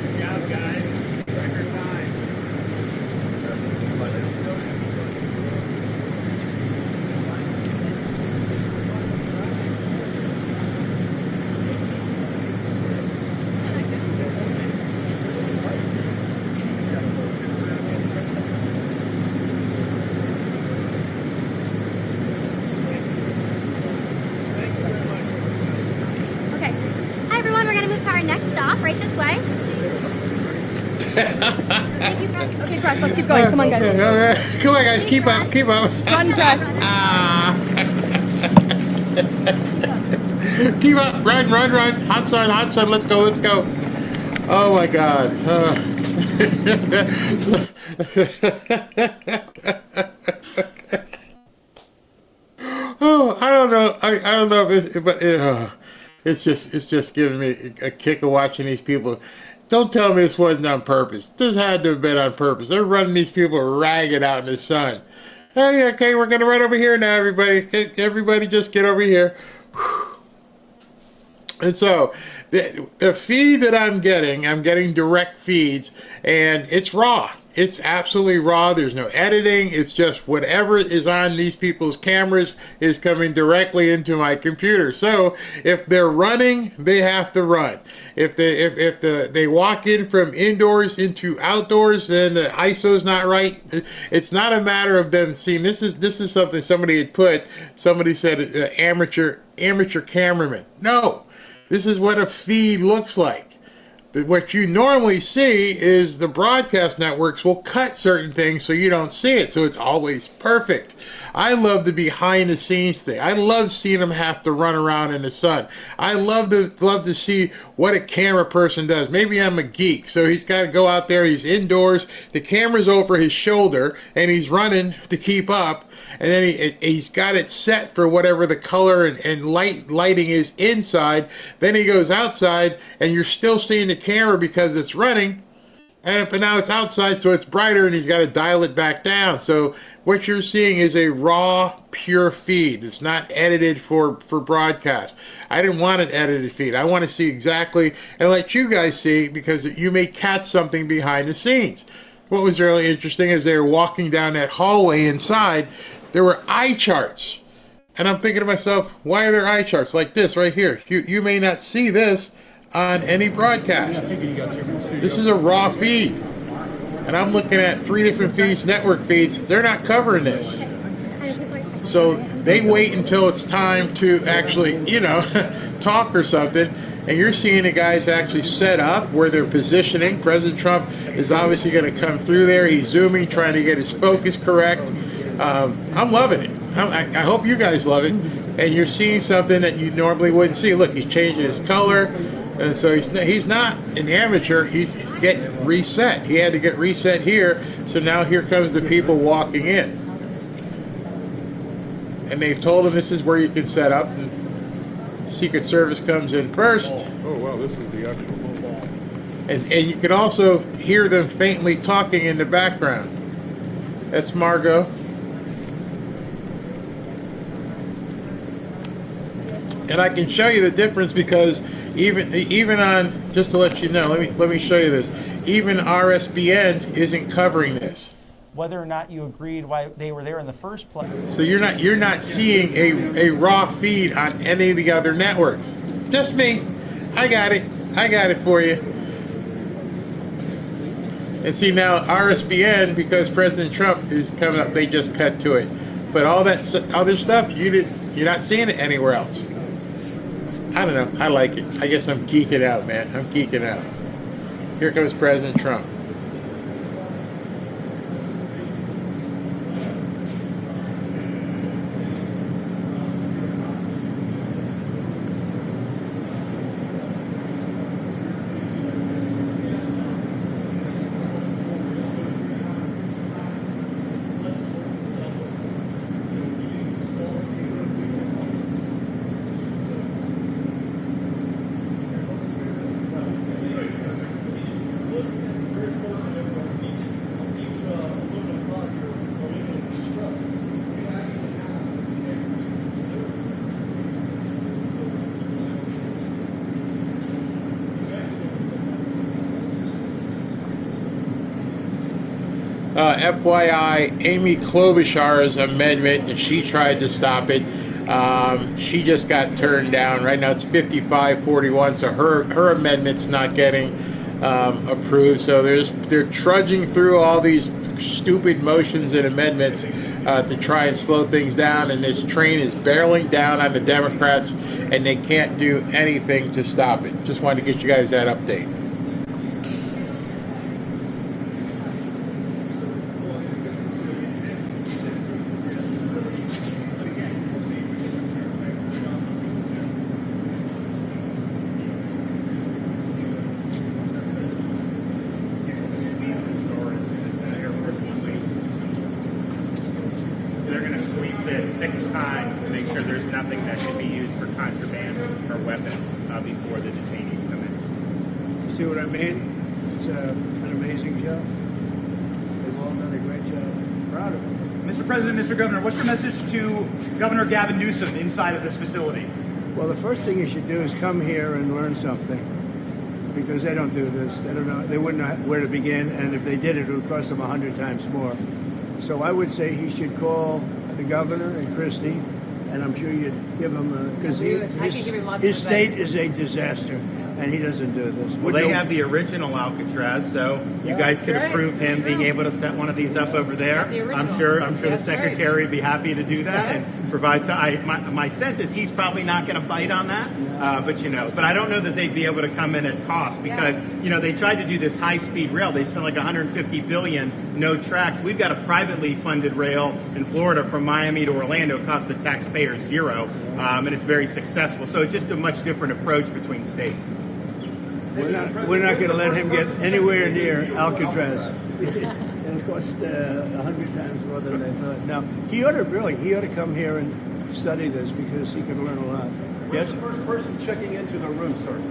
S13: Good job, guys. Record time.
S10: Okay. Hi, everyone. We're going to move to our next stop right this way. Thank you, Press. Okay, Press, let's keep going. Come on, guys.
S6: Come on, guys. Keep up. Keep up.
S10: Run, Press.
S6: Keep up. Run, run, run. Hot sun, hot sun. Let's go, let's go. Oh, my God. Oh, I don't know. I don't know if it's, but it's just giving me a kick of watching these people Don't tell me this wasn't on purpose. This had to have been on purpose. They're running these people ragged out in the sun. Hey, okay, we're going to run over here now, everybody. Everybody just get over here. And so the feed that I'm getting direct feeds, and it's raw. It's absolutely raw. There's no editing. It's just whatever is on these people's cameras is coming directly into my computer. So if they're running, they have to run. If they walk in from indoors into outdoors, then the ISO's not right. It's not a matter of them seeing. This is something somebody had put. Somebody said amateur cameraman. No. This is what a feed looks like. What you normally see is the broadcast networks will cut certain things so you don't see it, so it's always perfect. I love the behind the scenes thing. I love seeing them have to run around in the sun. I love to see what a camera person does. Maybe I'm a geek, so he's got to go out there, he's indoors, the camera's over his shoulder, and he's running to keep up. And then he's got it set for whatever the color and lighting is inside. Then he goes outside, and you're still seeing the camera because it's running. But now it's outside, so it's brighter, and he's got to dial it back down. So what you're seeing is a raw, pure feed. It's not edited for broadcast. I didn't want an edited feed. I want to see exactly and let you guys see, because you may catch something behind the scenes. What was really interesting is they were walking down that hallway inside. There were eye charts. And I'm thinking to myself, why are there eye charts like this right here? You may not see this on any broadcast. This is a raw feed. And I'm looking at 3 different feeds, network feeds. They're not covering this. So they wait until it's time to actually, talk or something. And you're seeing the guys actually set up where they're positioning. President Trump is obviously going to come through there. He's zooming, trying to get his focus correct. I'm loving it. I hope you guys love it. And you're seeing something that you normally wouldn't see. Look, he's changing his color. And so he's not an amateur. He's getting reset. He had to get reset here. So now here comes the people walking in. And they've told him this is where you can set up. And Secret Service comes in first.
S19: Oh wow, this is the actual mobile.
S6: And you can also hear them faintly talking in the background. That's Margot. And I can show you the difference because even on, just to let you know, let me show you this. Even RSBN isn't covering this.
S18: Whether or not you agreed why they were there in the first place.
S6: So you're not seeing a raw feed on any of the other networks. Just me. I got it for you. And see now RSBN, because President Trump is coming up, they just cut to it. But all that other stuff, you're not seeing it anywhere else. I don't know. I like it. I guess I'm geeking out, man. I'm geeking out. Here comes President Trump. FYI, Amy Klobuchar's amendment, and she tried to stop it. She just got turned down. Right now it's 55-41, so her amendment's not getting approved. So they're trudging through all these stupid motions and amendments to try and slow things down, and this train is barreling down on the Democrats, and they can't do anything to stop it. Just wanted to get you guys that update.
S13: They're going to sweep this 6 times to make sure there's nothing that can be used for contraband or weapons before the detainees come in.
S7: See what I mean? It's an amazing job. They've all done a great job. Proud of them.
S17: Mr. President, Mr. Governor, what's your message to Governor Gavin Newsom inside of this facility?
S7: Well, the first thing you should do is come here and learn something, because they don't do this. They don't know. They wouldn't know where to begin, and if they did, it would cost them 100 times more. So I would say he should call the governor and Christie, and I'm sure you'd give him because his state is a disaster, and he doesn't do this.
S13: Well, they have the original Alcatraz, so you guys could approve him being able to set one of these up over there. I'm sure the secretary would be happy to do that and provide. My sense is he's probably not going to bite on that, but I don't know that they'd be able to come in at cost because they tried to do this high-speed rail. They spent like $150 billion, no tracks. We've got a privately funded rail in Florida from Miami to Orlando. It costs the taxpayers $0, and it's very successful. So it's just a much different approach between states.
S7: We're not going to let him get anywhere near Alcatraz. It'll cost 100 times more than they thought. Now, he ought to come here and study this because he could learn a lot. Yes?
S15: The first person checking into the room, sir.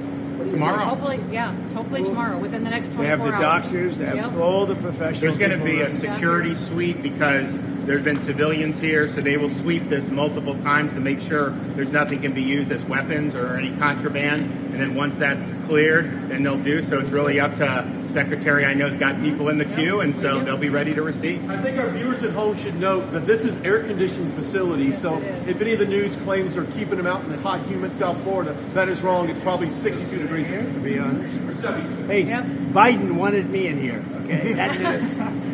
S13: Tomorrow.
S16: Hopefully tomorrow, within the next 24 hours.
S7: They have the doctors, they have all the professionals.
S13: There's going to be a security sweep because there have been civilians here, so they will sweep this multiple times to make sure there's nothing can be used as weapons or any contraband. And then once that's cleared, then they'll do. So it's really up to Secretary. I know has got people in the queue, and so they'll be ready to receive.
S15: I think our viewers at home should note that this is air-conditioned facility. So if any of the news claims are keeping them out in the hot, humid South Florida, that is wrong. It's probably 62 degrees here,
S7: to be honest.
S15: Or 72.
S7: Hey, Biden wanted me in here, okay?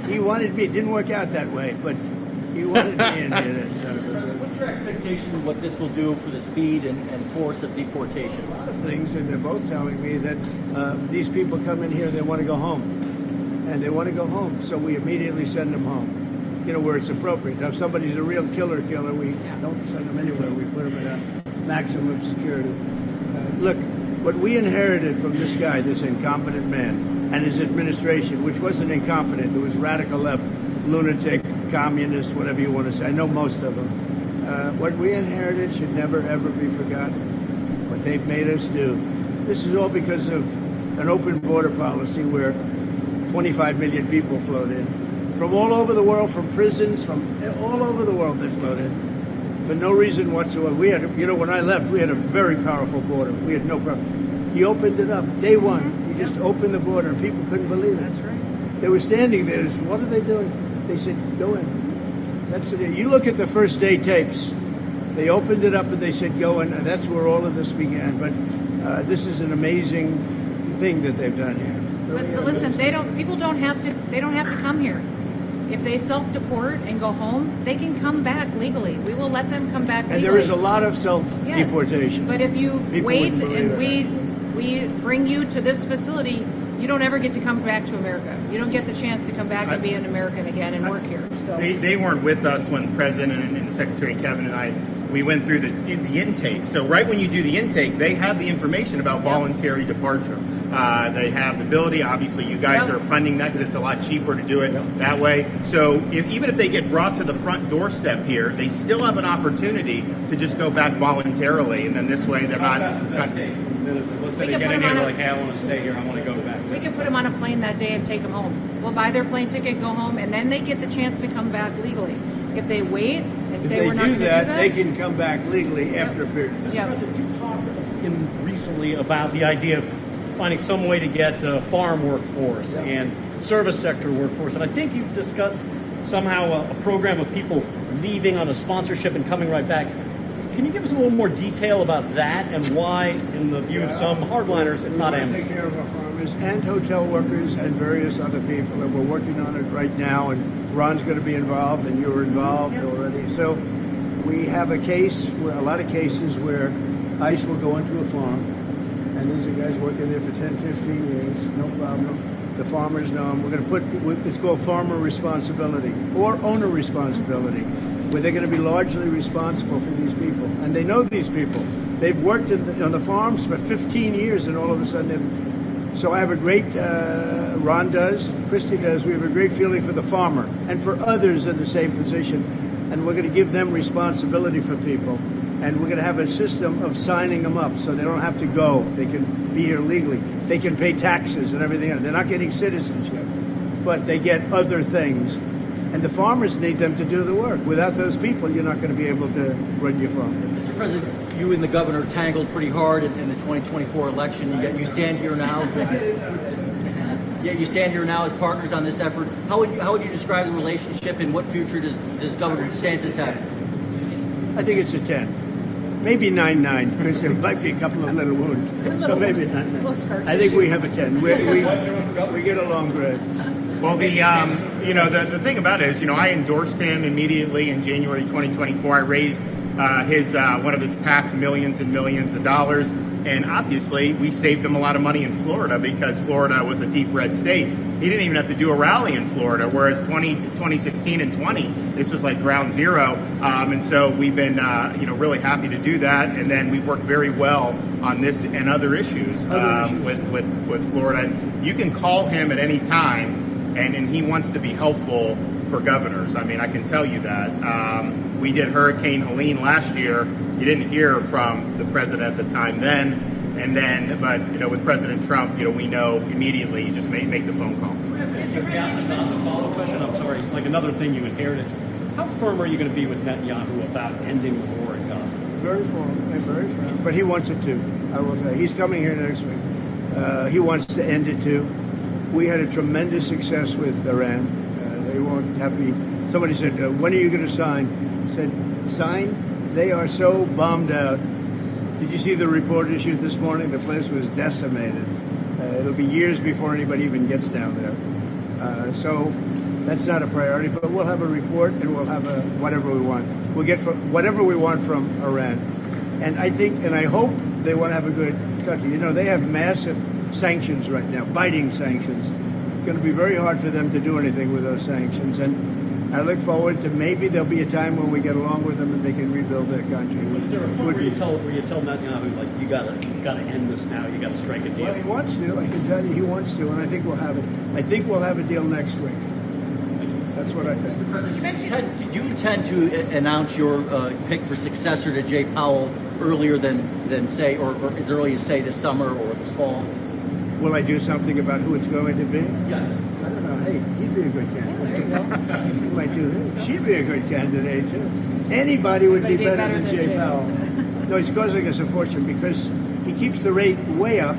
S7: He wanted me. It didn't work out that way, but he wanted me in here.
S18: What's your expectation of what this will do for the speed and force of deportations?
S7: A lot of things, and they're both telling me that these people come in here, they want to go home. And they want to go home, so we immediately send them home, where it's appropriate. Now, if somebody's a real killer, we don't send them anywhere. We put them in a maximum security. Look, what we inherited from this guy, this incompetent man, and his administration, which wasn't incompetent, it was radical left, lunatic, communist, whatever you want to say. I know most of them. What we inherited should never, ever be forgotten. What they've made us do. This is all because of an open border policy where 25 million people flowed in. From all over the world, from prisons, from all over the world they flowed in. For no reason whatsoever. We had, when I left, we had a very powerful border. We had no problem. He opened it up. Day one, he just opened the border and people couldn't believe it. That's right. They were standing there. What are they doing? They said, go in. That's it. You look at the first day tapes. They opened it up and they said, go in. And that's where all of this began. But this is an amazing thing that they've done here. Really
S16: but listen, people don't have to come here. If they self-deport and go home, they can come back legally. We will let them come back legally.
S7: And there is a lot of self-deportation.
S16: Yes. But if you wait and we bring you to this facility, you don't ever get to come back to America. You don't get the chance to come back and be an American again and work here. So.
S13: They weren't with us when the President and Secretary Kevin and I, we went through the intake. So right when you do the intake, they have the information about voluntary departure. They have the ability. Obviously, you guys are funding that because it's a lot cheaper to do it that way. So even if they get brought to the front doorstep here, they still have an opportunity to just go back voluntarily. And then this way they're not...
S11: Let's say they get in here like, hey, I want to stay here, I want to go back.
S16: We can put them on a plane that day and take them home. We'll buy their plane ticket, go home, and then they get the chance to come back legally. If they wait and say we're not going to do that,
S7: they can come back legally after a period.
S11: Mr. President, you talked recently about the idea of finding some way to get farm workforce and service sector workforce, and I think you've discussed somehow a program of people leaving on a sponsorship and coming right back. Can you give us a little more detail about that and why, in the view of some hardliners, it's not amnesty?
S7: Take care of our farmers and hotel workers and various other people, and we're working on it right now, and Ron's going to be involved, and you're involved already. So we have a lot of cases where ICE will go into a farm, and these are guys working there for 10, 15 years, no problem. The farmers know them. We're going to put, it's called farmer responsibility or owner responsibility, where they're going to be largely responsible for these people. And they know these people. They've worked on the farms for 15 years, and all of a sudden so I have a great, Ron does, Christie does, we have a great feeling for the farmer and for others in the same position. And we're going to give them responsibility for people. And we're going to have a system of signing them up so they don't have to go. They can be here legally. They can pay taxes and everything else. They're not getting citizenship, but they get other things. And the farmers need them to do the work. Without those people, you're not going to be able to run your farm.
S18: Mr. President, you and the governor tangled pretty hard in the 2024 election. Yet you stand here now. Yet you stand here now as partners on this effort. How would you describe the relationship, and what future does Governor DeSantis have?
S7: I think it's a 10. Maybe 9-9, because there might be a couple of little wounds. So maybe it's not 9. I think we have a 10. We get along great.
S13: Well, the thing about it is, I endorsed him immediately in January 2024. I raised one of his PACs millions and millions of dollars, and obviously we saved him a lot of money in Florida because Florida was a deep red state. He didn't even have to do a rally in Florida, whereas 2016 and 20, this was like ground zero. And so we've been, really happy to do that. And then we've worked very well on this and other issues, with Florida. And you can call him at any time, and he wants to be helpful for governors. I mean, I can tell you that. We did Hurricane Helene last year. You didn't hear from the president at the time then. But with President Trump, we know immediately. You just make the phone call.
S11: A follow-up question. I'm sorry. Like another thing you inherited. How firm are you going to be with Netanyahu about ending the war in Gaza?
S7: Very firm. But he wants it too. I will say he's coming here next week. He wants to end it too. We had a tremendous success with Iran. They won't have me. Somebody said, "When are you going to sign?" I said, "Sign? They are so bombed out." Did you see the report issued this morning? The place was decimated. It'll be years before anybody even gets down there. So that's not a priority, but we'll have a report and we'll have whatever we want. We'll get whatever we want from Iran. And I think, and I hope they want to have a good country. They have massive sanctions right now, biting sanctions. It's going to be very hard for them to do anything with those sanctions. And I look forward to maybe there'll be a time when we get along with them and they can rebuild their country.
S11: Is there a point where you tell Netanyahu, like, you gotta end this now, you gotta strike a deal?
S7: Well, he wants to. I can tell you he wants to, and I think we'll have it. I think we'll have a deal next week. That's what I think.
S18: Mr. President, do you intend to announce your pick for successor to Jay Powell earlier than say, or as early as, say, this summer or this fall?
S7: Will I do something about who it's going to be?
S18: Yes.
S7: I don't know. Hey, he'd be a good candidate. You might do that. She'd be a good candidate, too. Anybody would be better than Jay Powell. No, he's causing us a fortune because he keeps the rate way up.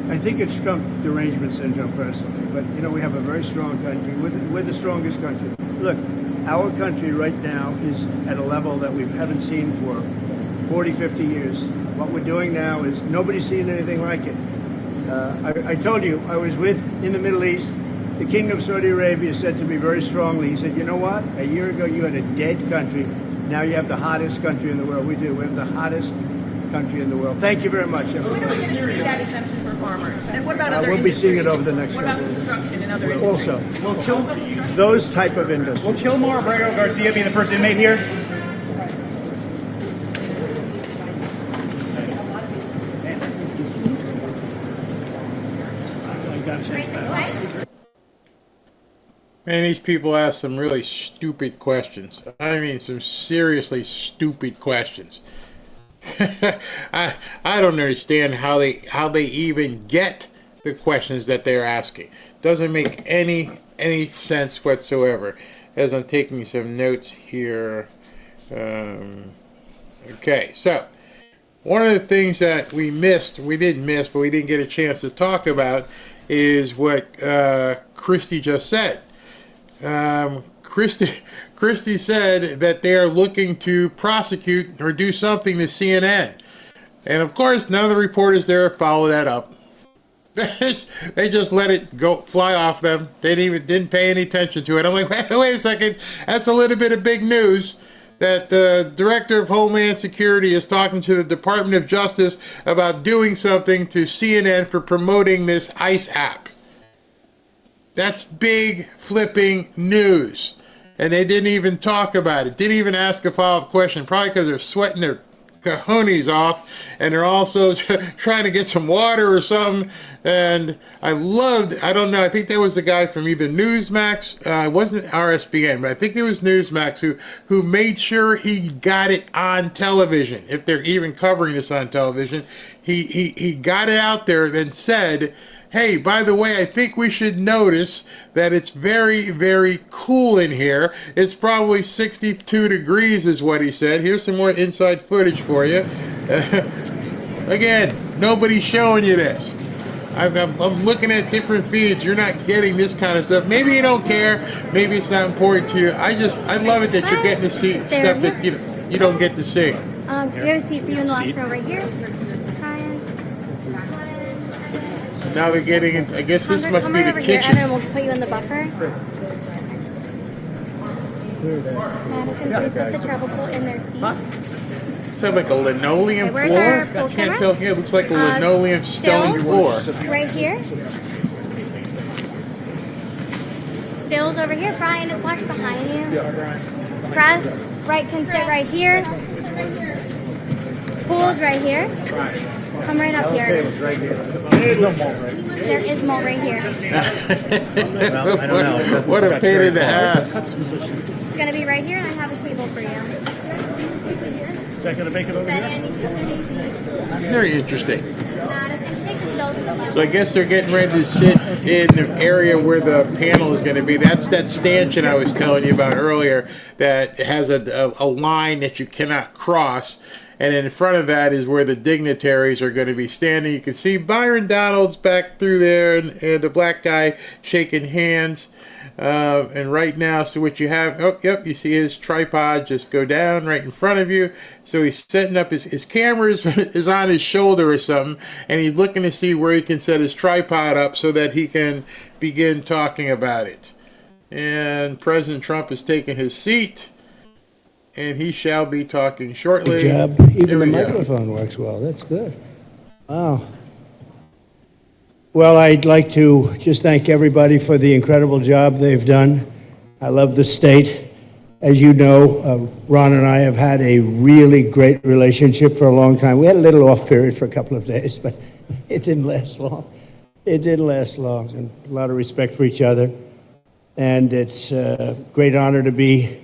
S7: I think it's Trump derangement syndrome, personally. But, we have a very strong country. We're the strongest country. Look, our country right now is at a level that we haven't seen for 40, 50 years. What we're doing now is nobody's seen anything like it. I told you, I was in the Middle East. The King of Saudi Arabia said to me very strongly, he said, "You know what? A year ago you had a dead country. Now you have the hottest country in the world." We do. We have the hottest country in the world. Thank you very much.
S14: When are we going to see that exemption for farmers? And what about other
S7: We'll be seeing it over the next couple
S14: of years. What about construction and other industries?
S7: Also, those type of industries.
S17: Will Kilmore Abrego Garcia be the first inmate here?
S6: Man, these people ask some really stupid questions. I mean, some seriously stupid questions. I don't understand how they even get the questions that they're asking. Doesn't make any sense whatsoever. As I'm taking some notes here. Okay, so one of the things that we didn't miss, but we didn't get a chance to talk about, is what Christie just said. Christie said that they are looking to prosecute or do something to CNN. And of course, none of the reporters there follow that up. They just let it fly off them. They didn't pay any attention to it. I'm like, wait a second. That's a little bit of big news that the Director of Homeland Security is talking to the Department of Justice about doing something to CNN for promoting this ICE app. That's big flipping news. And they didn't even talk about it. Didn't even ask a follow-up question. Probably because they're sweating their cojones off, and they're also trying to get some water or something. And I don't know, I think there was a guy from either Newsmax, it wasn't RSBN, but I think it was Newsmax who made sure he got it on television. If they're even covering this on television, he got it out there and said, hey, by the way, I think we should notice that it's very, very cool in here. It's probably 62 degrees is what he said. Here's some more inside footage for you. Again, nobody's showing you this. I'm looking at different feeds. You're not getting this kind of stuff. Maybe you don't care. Maybe it's not important to you. I love it that you're getting to see stuff that you don't get to see.
S10: We have a seat for you in the last row right here.
S6: Now they're getting in. I guess this must be the kitchen.
S10: Here, and then we'll put you in the buffer. Madison, please put the travel pool in their seats.
S6: Is that like a linoleum
S10: Okay, where's
S6: floor?
S10: our pool
S6: I can't
S10: camera?
S6: tell here. It looks like a linoleum stone floor.
S10: Right here. Stills over here. Brian, just watch behind you. Press. Right can sit right here. Pool's right here. Come right up here. There is mold right here.
S6: Well, I don't know. What a pain in the ass.
S10: It's going to be right here, and I have a table for you.
S11: Is that going to make it over here?
S6: Very interesting. So I guess they're getting ready to sit in the area where the panel is going to be. That's that stanchion I was telling you about earlier that has a line that you cannot cross. And in front of that is where the dignitaries are going to be standing. You can see Byron Donalds back through there and the black guy shaking hands. And right now, so what you have, you see his tripod just go down right in front of you. So he's setting up his camera is on his shoulder or something. And he's looking to see where he can set his tripod up so that he can begin talking about it. And President Trump is taking his seat. And he shall be talking shortly.
S7: Good job. Even the microphone works well. That's good. Wow. Well, I'd like to just thank everybody for the incredible job they've done. I love the state. As you know, Ron and I have had a really great relationship for a long time. We had a little off period for a couple of days, but it didn't last long. It didn't last long, and a lot of respect for each other. And it's a great honor to be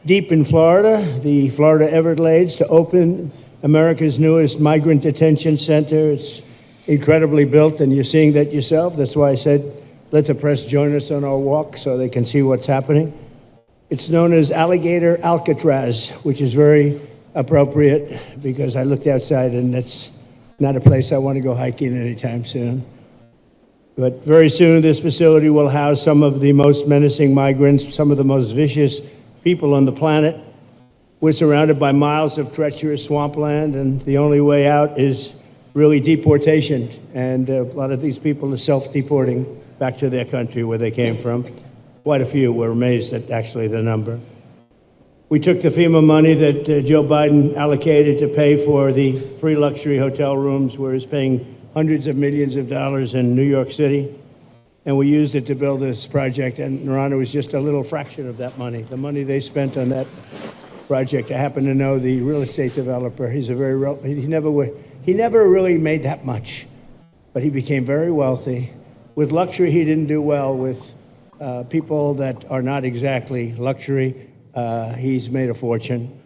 S7: deep in Florida, the Florida Everglades, to open America's newest migrant detention center. It's incredibly built, and you're seeing that yourself. That's why I said, let the press join us on our walk so they can see what's happening. It's known as Alligator Alcatraz, which is very appropriate because I looked outside and that's not a place I want to go hiking anytime soon. But very soon, this facility will house some of the most menacing migrants, some of the most vicious people on the planet. We're surrounded by miles of treacherous swampland, and the only way out is really deportation. And a lot of these people are self-deporting back to their country where they came from. Quite a few. We're amazed at actually the number. We took the FEMA money that Joe Biden allocated to pay for the free luxury hotel rooms, where he's paying hundreds of millions of dollars in New York City. And we used it to build this project, and Ron, it was just a little fraction of that money. The money they spent on that project, I happen to know the real estate developer. He's a he never really made that much, but he became very wealthy. With luxury, he didn't do well. With people that are not exactly luxury, he's made a fortune.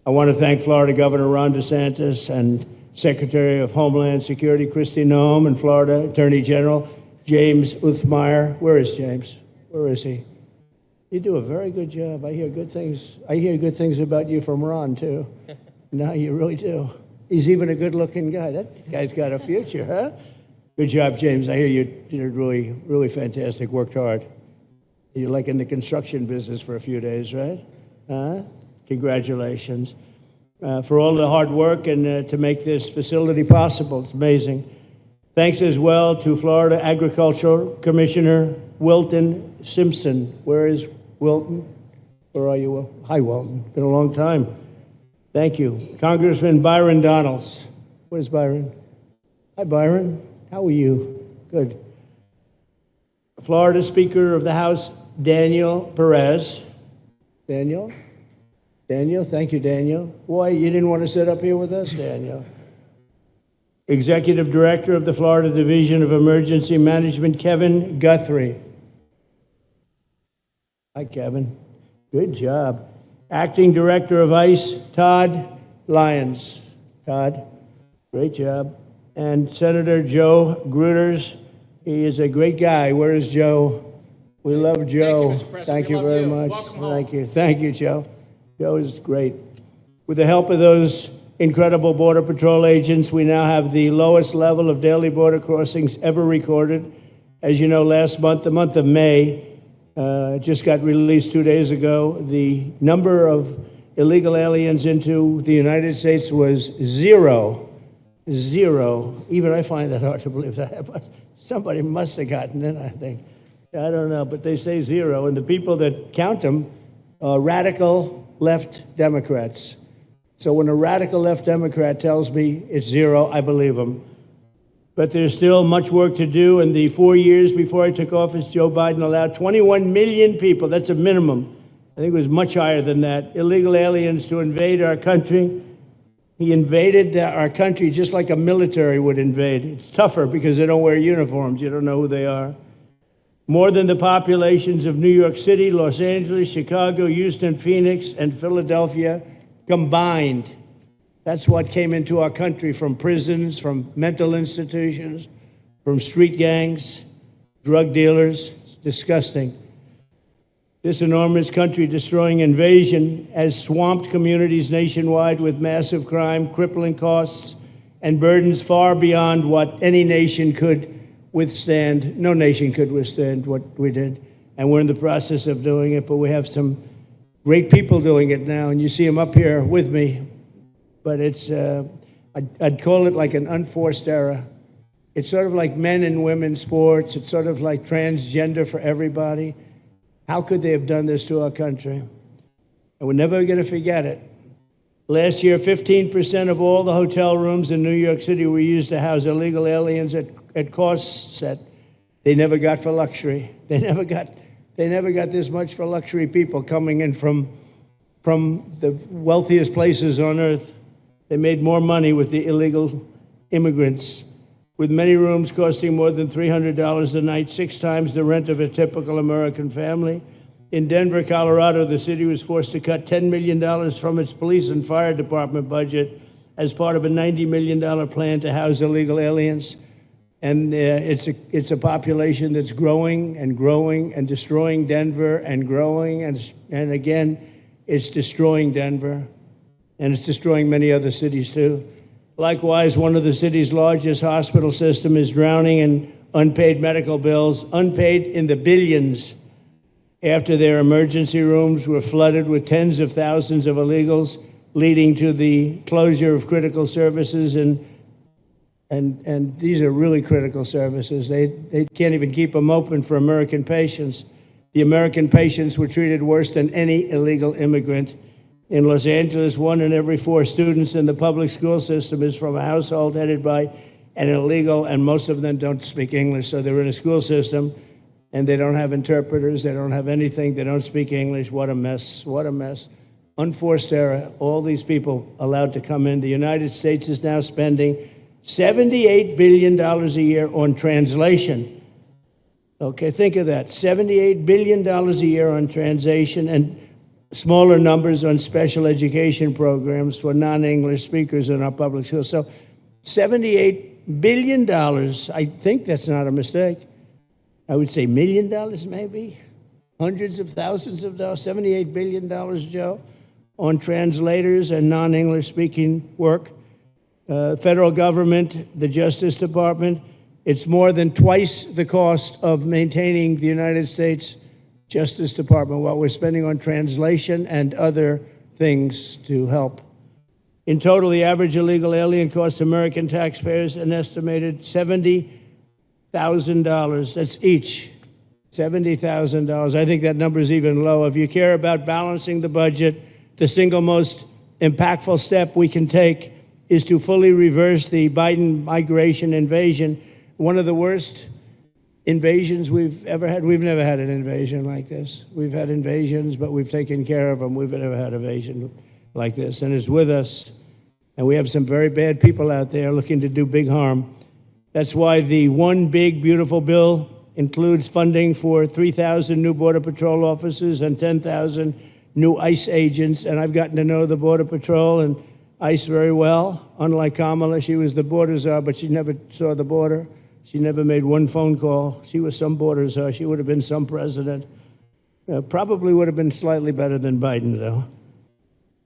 S7: I want to thank Florida Governor Ron DeSantis and Secretary of Homeland Security Kristi Noem, and Florida Attorney General James Uthmeier. Where is James? Where is he? You do a very good job. I hear good things. I hear good things about you from Ron, too. No, you really do. He's even a good-looking guy. That guy's got a future, huh? Good job, James. I hear you did really, really fantastic. Worked hard. You're like in the construction business for a few days, right? Congratulations. For all the hard work and to make this facility possible. It's amazing. Thanks as well to Florida Agricultural Commissioner Wilton Simpson. Where is Wilton? Where are you, Will? Hi, Wilton. Been a long time. Thank you. Congressman Byron Donalds. Where's Byron? Hi, Byron. How are you? Good. Florida Speaker of the House, Daniel Perez. Daniel?
S20: Daniel, thank you, Daniel. Why, you didn't want to sit up here with us, Daniel? Executive Director of the Florida Division of Emergency Management, Kevin Guthrie. Hi, Kevin. Good job. Acting Director of ICE, Todd Lyons. Todd, great job. And Senator Joe Gruters. He is a great guy. Where is Joe? We love Joe.
S6: Thank you, Mr. President.
S20: Thank
S6: We
S20: you
S6: love
S20: very
S6: you.
S20: much.
S6: Welcome home.
S20: Thank you. Thank you, Joe. Joe is great. With the help of those incredible Border Patrol agents, we now have the lowest level of daily border crossings ever recorded. As you know, last month, the month of May, just got released 2 days ago, the number of illegal aliens into the United States was zero. Zero. Even I find that hard to believe. That somebody must have gotten in, I think. I don't know, but they say zero. And the people that count them are radical left Democrats. So when a radical left Democrat tells me it's zero, I believe him. But there's still much work to do. In the 4 years before I took office, Joe Biden allowed 21 million people, that's a minimum, I think it was much higher than that, illegal aliens to invade our country. He invaded our country just like a military would invade. It's tougher because they don't wear uniforms. You don't know who they are. More than the populations of New York City, Los Angeles, Chicago, Houston, Phoenix, and Philadelphia combined. That's what came into our country from prisons, from mental institutions, from street gangs, drug dealers. It's disgusting. This enormous country-destroying invasion has swamped communities nationwide with massive crime, crippling costs, and burdens far beyond what any nation could withstand. No nation could withstand what we did, and we're in the process of doing it, but we have some great people doing it now, and you see them up here with me. But it's, I'd call it like an unforced era. It's sort of like men and women sports. It's sort of like transgender for everybody. How could they have done this to our country? And we're never going to forget it. Last year, 15% of all the hotel rooms in New York City were used to house illegal aliens at costs that they never got for luxury. They never got this much for luxury people coming in from the wealthiest places on earth. They made more money with the illegal immigrants, with many rooms costing more than $300 a night, 6 times the rent of a typical American family. In Denver, Colorado, the city was forced to cut $10 million from its police and fire department budget as part of a $90 million plan to house illegal aliens. And it's a population that's growing and destroying Denver and growing. And again, it's destroying Denver. And it's destroying many other cities, too. Likewise, one of the city's largest hospital system is drowning in unpaid medical bills, unpaid in the billions, after their emergency rooms were flooded with tens of thousands of illegals, leading to the closure of critical services. And these are really critical services. They can't even keep them open for American patients. The American patients were treated worse than any illegal immigrant. In Los Angeles, 1 in every 4 students in the public school system is from a household headed by an illegal, and most of them don't speak English, so they're in a school system, and they don't have interpreters, they don't have anything, they don't speak English. What a mess, what a mess. Unforced error, all these people allowed to come in. The United States is now spending $78 billion a year on translation. Okay, think of that, $78 billion a year on translation, and smaller numbers on special education programs for non-English speakers in our public schools. So $78 billion, I think that's not a mistake. I would say $1 million maybe, hundreds of thousands of dollars, $78 billion, Joe, on translators and non-English speaking work. Federal government, the Justice Department, it's more than twice the cost of maintaining the United States Justice Department, what we're spending on translation and other things to help. In total, the average illegal alien costs American taxpayers an estimated $70,000. That's each, $70,000. I think that number is even low. If you care about balancing the budget, the single most impactful step we can take is to fully reverse the Biden migration invasion. One of the worst invasions we've ever had. We've never had an invasion like this. We've had invasions, but we've taken care of them. We've never had an invasion like this, and it's with us. And we have some very bad people out there looking to do big harm. That's why the one big, beautiful bill includes funding for 3,000 new Border Patrol officers and 10,000 new ICE agents. And I've gotten to know the Border Patrol and ICE very well. Unlike Kamala, she was the border czar, but she never saw the border. She never made one phone call. She was some border czar. She would have been some president. Probably would have been slightly better than Biden, though.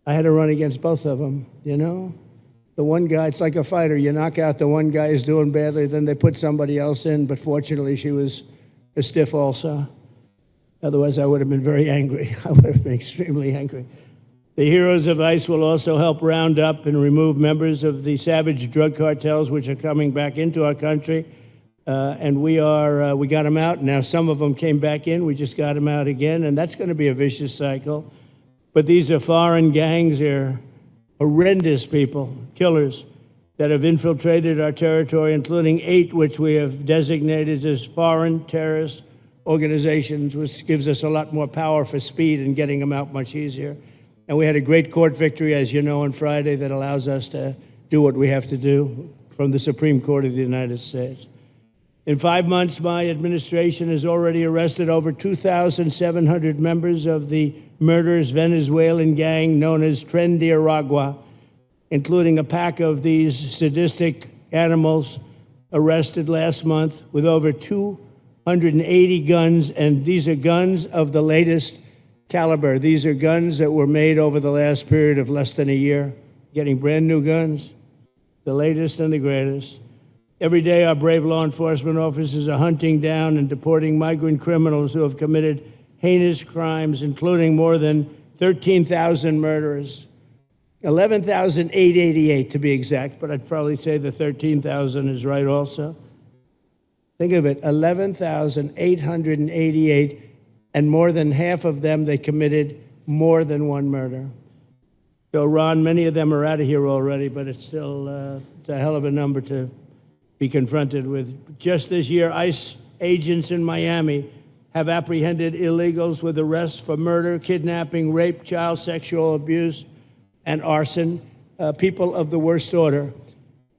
S20: I had to run against both of them, you know? The one guy, it's like a fighter. You knock out the one guy who's doing badly, then they put somebody else in, but fortunately she was a stiff also. Otherwise, I would have been very angry. I would have been extremely angry. The heroes of ICE will also help round up and remove members of the savage drug cartels which are coming back into our country. And we got them out. Now some of them came back in. We just got them out again, and that's going to be a vicious cycle. But these are foreign gangs. They're horrendous people, killers, that have infiltrated our territory, including 8 which we have designated as foreign terrorist organizations, which gives us a lot more power for speed and getting them out much easier. And we had a great court victory, as you know, on Friday that allows us to do what we have to do from the Supreme Court of the United States. In 5 months, my administration has already arrested over 2,700 members of the murderous Venezuelan gang known as Tren de Aragua, including a pack of these sadistic animals arrested last month with over 280 guns, and these are guns of the latest caliber. These are guns that were made over the last period of less than a year, getting brand new guns, the latest and the greatest. Every day, our brave law enforcement officers are hunting down and deporting migrant criminals who have committed heinous crimes, including more than 13,000 murderers. 11,888 to be exact, but I'd probably say the 13,000 is right also. Think of it, 11,888, and more than half of them, they committed more than one murder. So, Ron, many of them are out of here already, but it's still it's a hell of a number to be confronted with. Just this year, ICE agents in Miami have apprehended illegals with arrests for murder, kidnapping, rape, child sexual abuse, and arson, people of the worst order.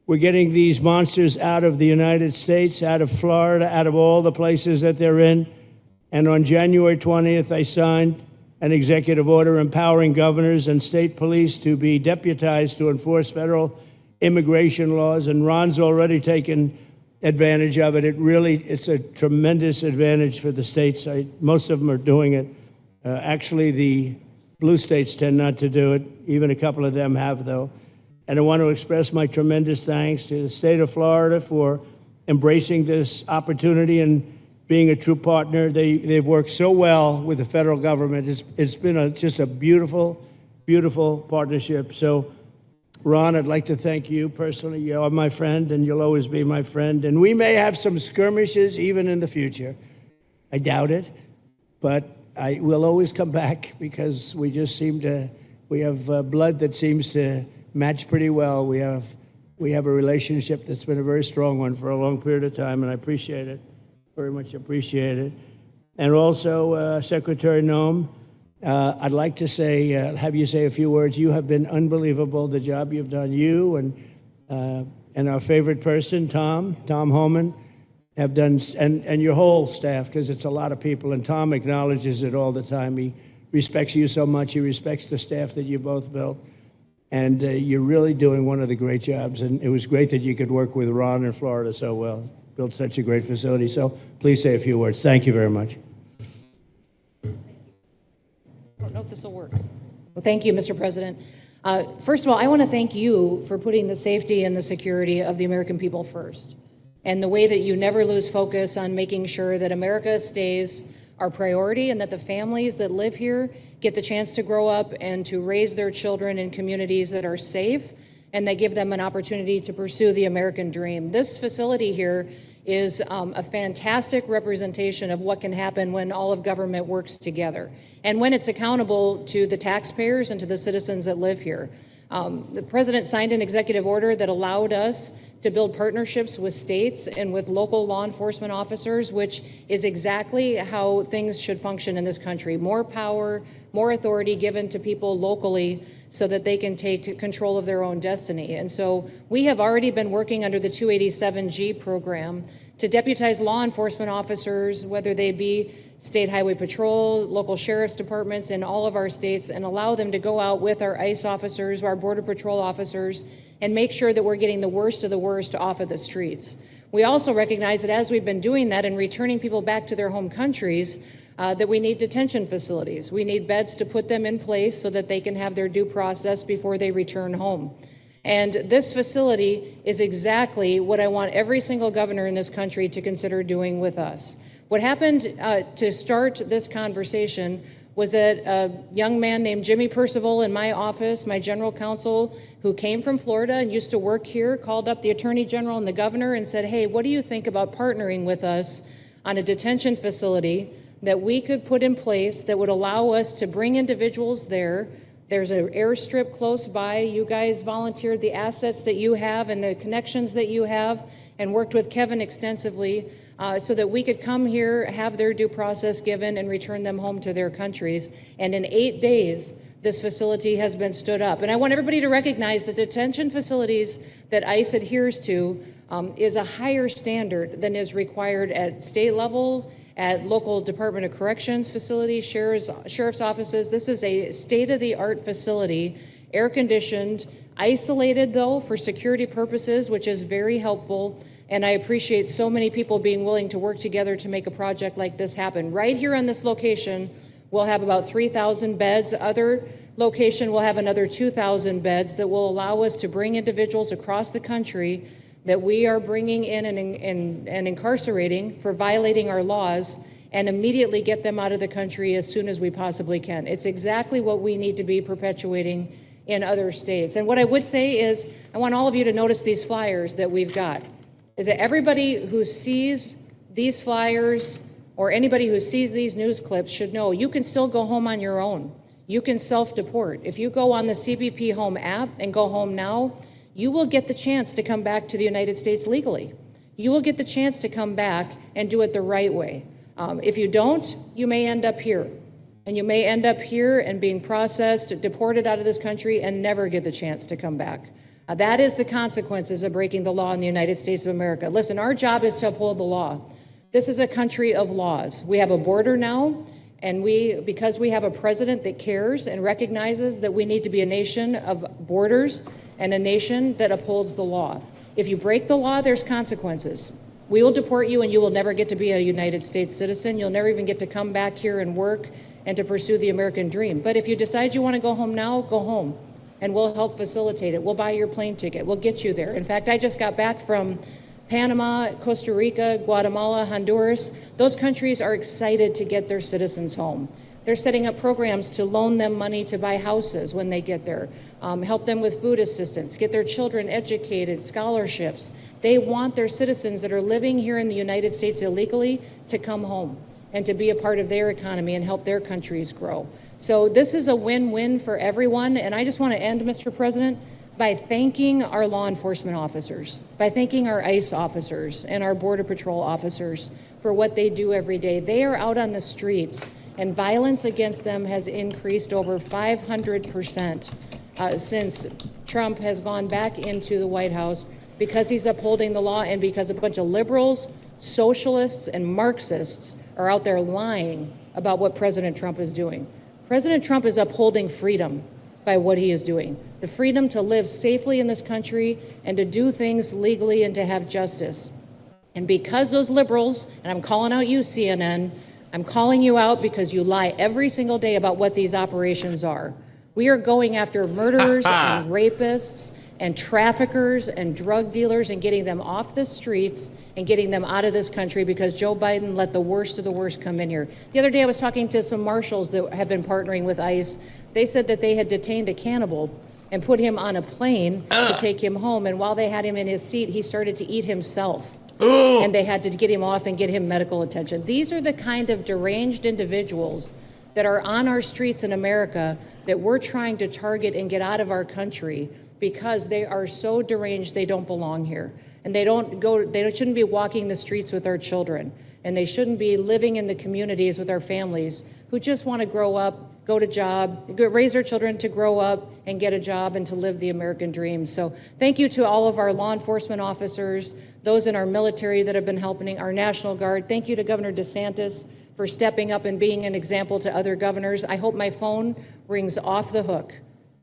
S20: We're getting these monsters out of the United States, out of Florida, out of all the places that they're in. And on January 20th, I signed an executive order empowering governors and state police to be deputized to enforce federal immigration laws, and Ron's already taken advantage of it. It's a tremendous advantage for the states. Most of them are doing it. Actually, the blue states tend not to do it. Even a couple of them have, though. And I want to express my tremendous thanks to the state of Florida for embracing this opportunity and being a true partner. They've worked so well with the federal government. It's been just a beautiful, beautiful partnership. So, Ron, I'd like to thank you personally. You are my friend, and you'll always be my friend. And we may have some skirmishes even in the future. I doubt it, but I will always come back because we just we have blood that seems to match pretty well. We have a relationship that's been a very strong one for a long period of time, and I appreciate it, very much appreciate it. And also, Secretary Noem, I'd like to have you say a few words. You have been unbelievable, the job you've done. You and our favorite person, Tom Homan, have done, and your whole staff, because it's a lot of people, and Tom acknowledges it all the time. He respects you so much. He respects the staff that you both built. And you're really doing one of the great jobs. And it was great that you could work with Ron in Florida so well. Built such a great facility. So please say a few words. Thank you very much.
S16: I don't know if this will work. Well, thank you, Mr. President. First of all, I want to thank you for putting the safety and the security of the American people first, and the way that you never lose focus on making sure that America stays our priority and that the families that live here get the chance to grow up and to raise their children in communities that are safe and that give them an opportunity to pursue the American dream. This facility here is a fantastic representation of what can happen when all of government works together and when it's accountable to the taxpayers and to the citizens that live here. The president signed an executive order that allowed us to build partnerships with states and with local law enforcement officers, which is exactly how things should function in this country. More power, more authority given to people locally so that they can take control of their own destiny. And so we have already been working under the 287G program to deputize law enforcement officers, whether they be state highway patrol, local sheriff's departments in all of our states, and allow them to go out with our ICE officers, our border patrol officers, and make sure that we're getting the worst of the worst off of the streets. We also recognize that as we've been doing that and returning people back to their home countries, that we need detention facilities. We need beds to put them in place so that they can have their due process before they return home. And this facility is exactly what I want every single governor in this country to consider doing with us. What happened to start this conversation was that a young man named Jimmy Percival in my office, my general counsel, who came from Florida and used to work here, called up the Attorney General and the governor and said, hey, what do you think about partnering with us on a detention facility that we could put in place that would allow us to bring individuals there? There's an airstrip close by. You guys volunteered the assets that you have and the connections that you have and worked with Kevin extensively so that we could come here, have their due process given, and return them home to their countries. And in 8 days, this facility has been stood up. And I want everybody to recognize that detention facilities that ICE adheres to is a higher standard than is required at state levels, at local Department of Corrections facilities, sheriff's offices. This is a state-of-the-art facility, air-conditioned, isolated, though, for security purposes, which is very helpful. And I appreciate so many people being willing to work together to make a project like this happen. Right here on this location, we'll have about 3,000 beds. Other location will have another 2,000 beds that will allow us to bring individuals across the country that we are bringing in and incarcerating for violating our laws and immediately get them out of the country as soon as we possibly can. It's exactly what we need to be perpetuating in other states. And what I would say is I want all of you to notice these flyers that we've got. Is that everybody who sees these flyers or anybody who sees these news clips should know you can still go home on your own. You can self-deport. If you go on the CBP Home app and go home now, you will get the chance to come back to the United States legally. You will get the chance to come back and do it the right way. If you don't, you may end up here. And you may end up here and being processed, deported out of this country, and never get the chance to come back. That is the consequences of breaking the law in the United States of America. Listen, our job is to uphold the law. This is a country of laws. We have a border now, and because we have a president that cares and recognizes that we need to be a nation of borders and a nation that upholds the law. If you break the law, there's consequences. We will deport you, and you will never get to be a United States citizen. You'll never even get to come back here and work and to pursue the American dream. But if you decide you want to go home now, go home. And we'll help facilitate it. We'll buy your plane ticket. We'll get you there. In fact, I just got back from Panama, Costa Rica, Guatemala, Honduras. Those countries are excited to get their citizens home. They're setting up programs to loan them money to buy houses when they get there, help them with food assistance, get their children educated, scholarships. They want their citizens that are living here in the United States illegally to come home and to be a part of their economy and help their countries grow. So this is a win-win for everyone, and I just want to end, Mr. President, by thanking our law enforcement officers, by thanking our ICE officers and our Border Patrol officers for what they do every day. They are out on the streets, and violence against them has increased over 500% since Trump has gone back into the White House because he's upholding the law and because a bunch of liberals, socialists, and Marxists are out there lying about what President Trump is doing. President Trump is upholding freedom by what he is doing. The freedom to live safely in this country and to do things legally and to have justice. And because those liberals, and I'm calling out you, CNN, I'm calling you out because you lie every single day about what these operations are. We are going after murderers and rapists and traffickers and drug dealers and getting them off the streets and getting them out of this country because Joe Biden let the worst of the worst come in here. The other day I was talking to some marshals that have been partnering with ICE. They said that they had detained a cannibal and put him on a plane to take him home. And while they had him in his seat, he started to eat himself. And they had to get him off and get him medical attention. These are the kind of deranged individuals that are on our streets in America that we're trying to target and get out of our country because they are so deranged they don't belong here. And they shouldn't be walking the streets with our children. And they shouldn't be living in the communities with our families who just want to grow up, go to job, raise their children to grow up and get a job and to live the American dream. So thank you to all of our law enforcement officers, those in our military that have been helping, our National Guard. Thank you to Governor DeSantis for stepping up and being an example to other governors. I hope my phone rings off the hook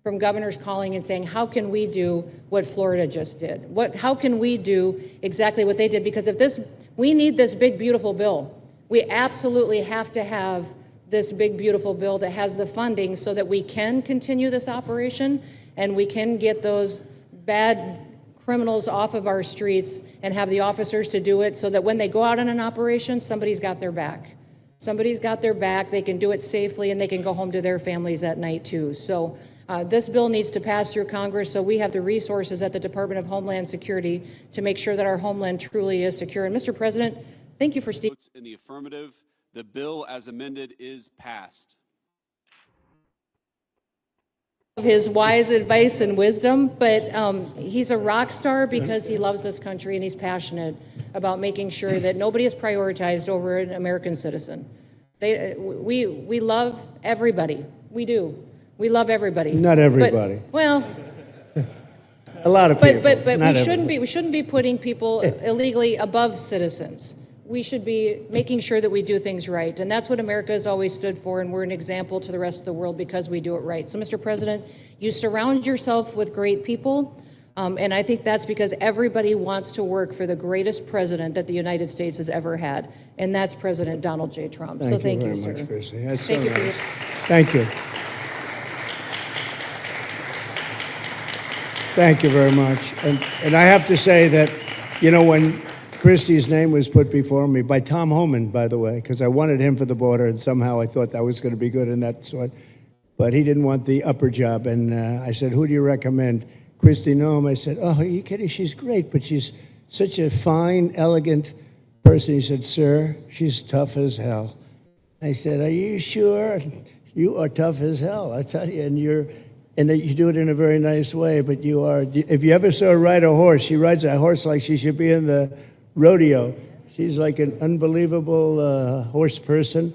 S16: from governors calling and saying, how can we do what Florida just did? How can we do exactly what they did? Because we need this big, beautiful bill. We absolutely have to have this big, beautiful bill that has the funding so that we can continue this operation and we can get those bad criminals off of our streets and have the officers to do it so that when they go out on an operation, somebody's got their back. Somebody's got their back, they can do it safely, and they can go home to their families at night too. So this bill needs to pass through Congress so we have the resources at the Department of Homeland Security to make sure that our homeland truly is secure. And Mr. President, thank you for speaking.
S21: In the affirmative, the bill as amended is passed.
S16: His wise advice and wisdom, but he's a rock star because he loves this country and he's passionate about making sure that nobody is prioritized over an American citizen. We love everybody. We do. We love everybody.
S20: Not everybody.
S16: But, well,
S20: a lot of people.
S16: But we shouldn't be putting people illegally above citizens. We should be making sure that we do things right. And that's what America has always stood for, and we're an example to the rest of the world because we do it right. So, Mr. President, you surround yourself with great people, and I think that's because everybody wants to work for the greatest president that the United States has ever had, and that's President Donald J. Trump.
S20: Thank
S16: Thank
S20: you
S16: you,
S20: very much,
S16: sir.
S20: Chrissy. That's
S16: Thank
S20: so
S16: you for
S20: nice.
S16: your-
S20: Thank you. Thank you very much. And I have to say that, you know, when Christie's name was put before me by Tom Homan, by the way, because I wanted him for the border, and somehow I thought that was going to be good in that sort. But he didn't want the upper job, and I said, who do you recommend? Christie Noem. I said, oh, are you kidding? She's great, but she's such a fine, elegant person. He said, sir, she's tough as hell. I said, are you sure? You are tough as hell, I tell you, and you do it in a very nice way, but you are, if you ever saw her ride a horse, she rides a horse like she should be in the rodeo. She's like an unbelievable horse person,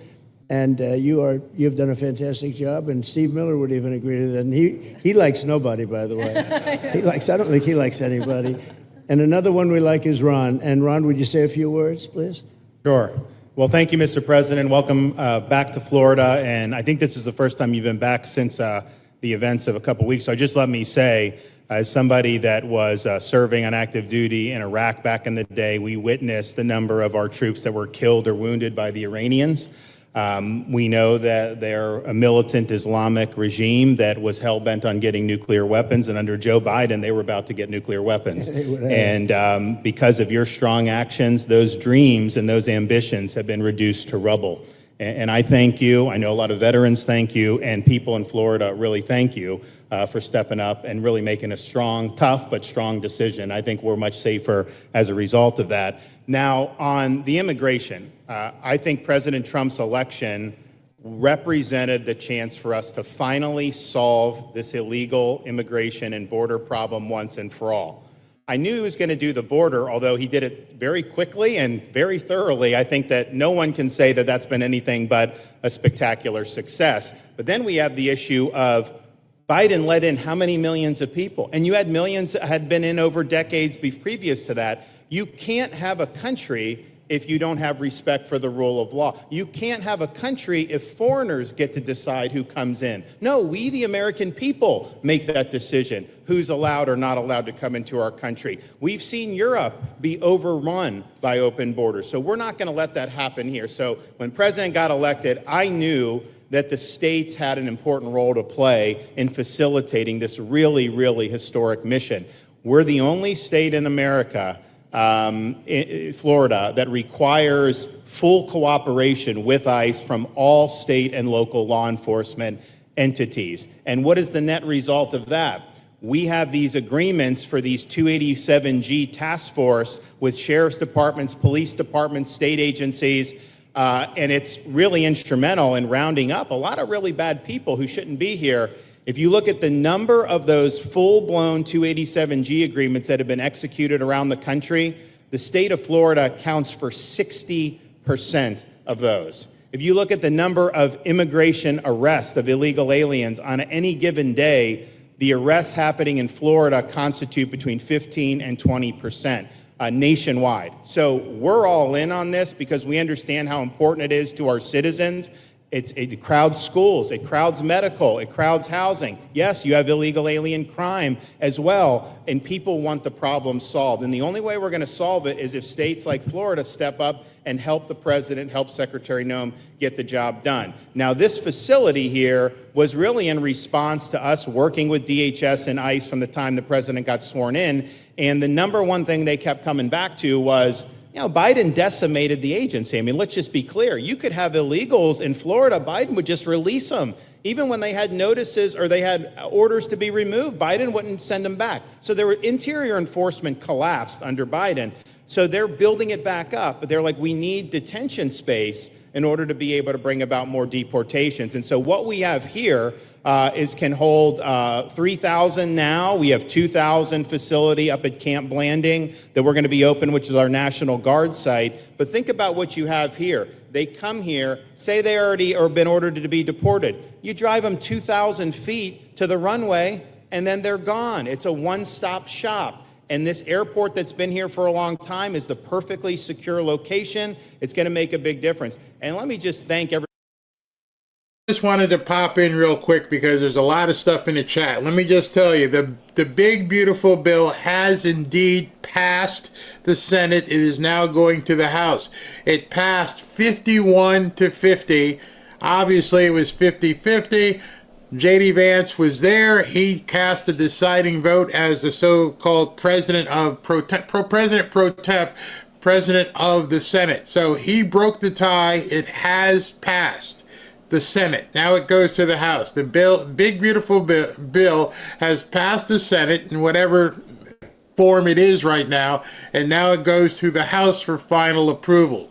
S20: and you've done a fantastic job. And Steve Miller would even agree to that. And he likes nobody, by the way. I don't think he likes anybody. And another one we like is Ron. And Ron, would you say a few words, please?
S13: Sure. Well, thank you, Mr. President. Welcome back to Florida. And I think this is the first time you've been back since the events of a couple weeks. So just let me say, as somebody that was serving on active duty in Iraq back in the day, we witnessed the number of our troops that were killed or wounded by the Iranians. We know that they're a militant Islamic regime that was hell-bent on getting nuclear weapons, and under Joe Biden, they were about to get nuclear weapons. And because of your strong actions, those dreams and those ambitions have been reduced to rubble. And I thank you. I know a lot of veterans thank you, and people in Florida really thank you for stepping up and really making a strong, tough, but strong decision. I think we're much safer as a result of that. Now, on the immigration, I think President Trump's election represented the chance for us to finally solve this illegal immigration and border problem once and for all. I knew he was going to do the border, although he did it very quickly and very thoroughly. I think that no one can say that that's been anything but a spectacular success. But then we have the issue of Biden let in how many millions of people? And you had millions that had been in over decades previous to that. You can't have a country if you don't have respect for the rule of law. You can't have a country if foreigners get to decide who comes in. No, we, the American people, make that decision, who's allowed or not allowed to come into our country. We've seen Europe be overrun by open borders, so we're not going to let that happen here. So when President got elected, I knew that the states had an important role to play in facilitating this really, really historic mission. We're the only state in America, Florida, that requires full cooperation with ICE from all state and local law enforcement entities. And what is the net result of that? We have these agreements for these 287G task force with sheriff's departments, police departments, state agencies. and it's really instrumental in rounding up a lot of really bad people who shouldn't be here. If you look at the number of those full-blown 287G agreements that have been executed around the country, the state of Florida counts for 60% of those. If you look at the number of immigration arrests of illegal aliens on any given day, the arrests happening in Florida constitute between 15 and 20% nationwide. So we're all in on this because we understand how important it is to our citizens. It crowds schools, it crowds medical, it crowds housing. Yes, you have illegal alien crime as well, and people want the problem solved. And the only way we're going to solve it is if states like Florida step up and help the president, help Secretary Noem get the job done. Now, this facility here was really in response to us working with DHS and ICE from the time the president got sworn in. And the number one thing they kept coming back to was, you know, Biden decimated the agency. I mean, let's just be clear. You could have illegals in Florida. Biden would just release them. Even when they had notices or they had orders to be removed, Biden wouldn't send them back. So their interior enforcement collapsed under Biden. So they're building it back up, but they're like, we need detention space in order to be able to bring about more deportations. And so what we have here can hold 3,000 now. We have 2,000 facility up at Camp Blanding that we're going to be open, which is our National Guard site. But think about what you have here. They come here, say they already or been ordered to be deported. You drive them 2,000 feet to the runway, and then they're gone. It's a one-stop shop. And this airport that's been here for a long time is the perfectly secure location. It's going to make a big difference. And let me just thank everyone.
S6: Just wanted to pop in real quick because there's a lot of stuff in the chat. Let me just tell you, the big, beautiful bill has indeed passed the Senate. It is now going to the House. It passed 51-50. Obviously, it was 50-50. J.D. Vance was there. He cast the deciding vote as the so-called president of president of the Senate. So he broke the tie. It has passed the Senate. Now it goes to the House. The bill, big beautiful bill, has passed the Senate in whatever form it is right now, and now it goes to the House for final approval.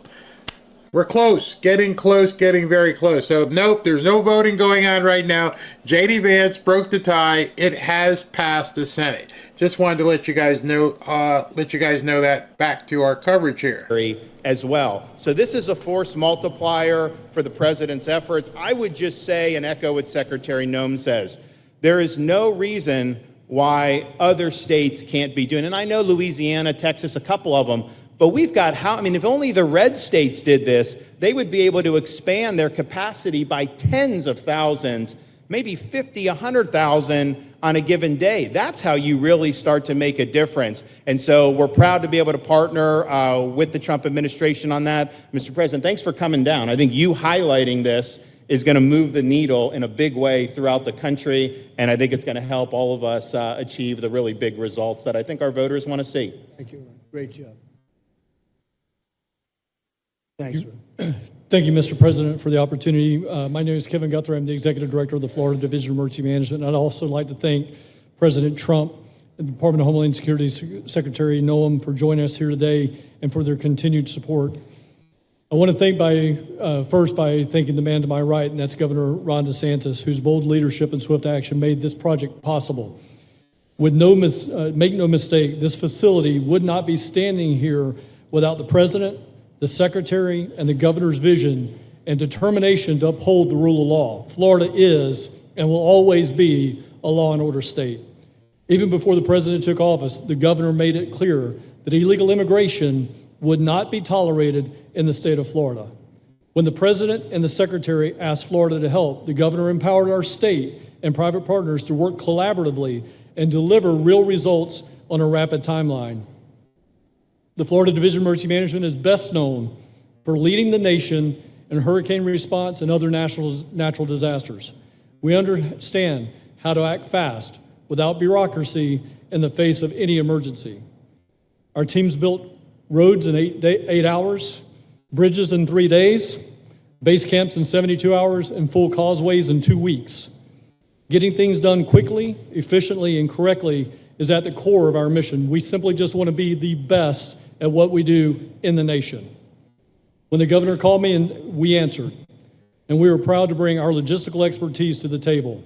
S6: We're close, getting very close. So nope, there's no voting going on right now. J.D. Vance broke the tie. It has passed the Senate. Just wanted to let you guys know that. Back to our coverage here.
S13: As well. So this is a force multiplier for the president's efforts. I would just say and echo what Secretary Noem says. There is no reason why other states can't be doing it. And I know Louisiana, Texas, a couple of them. But we've got if only the red states did this, they would be able to expand their capacity by tens of thousands, maybe 50, 100,000 on a given day. That's how you really start to make a difference. And so we're proud to be able to partner with the Trump administration on that. Mr. President, thanks for coming down. I think you highlighting this is going to move the needle in a big way throughout the country, and I think it's going to help all of us achieve the really big results that I think our voters want to see.
S20: Thank you. Great job.
S4: Thanks. Thank you, Mr. President, for the opportunity. My name is Kevin Guthrie. I'm the Executive Director of the Florida Division of Emergency Management. I'd also like to thank President Trump and the Department of Homeland Security Secretary Noem for joining us here today and for their continued support. I want to thank first by thanking the man to my right, and that's Governor Ron DeSantis, whose bold leadership and swift action made this project possible. Make no mistake, this facility would not be standing here without the President, the Secretary, and the Governor's vision and determination to uphold the rule of law. Florida is and will always be a law and order state. Even before the President took office, the Governor made it clear that illegal immigration would not be tolerated in the state of Florida. When the President and the Secretary asked Florida to help, the Governor empowered our state and private partners to work collaboratively and deliver real results on a rapid timeline. The Florida Division of Emergency Management is best known for leading the nation in hurricane response and other natural disasters. We understand how to act fast without bureaucracy in the face of any emergency. Our teams built roads in 8 hours, bridges in 3 days, base camps in 72 hours, and full causeways in 2 weeks. Getting things done quickly, efficiently, and correctly is at the core of our mission. We simply just want to be the best at what we do in the nation. When the governor called me, and we answered. And we were proud to bring our logistical expertise to the table.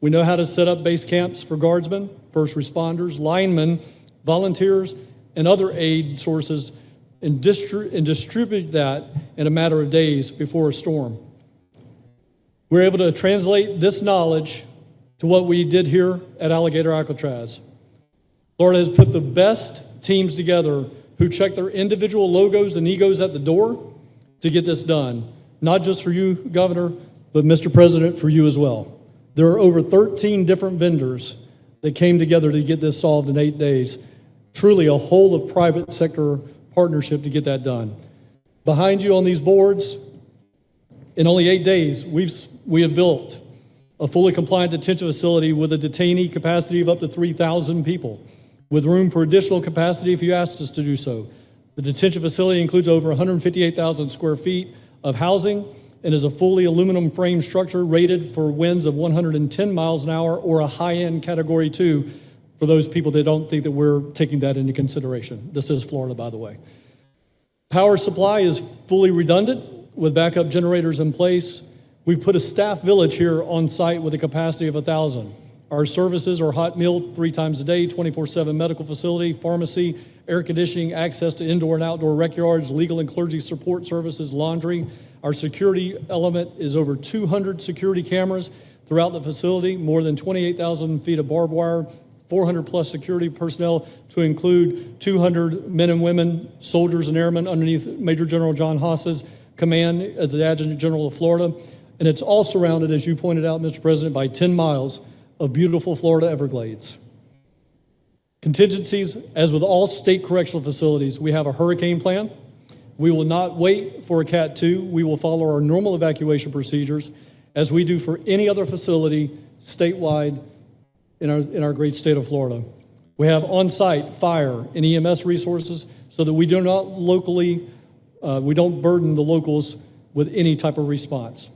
S4: We know how to set up base camps for guardsmen, first responders, linemen, volunteers, and other aid sources, and distribute that in a matter of days before a storm. We're able to translate this knowledge to what we did here at Alligator Alcatraz. Florida has put the best teams together who check their individual logos and egos at the door to get this done. Not just for you, Governor, but Mr. President, for you as well. There are over 13 different vendors that came together to get this solved in 8 days. Truly a whole of private sector partnership to get that done. Behind you on these boards, in only 8 days, we have built a fully compliant detention facility with a detainee capacity of up to 3,000 people, with room for additional capacity if you asked us to do so. The detention facility includes over 158,000 square feet of housing and is a fully aluminum frame structure rated for winds of 110 miles an hour or a high-end Category 2 for those people that don't think that we're taking that into consideration. This is Florida, by the way. Power supply is fully redundant with backup generators in place. We've put a staff village here on site with a capacity of 1,000. Our services are hot meal 3 times a day, 24/7 medical facility, pharmacy, air conditioning, access to indoor and outdoor rec yards, legal and clergy support services, laundry. Our security element is over 200 security cameras throughout the facility, more than 28,000 feet of barbed wire, 400 plus security personnel to include 200 men and women, soldiers and airmen underneath Major General John Haas's command as the Adjutant General of Florida. And it's all surrounded, as you pointed out, Mr. President, by 10 miles of beautiful Florida Everglades. Contingencies, as with all state correctional facilities, we have a hurricane plan. We will not wait for a Cat 2. We will follow our normal evacuation procedures as we do for any other facility statewide in our great state of Florida. We have on-site fire and EMS resources so that we do not we don't burden the locals with any type of response.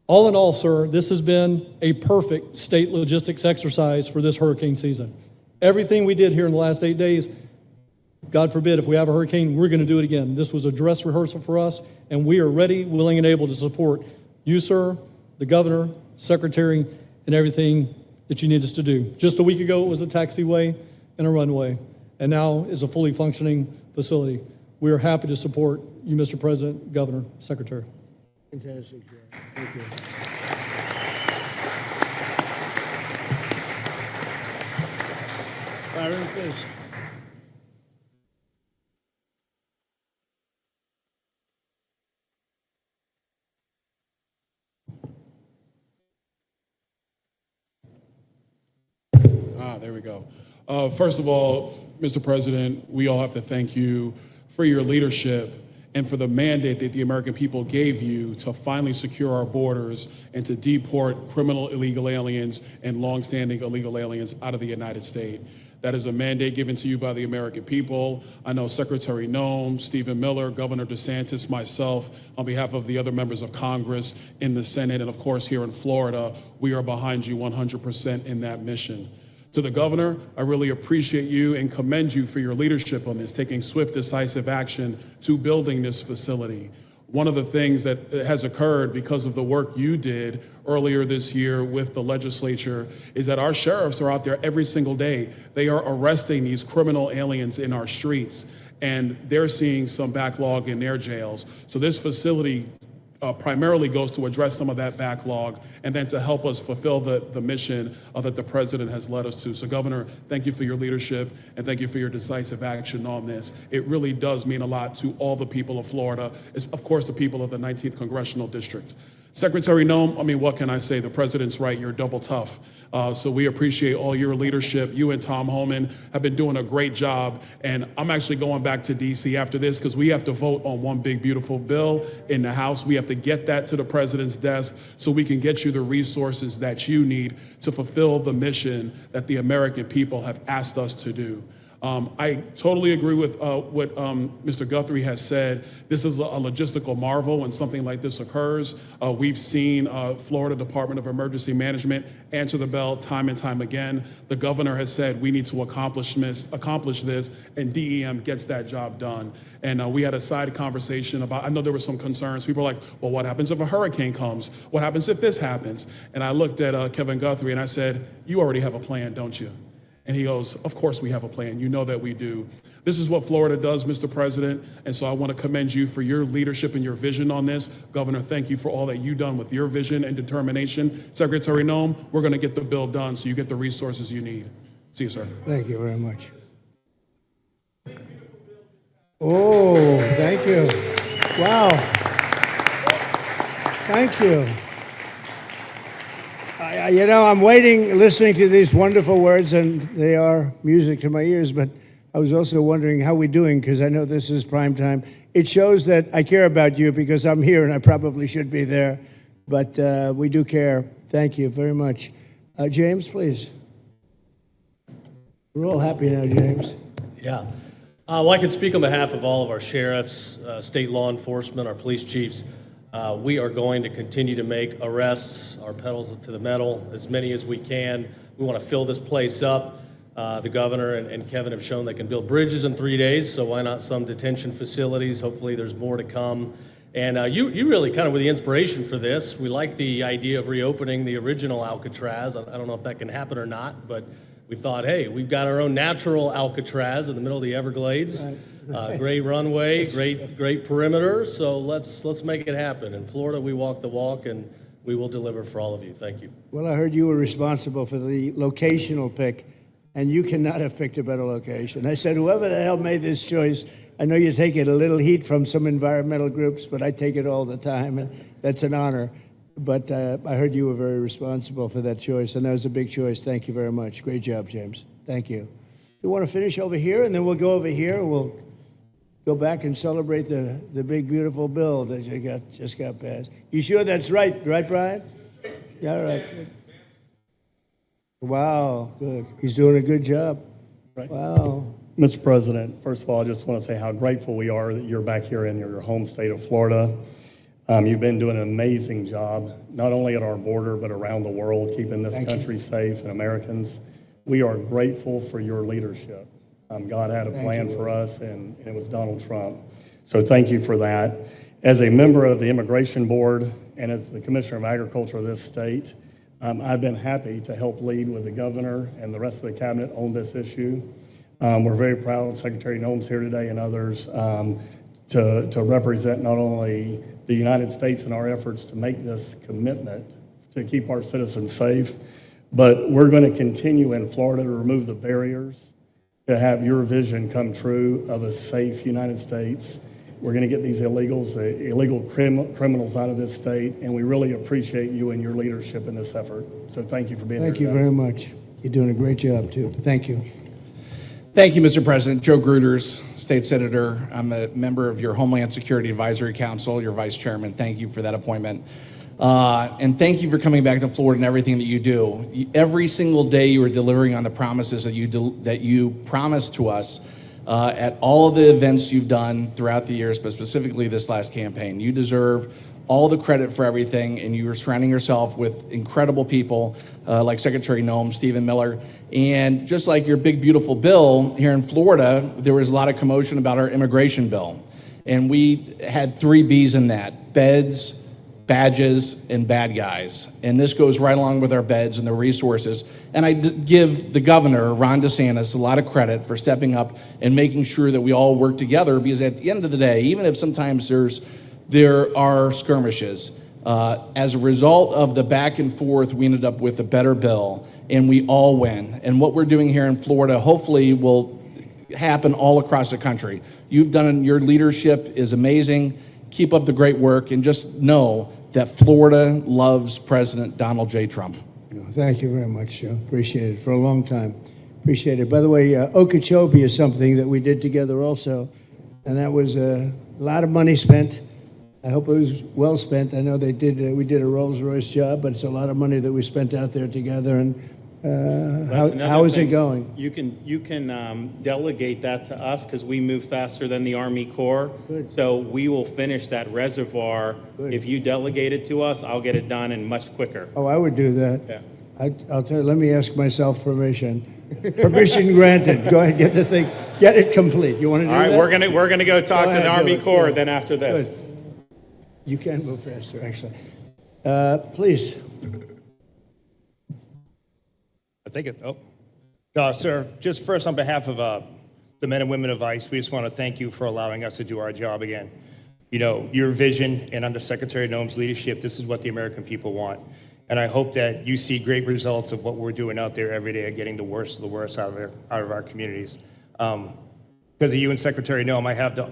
S4: All in all, sir, this has been a perfect state logistics exercise for this hurricane season. Everything we did here in the last 8 days, God forbid, if we have a hurricane, we're going to do it again. This was a dress rehearsal for us, and we are ready, willing, and able to support you, sir, the governor, secretary, and everything that you need us to do. Just a week ago, it was a taxiway and a runway, and now is a fully functioning facility. We are happy to support you, Mr. President, Governor, Secretary.
S20: Fantastic, Joe. Thank you. Byron, please.
S8: There we go. First of all, Mr. President, we all have to thank you for your leadership and for the mandate that the American people gave you to finally secure our borders and to deport criminal illegal aliens and longstanding illegal aliens out of the United States. That is a mandate given to you by the American people. I know Secretary Noem, Stephen Miller, Governor DeSantis, myself, on behalf of the other members of Congress in the Senate, and of course here in Florida, we are behind you 100% in that mission. To the governor, I really appreciate you and commend you for your leadership on this, taking swift, decisive action to building this facility. One of the things that has occurred because of the work you did earlier this year with the legislature is that our sheriffs are out there every single day. They are arresting these criminal aliens in our streets, and they're seeing some backlog in their jails. So this facility primarily goes to address some of that backlog and then to help us fulfill the mission that the president has led us to. So Governor, thank you for your leadership and thank you for your decisive action on this. It really does mean a lot to all the people of Florida, of course the people of the 19th Congressional District. Secretary Noem, I mean, what can I say? The president's right, you're double tough. So we appreciate all your leadership. You and Tom Homan have been doing a great job. And I'm actually going back to DC after this because we have to vote on one big, beautiful bill in the House. We have to get that to the president's desk so we can get you the resources that you need to fulfill the mission that the American people have asked us to do. I totally agree with what Mr. Guthrie has said. This is a logistical marvel when something like this occurs. We've seen Florida Department of Emergency Management answer the bell time and time again. The governor has said we need to accomplish this, and DEM gets that job done. And we had a side conversation about, I know there were some concerns. People were like, well, what happens if a hurricane comes? What happens if this happens? And I looked at Kevin Guthrie and I said, you already have a plan, don't you? And he goes, of course we have a plan. You know that we do. This is what Florida does, Mr. President. And so I want to commend you for your leadership and your vision on this. Governor, thank you for all that you've done with your vision and determination. Secretary Noem, we're going to get the bill done so you get the resources you need. See you, sir.
S20: Thank you very much. Oh, thank you. Wow. Thank you. I'm waiting, listening to these wonderful words, and they are music to my ears, but I was also wondering how we're doing, because I know this is prime time. It shows that I care about you, because I'm here, and I probably should be there, but we do care. Thank you very much. James, please. We're all happy now, James.
S1: Yeah. Well, I can speak on behalf of all of our sheriffs, state law enforcement, our police chiefs. We are going to continue to make arrests, our pedals to the metal, as many as we can. We want to fill this place up. The governor and Kevin have shown they can build bridges in 3 days, so why not some detention facilities? Hopefully there's more to come. And you really kind of were the inspiration for this. We like the idea of reopening the original Alcatraz. I don't know if that can happen or not, but we thought, hey, we've got our own natural Alcatraz in the middle of the Everglades. Right. Great runway, great perimeter, so let's make it happen. In Florida, we walk the walk, and we will deliver for all of you. Thank you.
S20: Well, I heard you were responsible for the locational pick, and you cannot have picked a better location. I said, whoever the hell made this choice, I know you take it a little heat from some environmental groups, but I take it all the time, and that's an honor. But I heard you were very responsible for that choice, and that was a big choice. Thank you very much. Great job, James. Thank you. You want to finish over here, and then we'll go over here, and we'll go back and celebrate the big, beautiful bill that you just got passed. You sure that's right, Brian? Yeah, all right. Wow, good. He's doing a good job.
S22: Right.
S20: Wow.
S22: Mr. President, first of all, I just want to say how grateful we are that you're back here in your home state of Florida. You've been doing an amazing job, not only at our border, but around the world, keeping this country safe and Americans. We are grateful for your leadership. God had a plan for us, and it was Donald Trump. So thank you for that. As a member of the Immigration Board and as the Commissioner of Agriculture of this state, I've been happy to help lead with the governor and the rest of the cabinet on this issue. We're very proud, Secretary Noem's here today and others, to represent not only the United States in our efforts to make this commitment to keep our citizens safe, but we're going to continue in Florida to remove the barriers to have your vision come true of a safe United States. We're going to get these illegal criminals out of this state, and we really appreciate you and your leadership in this effort. So thank you for being here.
S20: Thank you very much. You're doing a great job, too. Thank you.
S23: Thank you, Mr. President. Joe Gruters, State Senator. I'm a member of your Homeland Security Advisory Council, your Vice Chairman. Thank you for that appointment. And thank you for coming back to Florida and everything that you do. Every single day you are delivering on the promises that you promised to us at all of the events you've done throughout the years, but specifically this last campaign. You deserve all the credit for everything, and you are surrounding yourself with incredible people like Secretary Noem, Stephen Miller, and just like your big, beautiful bill here in Florida, there was a lot of commotion about our immigration bill. And we had 3 B's in that: beds, badges, and bad guys. And this goes right along with our beds and the resources. And I give the governor, Ron DeSantis, a lot of credit for stepping up and making sure that we all work together, because at the end of the day, even if sometimes there are skirmishes, as a result of the back and forth, we ended up with a better bill, and we all win. And what we're doing here in Florida hopefully will happen all across the country. Your leadership is amazing. Keep up the great work, and just know that Florida loves President Donald J. Trump.
S20: Thank you very much, Joe. Appreciate it for a long time. Appreciate it. By the way, Okeechobee is something that we did together also, and that was a lot of money spent. I hope it was well spent. I know we did a Rolls-Royce job, but it's a lot of money that we spent out there together, and How is it going?
S13: You can delegate that to us because we move faster than the Army Corps.
S20: Good.
S13: So we will finish that reservoir.
S20: Good.
S13: If you delegate it to us, I'll get it done and much quicker.
S20: Oh, I would do that.
S13: Yeah.
S20: I'll tell you, let me ask myself permission. Permission granted. Go ahead, get the thing, get it complete. You want to do
S13: All right,
S20: that?
S13: we're gonna go talk to
S20: ahead,
S13: the
S20: do
S13: Army
S20: it.
S13: Corps
S20: Yeah.
S13: then after this.
S20: Good. You can move faster, excellent. Please.
S2: Sir, just first on behalf of the men and women of ICE, we just want to thank you for allowing us to do our job again. You know, your vision and under Secretary Noem's leadership, this is what the American people want. And I hope that you see great results of what we're doing out there every day, getting the worst of the worst out of our communities. Because of you and Secretary Noem, I have the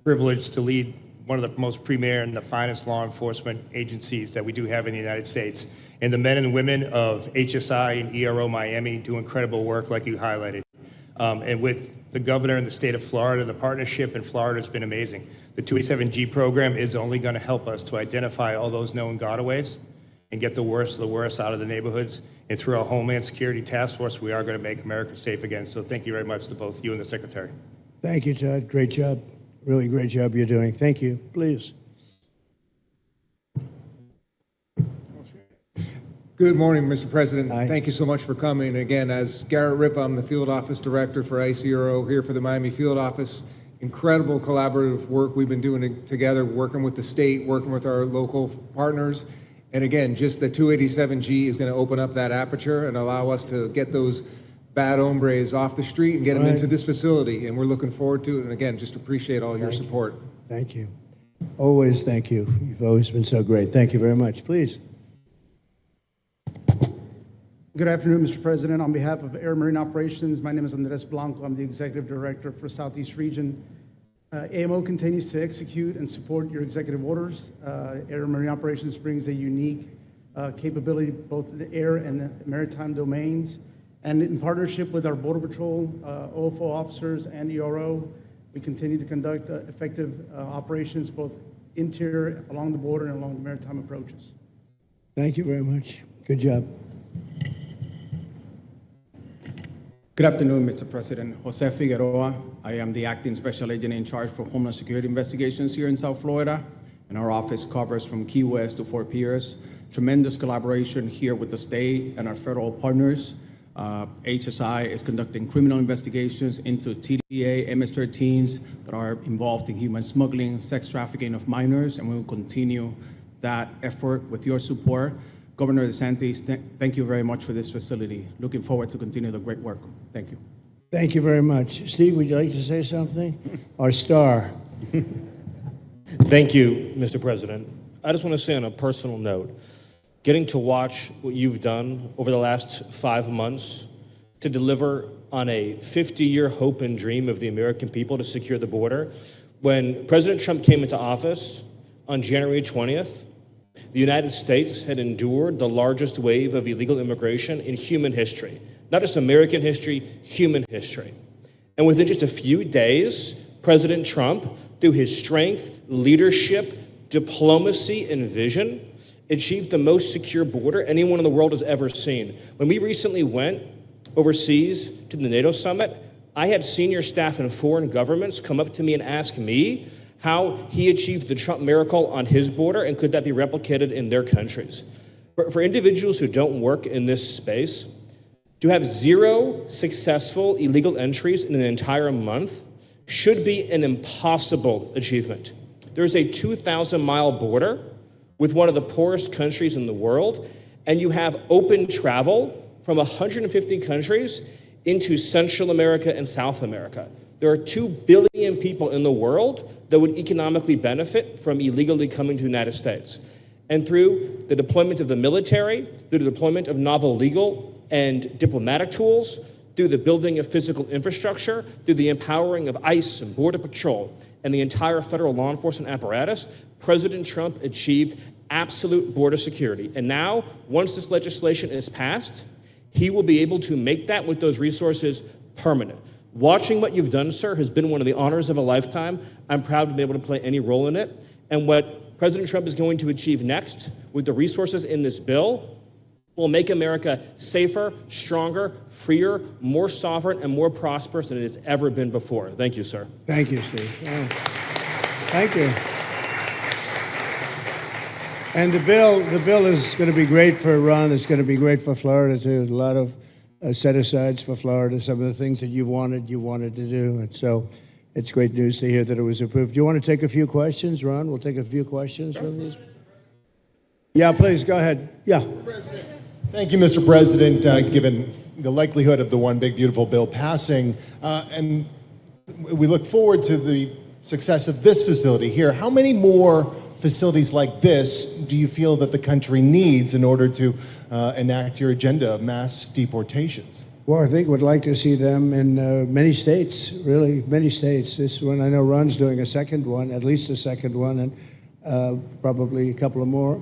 S2: privilege to lead one of the most premier and the finest law enforcement agencies that we do have in the United States. And the men and women of HSI and ERO Miami do incredible work like you highlighted. And with the governor and the state of Florida, the partnership in Florida has been amazing. The 287G program is only going to help us to identify all those known gotaways and get the worst of the worst out of the neighborhoods. And through our Homeland Security Task Force, we are going to make America safe again. So thank you very much to both you and the Secretary.
S20: Thank you, Todd. Great job. Really great job you're doing. Thank you. Please.
S3: Good morning, Mr. President.
S20: Hi.
S3: Thank you so much for coming. Again, as Garrett Ripp, I'm the Field Office Director for ICRO here for the Miami Field Office. Incredible collaborative work we've been doing together, working with the state, working with our local partners. And again, just the 287G is going to open up that aperture and allow us to get those bad hombres off the street and get them into this facility. And we're looking forward to it. And again, just appreciate all your support.
S20: Thank you. Always thank you. You've always been so great. Thank you very much. Please.
S5: Good afternoon, Mr. President. On behalf of Air Marine Operations, my name is Andres Blanco. I'm the Executive Director for Southeast Region. AMO continues to execute and support your executive orders. Air Marine Operations brings a unique capability both in the air and the maritime domains. And in partnership with our Border Patrol, OFO officers, and ERO, we continue to conduct effective operations both interior, along the border, and along the maritime approaches.
S20: Thank you very much. Good job.
S24: Good afternoon, Mr. President. Jose Figueroa. I am the acting special agent in charge for Homeland Security investigations here in South Florida, and our office covers from Key West to Fort Pierce. Tremendous collaboration here with the state and our federal partners. HSI is conducting criminal investigations into TDA, MS-13s that are involved in human smuggling, sex trafficking of minors, and we will continue that effort with your support. Governor DeSantis, thank you very much for this facility. Looking forward to continue the great work. Thank you.
S20: Thank you very much. Steve, would you like to say something? Our star.
S25: Thank you, Mr. President. I just want to say on a personal note, getting to watch what you've done over the last 5 months to deliver on a 50-year hope and dream of the American people to secure the border. When President Trump came into office on January 20th, the United States had endured the largest wave of illegal immigration in human history. Not just American history, human history. And within just a few days, President Trump, through his strength, leadership, diplomacy, and vision, achieved the most secure border anyone in the world has ever seen. When we recently went overseas to the NATO summit, I had senior staff in foreign governments come up to me and ask me how he achieved the Trump miracle on his border, and could that be replicated in their countries. For individuals who don't work in this space, to have 0 successful illegal entries in an entire month should be an impossible achievement. There's a 2,000-mile border with one of the poorest countries in the world, and you have open travel from 150 countries into Central America and South America. There are 2 billion people in the world that would economically benefit from illegally coming to the United States. And through the deployment of the military, through the deployment of novel legal and diplomatic tools, through the building of physical infrastructure, through the empowering of ICE and Border Patrol, and the entire federal law enforcement apparatus, President Trump achieved absolute border security. And now, once this legislation is passed, he will be able to make that with those resources permanent. Watching what you've done, sir, has been one of the honors of a lifetime. I'm proud to be able to play any role in it. And what President Trump is going to achieve next with the resources in this bill will make America safer, stronger, freer, more sovereign, and more prosperous than it has ever been before. Thank you, sir.
S7: Thank you, Steve. Yeah. Thank you. And the bill is going to be great for Ron. It's going to be great for Florida too. A lot of set-asides for Florida. Some of the things that you wanted to do, and so it's great news to hear that it was approved. Do you want to take a few questions, Ron? We'll take a few questions from these. Yeah, please go ahead. Yeah.
S9: Thank you, Mr. President. Given the likelihood of the One Big Beautiful Bill passing, and we look forward to the success of this facility here, how many more facilities like this do you feel that the country needs in order to enact your agenda of mass deportations?
S7: Well, I think we'd like to see them in many states, really, many states. This one, I know Ron's doing a second one, at least a second one, and probably a couple of more.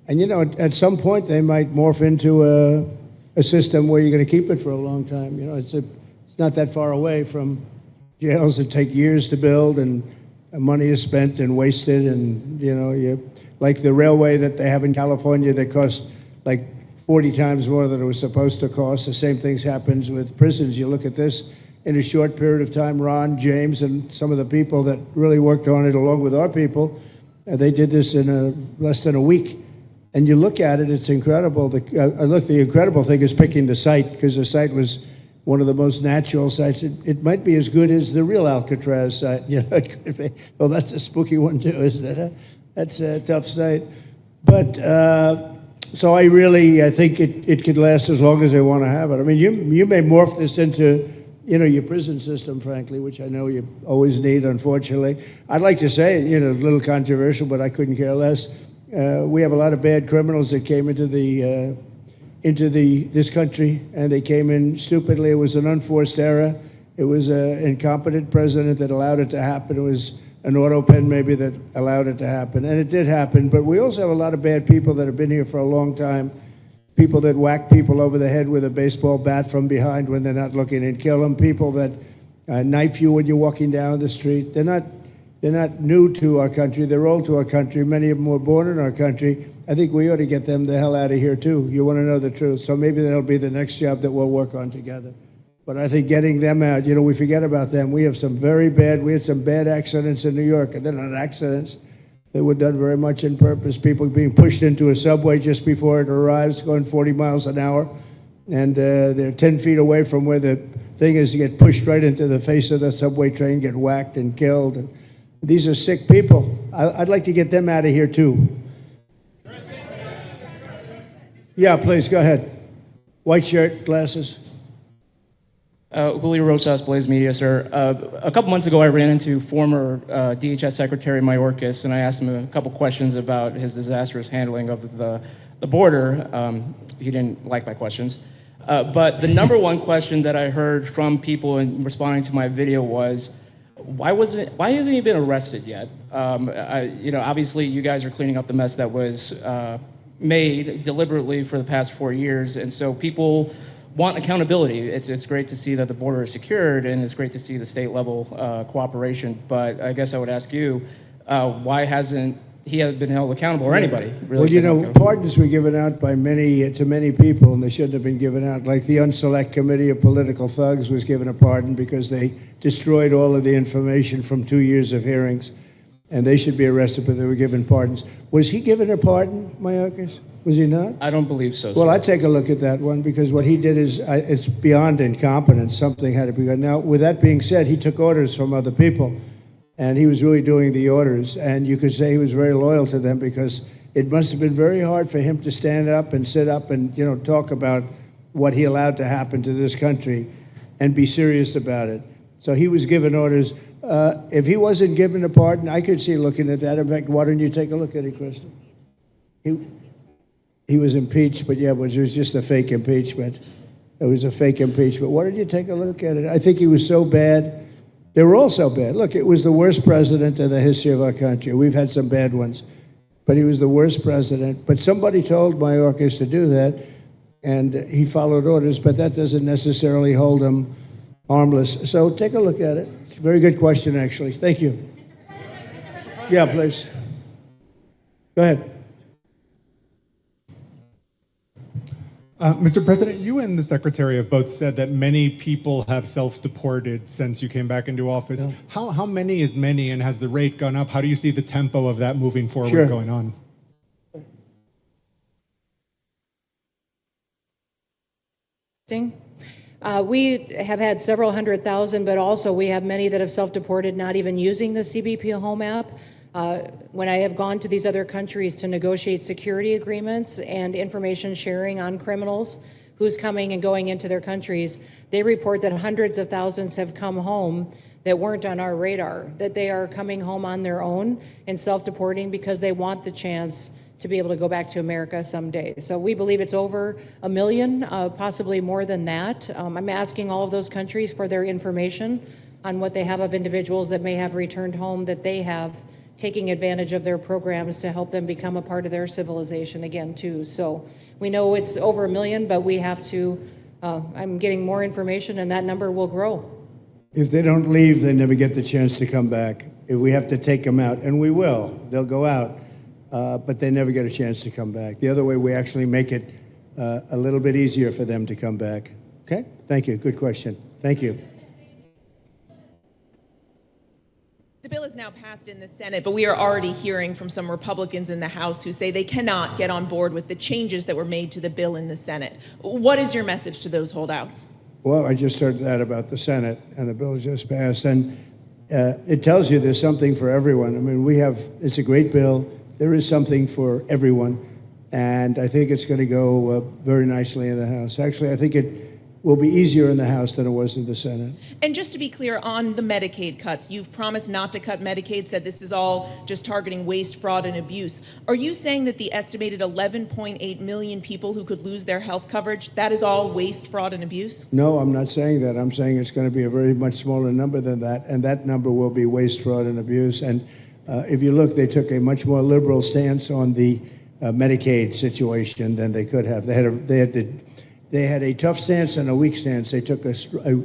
S7: And, you know, at some point they might morph into a system where you're going to keep it for a long time. You know, it's not that far away from jails that take years to build, and money is spent and wasted, and, you know, like the railway that they have in California that costs like 40 times more than it was supposed to cost. The same things happens with prisons. You look at this in a short period of time, Ron, James, and some of the people that really worked on it along with our people, they did this in less than a week. And you look at it, it's incredible. The incredible thing is picking the site, because the site was one of the most natural sites. It might be as good as the real Alcatraz site. You know, it could be. Well, that's a spooky one too, isn't it? Huh? That's a tough site. But so I think it could last as long as they want to have it. I mean, you may morph this into, you know, your prison system, frankly, which I know you always need, unfortunately. I'd like to say, you know, a little controversial, but I couldn't care less. We have a lot of bad criminals that came into this country, and they came in stupidly. It was an unforced error. It was an incompetent president that allowed it to happen. It was an auto pen maybe that allowed it to happen, and it did happen. But we also have a lot of bad people that have been here for a long time, people that whack people over the head with a baseball bat from behind when they're not looking and kill them, people that knife you when you're walking down the street. They're not new to our country. They're old to our country. Many of them were born in our country. I think we ought to get them the hell out of here, too. You want to know the truth. So maybe that'll be the next job that we'll work on together. But I think getting them out, you know, we forget about them. We had some bad accidents in New York, and they're not accidents. They were done very much on purpose. People being pushed into a subway just before it arrives, going 40 miles an hour, and they're 10 feet away from where the thing is. You get pushed right into the face of the subway train, get whacked and killed. And these are sick people. I'd like to get them out of here, too. Yeah, please, go ahead. White shirt, glasses.
S12: Julio Rosas, Blaze Media, sir. A couple months ago, I ran into former DHS Secretary Mayorkas, and I asked him a couple questions about his disastrous handling of the border. He didn't like my questions. But the number one question that I heard from people in responding to my video was, why hasn't he been arrested yet? Obviously you guys are cleaning up the mess that was made deliberately for the past 4 years, and so people want accountability. It's great to see that the border is secured, and it's great to see the state level cooperation. But I guess I would ask you, why hasn't he been held accountable, or anybody really?
S7: Well, you know, pardons were given out by to many people, and they shouldn't have been given out. Like the Unselect Committee of Political Thugs was given a pardon because they destroyed all of the information from 2 years of hearings, and they should be arrested, but they were given pardons. Was he given a pardon, Mayorkas? Was he not?
S12: I don't believe so.
S7: Well, I'd take a look at that one, because what he did is it's beyond incompetence. Something had to be done. Now, with that being said, he took orders from other people, and he was really doing the orders. And you could say he was very loyal to them, because it must have been very hard for him to stand up and sit up and, you know, talk about what he allowed to happen to this country and be serious about it. So he was given orders. If he wasn't given a pardon, I could see looking at that. In fact, why don't you take a look at it, Kristen? He was impeached, but yeah, it was just a fake impeachment. It was a fake impeachment. Why don't you take a look at it? I think he was so bad. They were all so bad. Look, it was the worst president in the history of our country. We've had some bad ones, but he was the worst president. But somebody told Mayorkas to do that, and he followed orders, but that doesn't necessarily hold him harmless. So take a look at it. It's a very good question, actually. Thank you. Yeah, please. Go ahead.
S14: Mr. President, you and the Secretary have both said that many people have self-deported since you came back into office.
S20: Yeah.
S14: How many is many, and has the rate gone up? How do you see the tempo of that moving forward
S20: Sure.
S14: going on?
S16: We have had several 100,000, but also we have many that have self-deported, not even using the CBP Home app. When I have gone to these other countries to negotiate security agreements and information sharing on criminals, who's coming and going into their countries, they report that hundreds of thousands have come home that weren't on our radar, that they are coming home on their own and self-deporting because they want the chance to be able to go back to America someday. So we believe it's over 1 million, possibly more than that. I'm asking all of those countries for their information on what they have of individuals that may have returned home, that they have taking advantage of their programs to help them become a part of their civilization again too. So we know it's over 1 million, but we have to, I'm getting more information and that number will grow.
S20: If they don't leave, they never get the chance to come back. If we have to take them out, and we will, they'll go out, but they never get a chance to come back. The other way, we actually make it a little bit easier for them to come back. Okay? Thank you. Good question. Thank you.
S15: The bill is now passed in the Senate, but we are already hearing from some Republicans in the House who say they cannot get on board with the changes that were made to the bill in the Senate. What is your message to those holdouts?
S20: Well, I just heard that about the Senate, and the bill just passed, and it tells you there's something for everyone. I mean, it's a great bill. There is something for everyone, and I think it's going to go very nicely in the House. Actually, I think it will be easier in the House than it was in the Senate.
S15: And just to be clear on the Medicaid cuts, you've promised not to cut Medicaid, said this is all just targeting waste, fraud, and abuse. Are you saying that the estimated 11.8 million people who could lose their health coverage, that is all waste, fraud, and abuse?
S20: No, I'm not saying that. I'm saying it's going to be a very much smaller number than that, and that number will be waste, fraud, and abuse. And if you look, they took a much more liberal stance on the Medicaid situation than they could have. They had a tough stance and a weak stance. They took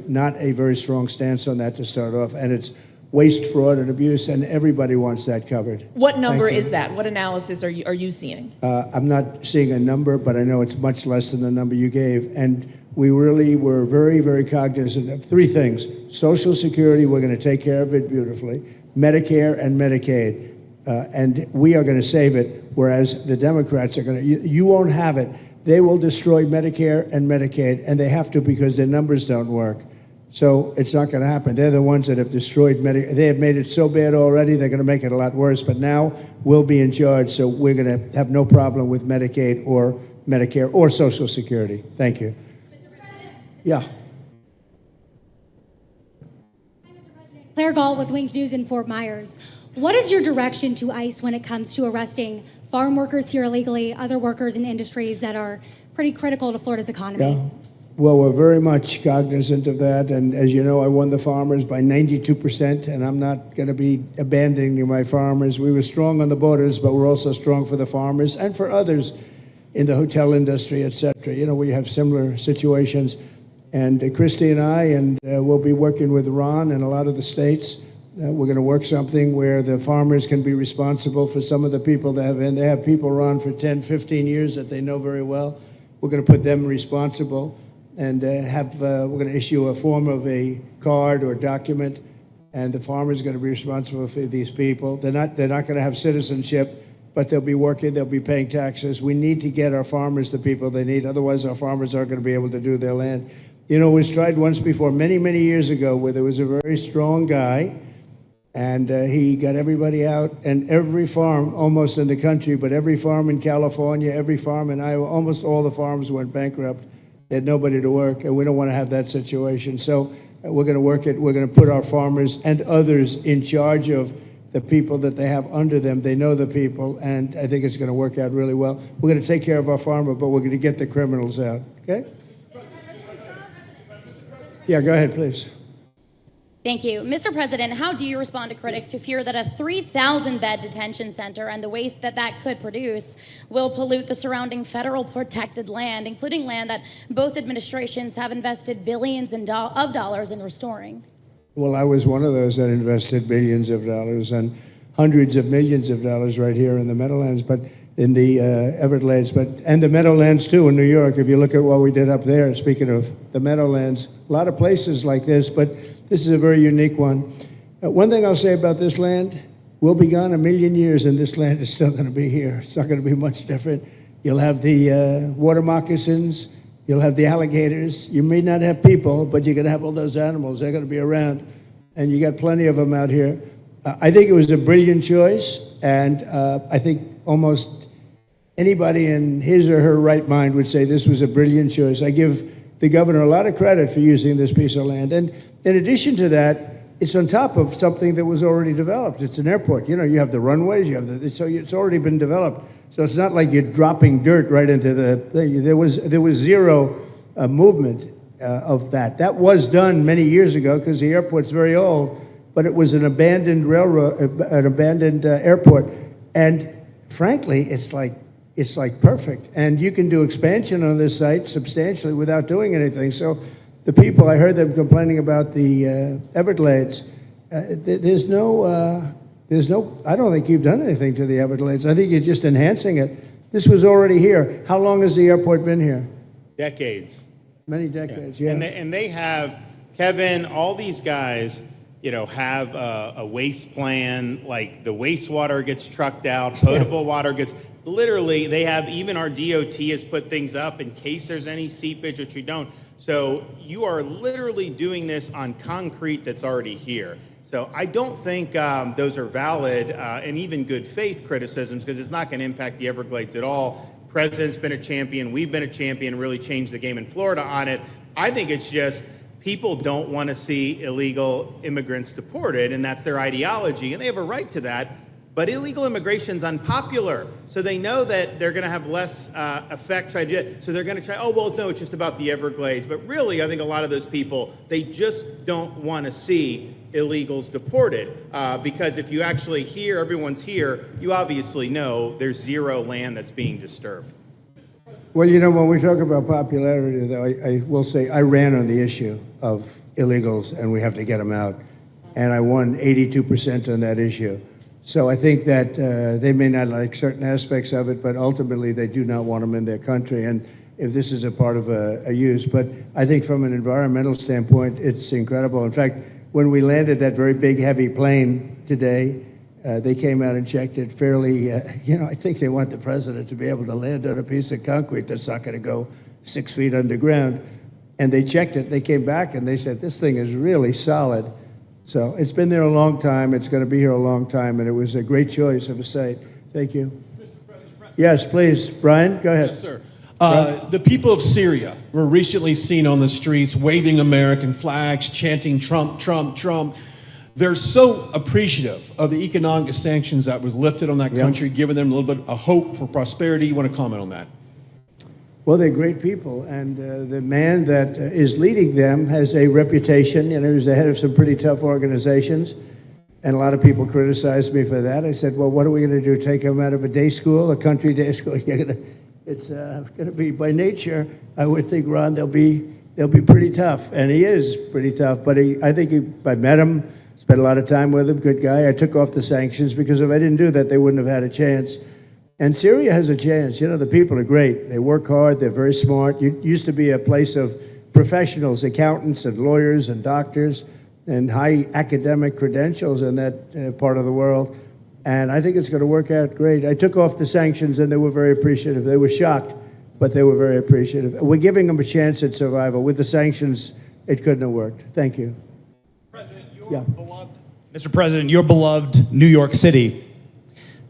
S20: not a very strong stance on that to start off, and it's waste, fraud, and abuse, and everybody wants that covered.
S15: What number is that? What analysis are you seeing?
S20: I'm not seeing a number, but I know it's much less than the number you gave, and we really were very, very cognizant of three things. Social Security, we're going to take care of it beautifully. Medicare and Medicaid, and we are going to save it, whereas the Democrats are going to, you won't have it. They will destroy Medicare and Medicaid, and they have to because their numbers don't work. So it's not going to happen. They're the ones that have destroyed Medicare. They have made it so bad already, they're going to make it a lot worse. But now we'll be in charge, so we're going to have no problem with Medicaid or Medicare or Social Security. Thank you. Yeah.
S17: Claire Gall with Wink News in Fort Myers. What is your direction to ICE when it comes to arresting farm workers here illegally, other workers in industries that are pretty critical to Florida's economy?
S20: Yeah. Well, we're very much cognizant of that. And as you know, I won the farmers by 92%, and I'm not going to be abandoning my farmers. We were strong on the borders, but we're also strong for the farmers and for others in the hotel industry, et cetera. You know, we have similar situations. And Christy and I, and we'll be working with Ron and a lot of the states. We're going to work something where the farmers can be responsible for some of the people that have, and they have people run for 10, 15 years that they know very well. We're going to put them responsible and we're going to issue a form of a card or document, and the farmer's going to be responsible for these people. They're not going to have citizenship, but they'll be working, they'll be paying taxes. We need to get our farmers the people they need, otherwise our farmers aren't going to be able to do their land. You know, it was tried once before, many, many years ago, where there was a very strong guy, and he got everybody out, and every farm almost in the country, but every farm in California, every farm in Iowa, almost all the farms went bankrupt. They had nobody to work, and we don't want to have that situation. So we're going to work it. We're going to put our farmers and others in charge of the people that they have under them. They know the people, and I think it's going to work out really well. We're going to take care of our farmer, but we're going to get the criminals out, okay? Yeah, go ahead, please.
S17: Thank you. Mr. President, how do you respond to critics who fear that a 3,000-bed detention center and the waste that could produce will pollute the surrounding federal protected land, including land that both administrations have invested billions of dollars in restoring?
S20: Well, I was one of those that invested billions of dollars and hundreds of millions of dollars right here in the Meadowlands. But in the Everglades, and the Meadowlands too in New York. If you look at what we did up there, speaking of the Meadowlands, a lot of places like this, but this is a very unique one. One thing I'll say about this land, we'll be gone 1,000,000 years and this land is still going to be here. It's not going to be much different. You'll have the water moccasins, you'll have the alligators. You may not have people, but you're going to have all those animals. They're going to be around, and you got plenty of them out here. I think it was a brilliant choice, and I think almost anybody in his or her right mind would say this was a brilliant choice. I give the governor a lot of credit for using this piece of land. And in addition to that, it's on top of something that was already developed. It's an airport. You know, you have the runways, so it's already been developed. So it's not like you're dropping dirt right into the thing. There was zero movement of that. That was done many years ago because the airport's very old, but it was an abandoned railroad, an abandoned airport. And frankly, it's like perfect. And you can do expansion on this site substantially without doing anything. So the people, I heard them complaining about the Everglades. There's no, I don't think you've done anything to the Everglades. I think you're just enhancing it. This was already here. How long has the airport been here?
S13: Decades.
S20: Many decades, yeah.
S13: And they have, Kevin, all these guys, you know, have a waste plan, like the wastewater gets trucked out, potable water gets, literally, they have, even our DOT has put things up in case there's any seepage, which we don't. So you are literally doing this on concrete that's already here. So I don't think those are valid and even good faith criticisms, because it's not going to impact the Everglades at all. President's been a champion, we've been a champion, really changed the game in Florida on it. I think it's just people don't want to see illegal immigrants deported, and that's their ideology, and they have a right to that. But illegal immigration's unpopular, so they know that they're going to have less effect. So they're going to try, oh, well, no, it's just about the Everglades. But really, I think a lot of those people, they just don't want to see illegals deported. Because if you actually hear, everyone's here, you obviously know there's zero land that's being disturbed.
S20: Well, you know, when we talk about popularity, though, I will say I ran on the issue of illegals, and we have to get them out. And I won 82% on that issue. So I think that they may not like certain aspects of it, but ultimately they do not want them in their country. And if this is a part of a use, but I think from an environmental standpoint, it's incredible. In fact, when we landed that very big, heavy plane today, they came out and checked it fairly. I think they want the president to be able to land on a piece of concrete that's not going to go 6 feet underground. And they checked it. They came back and they said, this thing is really solid. So it's been there a long time. It's going to be here a long time, and it was a great choice of a site. Thank you. Yes, please. Brian, go ahead.
S10: Yes, sir. The people of Syria were recently seen on the streets waving American flags, chanting Trump, Trump, Trump. They're so appreciative of the economic sanctions that was lifted on that country, giving them a little bit of hope for prosperity. You want to comment on that?
S20: Well, they're great people, and the man that is leading them has a reputation. You know, he's the head of some pretty tough organizations, and a lot of people criticized me for that. I said, well, what are we going to do, take him out of a day school, a country day school? It's going to be, by nature, I would think, Ron, they'll be pretty tough, and he is pretty tough, but I think I met him, spent a lot of time with him, good guy. I took off the sanctions because if I didn't do that, they wouldn't have had a chance. And Syria has a chance. You know, the people are great. They work hard. They're very smart. It used to be a place of professionals, accountants and lawyers and doctors and high academic credentials in that part of the world. And I think it's going to work out great. I took off the sanctions, and they were very appreciative. They were shocked, but they were very appreciative. We're giving them a chance at survival. With the sanctions, it couldn't have worked. Thank you.
S11: Mr. President, your beloved New York City.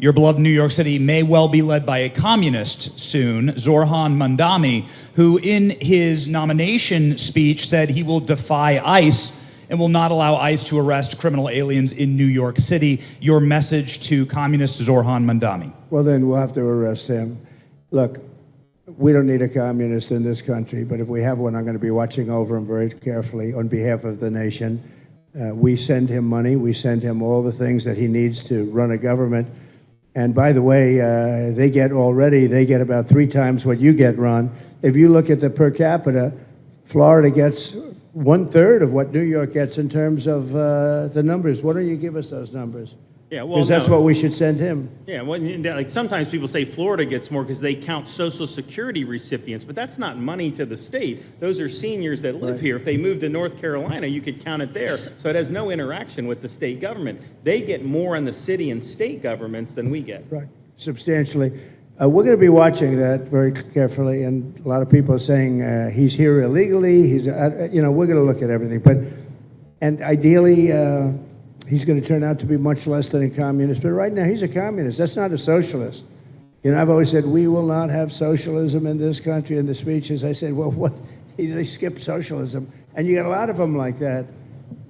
S11: Your beloved New York City may well be led by a communist soon, Zoran Mandami, who in his nomination speech said he will defy ICE and will not allow ICE to arrest criminal aliens in New York City. Your message to communist Zoran Mandami.
S20: Well, then we'll have to arrest him. Look, we don't need a communist in this country, but if we have one, I'm going to be watching over him very carefully on behalf of the nation. We send him money. We send him all the things that he needs to run a government. And by the way, they get about 3 times what you get, Ron. If you look at the per capita, Florida gets 1/3 of what New York gets in terms of the numbers. Why don't you give us those numbers?
S13: Yeah, well,
S20: Because that's
S13: no.
S20: what we should send him.
S13: Yeah, well, like sometimes people say Florida gets more because they count Social Security recipients, but that's not money to the state. Those are seniors that live
S20: Right.
S13: here. If they moved to North Carolina, you could count it there. So it has no interaction with the state government. They get more in the city and state governments than we get.
S20: Right, substantially. We're going to be watching that very carefully, and a lot of people are saying he's here illegally. We're going to look at everything, and ideally, he's going to turn out to be much less than a communist. But right now, he's a communist. That's not a socialist. I've always said we will not have socialism in this country. In the speeches, I said, well, what? They skipped socialism, and you got a lot of them like that.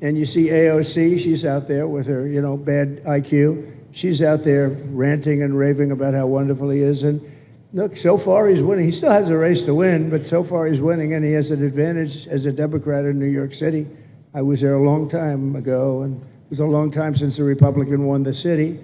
S20: And you see AOC, she's out there with her, bad IQ. She's out there ranting and raving about how wonderful he is. And look, so far he's winning. He still has a race to win, but so far he's winning, and he has an advantage as a Democrat in New York City. I was there a long time ago, and it was a long time since a Republican won the city.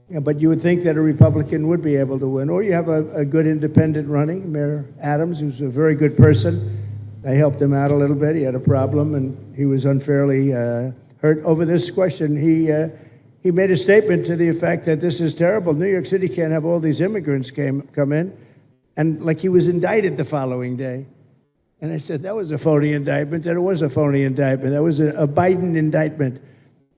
S20: Yeah, but you would think that a Republican would be able to win. Or you have a good independent running, Mayor Adams, who's a very good person. I helped him out a little bit. He had a problem, and he was unfairly hurt over this question. He made a statement to the effect that this is terrible. New York City can't have all these immigrants come in. And like he was indicted the following day. And I said, that was a phony indictment. And it was a phony indictment. That was a Biden indictment.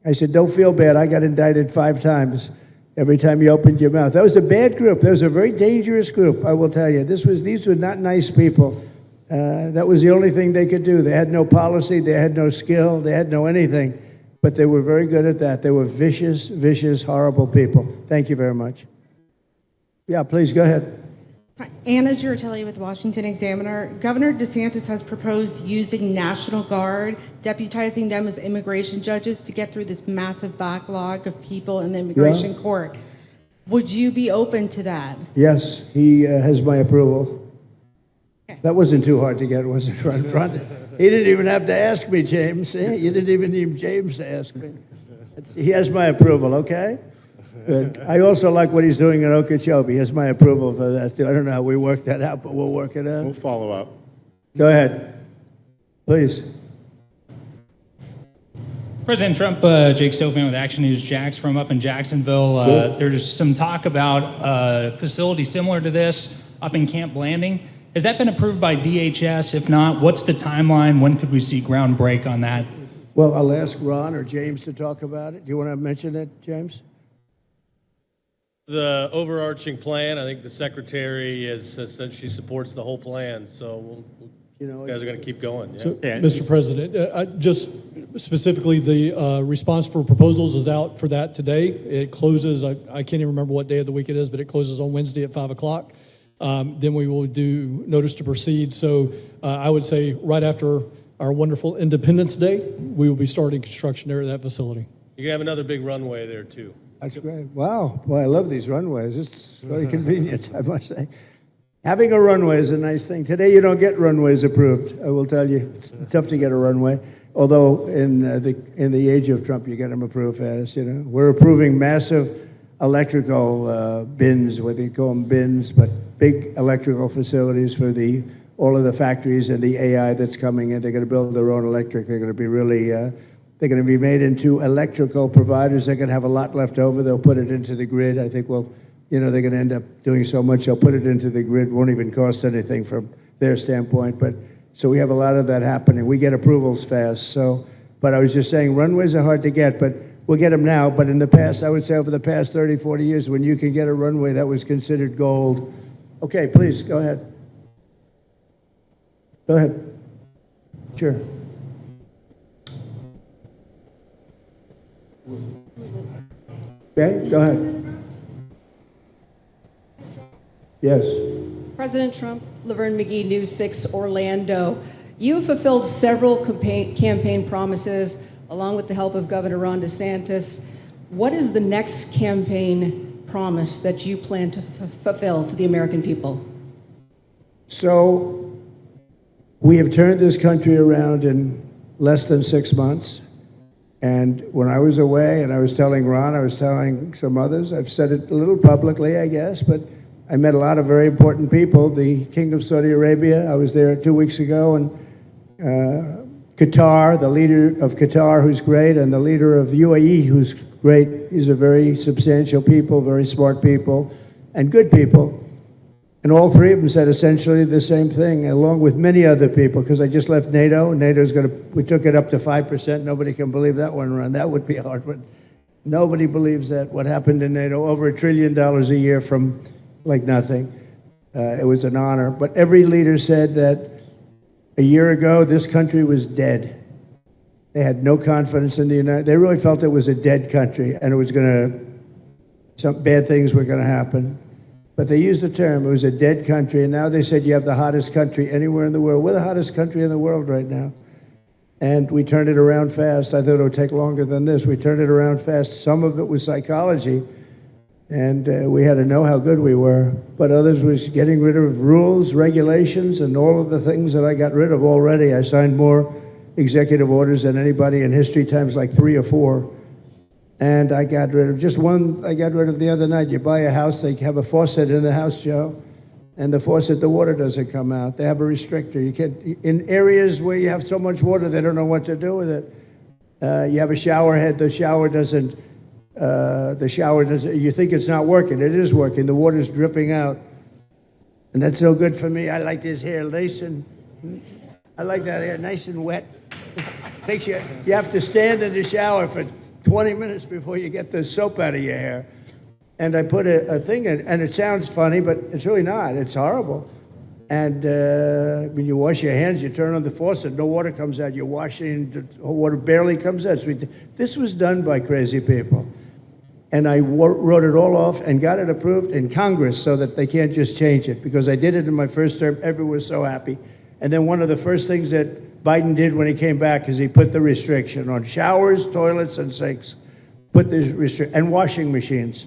S20: I said, don't feel bad. I got indicted 5 times every time you opened your mouth. That was a bad group. That was a very dangerous group, I will tell you. These were not nice people. That was the only thing they could do. They had no policy. They had no skill. They had no anything. But they were very good at that. They were vicious, vicious, horrible people. Thank you very much. Yeah, please go ahead.
S4: Hi, Anna Giratelli with Washington Examiner. Governor DeSantis has proposed using National Guard, deputizing them as immigration judges to get through this massive backlog of people in the immigration court. Would you be open to that?
S20: Yes, he has my approval. Okay. That wasn't too hard to get, was it? Front. He didn't even have to ask me, James. You didn't even need James to ask me. He has my approval, okay? Good. I also like what he's doing in Okeechobee. He has my approval for that, too. I don't know how we work that out, but we'll work it out.
S6: We'll follow up.
S20: Go ahead. Please.
S18: President Trump, Jake Stofan with Action News Jax from up in Jacksonville. There's some talk about a facility similar to this up in Camp Blanding. Has that been approved by DHS? If not, what's the timeline? When could we see ground break on that?
S20: Well, I'll ask Ron or James to talk about it. Do you want to mention it, James?
S1: The overarching plan, I think the secretary has said she supports the whole plan, so you guys are going to keep going. Yeah.
S19: So, Mr. President, just specifically, the response for proposals is out for that today. It closes, I can't even remember what day of the week it is, but it closes on Wednesday at 5 o'clock. Then we will do notice to proceed. So I would say right after our wonderful Independence Day, we will be starting construction there at that facility.
S1: You're going to have another big runway there, too.
S20: That's great. Wow. Boy, I love these runways. It's very convenient, I must say. Having a runway is a nice thing. Today, you don't get runways approved. I will tell you, it's tough to get a runway. Although in the age of Trump, you get them approved fast. We're approving massive electrical bins, what they call them bins, but big electrical facilities for all of the factories and the AI that's coming in. They're going to build their own electric. They're going to be really. They're going to be made into electrical providers. They're going to have a lot left over. They'll put it into the grid. I think, they're going to end up doing so much. They'll put it into the grid. Won't even cost anything from their standpoint. But so we have a lot of that happening. We get approvals fast. But I was just saying, runways are hard to get, but we'll get them now. But in the past, I would say over the past 30, 40 years, when you can get a runway, that was considered gold. Okay, please, go ahead. Go ahead. Sure. Okay, go ahead. Yes.
S21: President Trump, Laverne McGee, News 6 Orlando. You have fulfilled several campaign promises, along with the help of Governor Ron DeSantis. What is the next campaign promise that you plan to fulfill to the American people?
S20: So, we have turned this country around in less than 6 months. And when I was away, and I was telling Ron, I was telling some others, I've said it a little publicly, I guess, but I met a lot of very important people. The King of Saudi Arabia, I was there 2 weeks ago, and Qatar, the leader of Qatar, who's great, and the leader of UAE, who's great. These are very substantial people, very smart people, and good people. And all three of them said essentially the same thing, along with many other people, because I just left NATO. We took it up to 5%. Nobody can believe that one run. That would be hard, but nobody believes that. What happened in NATO, over $1 trillion a year from like nothing. It was an honor. But every leader said that a year ago, this country was dead. They had no confidence in the United States. They really felt it was a dead country, and it was some bad things were going to happen. But they used the term, it was a dead country, and now they said you have the hottest country anywhere in the world. We're the hottest country in the world right now. And we turned it around fast. I thought it would take longer than this. We turned it around fast. Some of it was psychology, and we had to know how good we were. But others was getting rid of rules, regulations, and all of the things that I got rid of already. I signed more executive orders than anybody in history, times like 3 or 4. And I got rid of just one. I got rid of the other night. You buy a house, they have a faucet in the house, Joe, and the faucet, the water doesn't come out. They have a restrictor. You can't, in areas where you have so much water, they don't know what to do with it. You have a shower head, the shower doesn't, you think it's not working. It is working. The water's dripping out. And that's no good for me. I like this hair nice and, I like that hair nice and wet. You have to stand in the shower for 20 minutes before you get the soap out of your hair. And I put a thing in, and it sounds funny, but it's really not. It's horrible. And when you wash your hands, you turn on the faucet, no water comes out. You're washing, the water barely comes out. So this was done by crazy people. And I wrote it all off and got it approved in Congress so that they can't just change it, because I did it in my first term. Everyone was so happy. And then one of the first things that Biden did when he came back is he put the restriction on showers, toilets, and sinks. Put this restriction, and washing machines.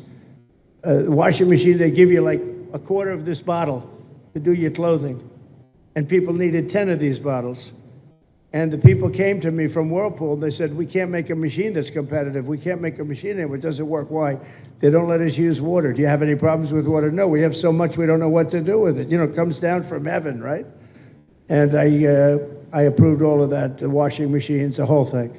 S20: The washing machine, they give you like a quarter of this bottle to do your clothing. And people needed 10 of these bottles. And the people came to me from Whirlpool, and they said, we can't make a machine that's competitive. We can't make a machine anymore. It doesn't work. Why? They don't let us use water. Do you have any problems with water? No, we have so much we don't know what to do with it. You know, it comes down from heaven, right? And I approved all of that, the washing machines, the whole thing.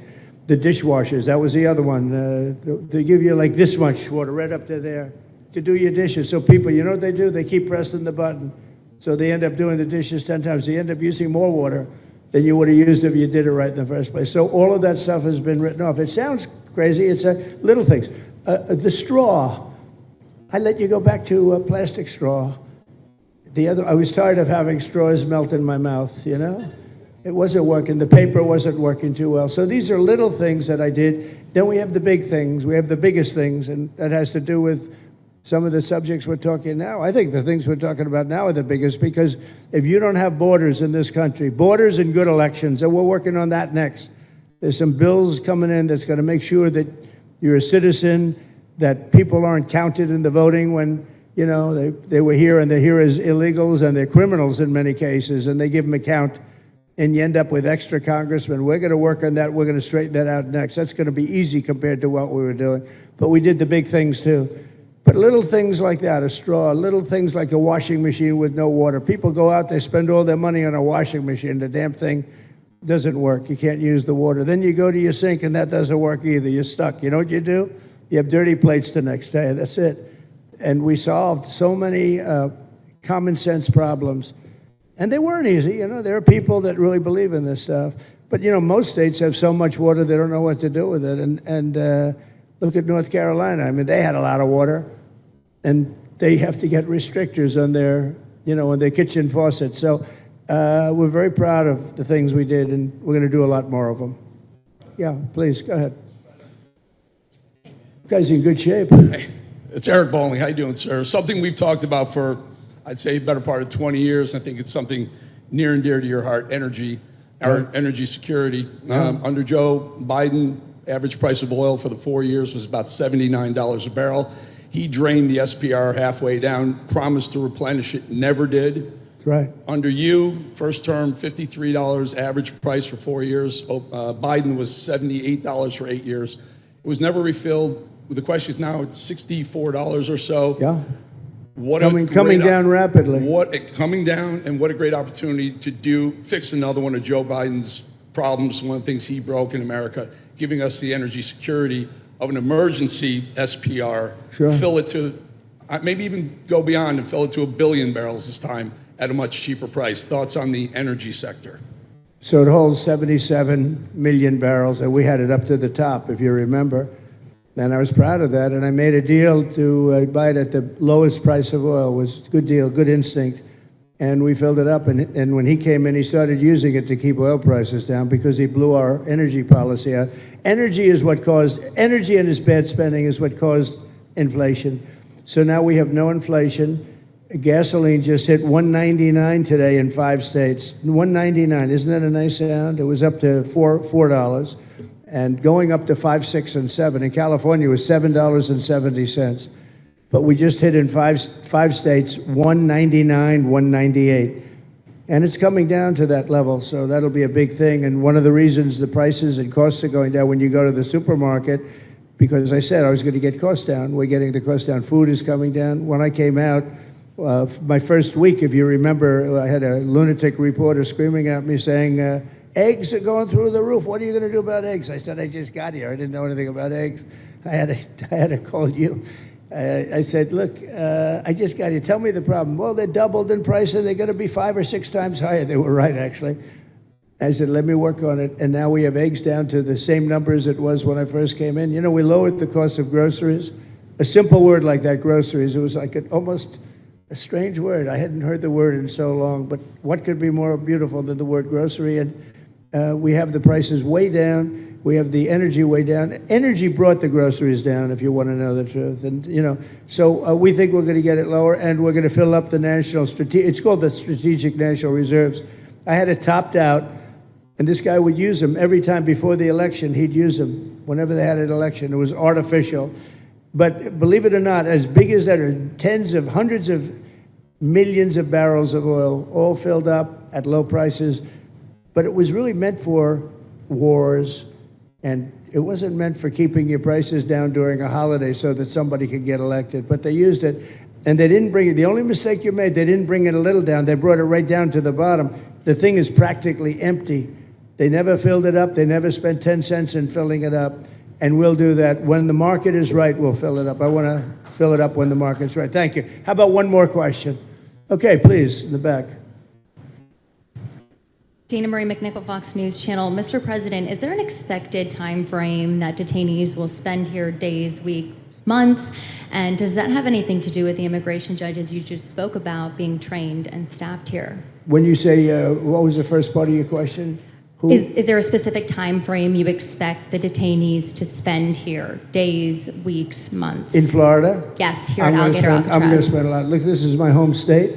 S20: The dishwashers, that was the other one. They give you like this much water right up to there to do your dishes. So people, you know what they do? They keep pressing the button. So they end up doing the dishes 10 times. They end up using more water than you would have used if you did it right in the first place. So all of that stuff has been written off. It sounds crazy. It's little things. The straw. I let you go back to a plastic straw. I was tired of having straws melt in my mouth, you know? It wasn't working. The paper wasn't working too well. So these are little things that I did. Then we have the big things. We have the biggest things, and that has to do with some of the subjects we're talking now. I think the things we're talking about now are the biggest, because if you don't have borders in this country, borders and good elections, and we're working on that next. There's some bills coming in that's going to make sure that you're a citizen, that people aren't counted in the voting when, you know, they were here and they're here as illegals and they're criminals in many cases, and they give them a count, and you end up with extra congressmen. We're going to work on that. We're going to straighten that out next. That's going to be easy compared to what we were doing. But we did the big things too. But little things like that, a straw, little things like a washing machine with no water. People go out, they spend all their money on a washing machine. The damn thing doesn't work. You can't use the water. Then you go to your sink and that doesn't work either. You're stuck. You know what you do? You have dirty plates the next day. That's it. And we solved so many common sense problems. And they weren't easy. You know, there are people that really believe in this stuff. But, you know, most states have so much water they don't know what to do with it. And look at North Carolina. I mean, they had a lot of water, and they have to get restrictors on their, you know, on their kitchen faucets. So we're very proud of the things we did, and we're going to do a lot more of them. Yeah, please, go ahead. You guys in good shape.
S2: Hey, it's Eric Bowling. How you doing, sir? Something we've talked about for, I'd say, better part of 20 years. I think it's something near and dear to your heart, energy, our energy security.
S20: Yeah.
S2: Under Joe Biden, average price of oil for the 4 years was about $79 a barrel. He drained the SPR halfway down, promised to replenish it, never did.
S20: That's right.
S2: Under you, first term, $53 average price for 4 years. Biden was $78 for 8 years. It was never refilled. The question is now it's $64 or so.
S20: Yeah.
S2: Coming
S20: down rapidly.
S2: Coming down, and what a great opportunity to fix another one of Joe Biden's problems, one of the things he broke in America, giving us the energy security of an emergency SPR,
S20: Sure.
S2: fill it to, maybe even go beyond and fill it to 1 billion barrels this time at a much cheaper price. Thoughts on the energy sector?
S20: So it holds 77 million barrels, and we had it up to the top, if you remember. And I was proud of that, and I made a deal to buy it at the lowest price of oil. It was a good deal, good instinct. And we filled it up, and when he came in, he started using it to keep oil prices down because he blew our energy policy out. Energy and his bad spending is what caused inflation. So now we have no inflation. Gasoline just hit $1.99 today in 5 states. $1.99, isn't that a nice sound? It was up to $4, and going up to 5, 6, and 7. In California, it was $7.70. But we just hit in five states, $1.99, $1.98. And it's coming down to that level, so that'll be a big thing. And one of the reasons the prices and costs are going down when you go to the supermarket, because as I said, I was going to get costs down. We're getting the cost down. Food is coming down. When I came out, my first week, if you remember, I had a lunatic reporter screaming at me saying, eggs are going through the roof. What are you going to do about eggs? I said, I just got here. I didn't know anything about eggs. I had to call you. I said, look, I just got here. Tell me the problem. Well, they're doubled in price, and they're going to be 5 or 6 times higher. They were right, actually. I said, let me work on it. And now we have eggs down to the same numbers it was when I first came in. You know, we lowered the cost of groceries. A simple word like that, groceries, it was like almost a strange word. I hadn't heard the word in so long, but what could be more beautiful than the word grocery? And we have the prices way down. We have the energy way down. Energy brought the groceries down, if you want to know the truth. And, you know, so we think we're going to get it lower, and we're going to fill up the it's called the Strategic National Reserves. I had it topped out, and this guy would use them every time before the election. He'd use them whenever they had an election. It was artificial. But believe it or not, as big as that are tens of hundreds of millions of barrels of oil, all filled up at low prices. But it was really meant for wars, and it wasn't meant for keeping your prices down during a holiday so that somebody could get elected. But they used it, and they didn't bring it. The only mistake you made, they didn't bring it a little down. They brought it right down to the bottom. The thing is practically empty. They never filled it up. They never spent 10 cents in filling it up. And we'll do that. When the market is right, we'll fill it up. I want to fill it up when the market's right. Thank you. How about one more question? Okay, please, in the back.
S3: Dana Marie McNichol, Fox News Channel. Mr. President, is there an expected time frame that detainees will spend here, days, weeks, months? And does that have anything to do with the immigration judges you just spoke about being trained and staffed here?
S20: When you say, what was the first part of your question?
S3: Is there a specific time frame you expect the detainees to spend here, days, weeks, months?
S20: In Florida?
S3: Yes, here at Alligator Alcatraz.
S20: I'm going to spend a lot. Look, this is my home state.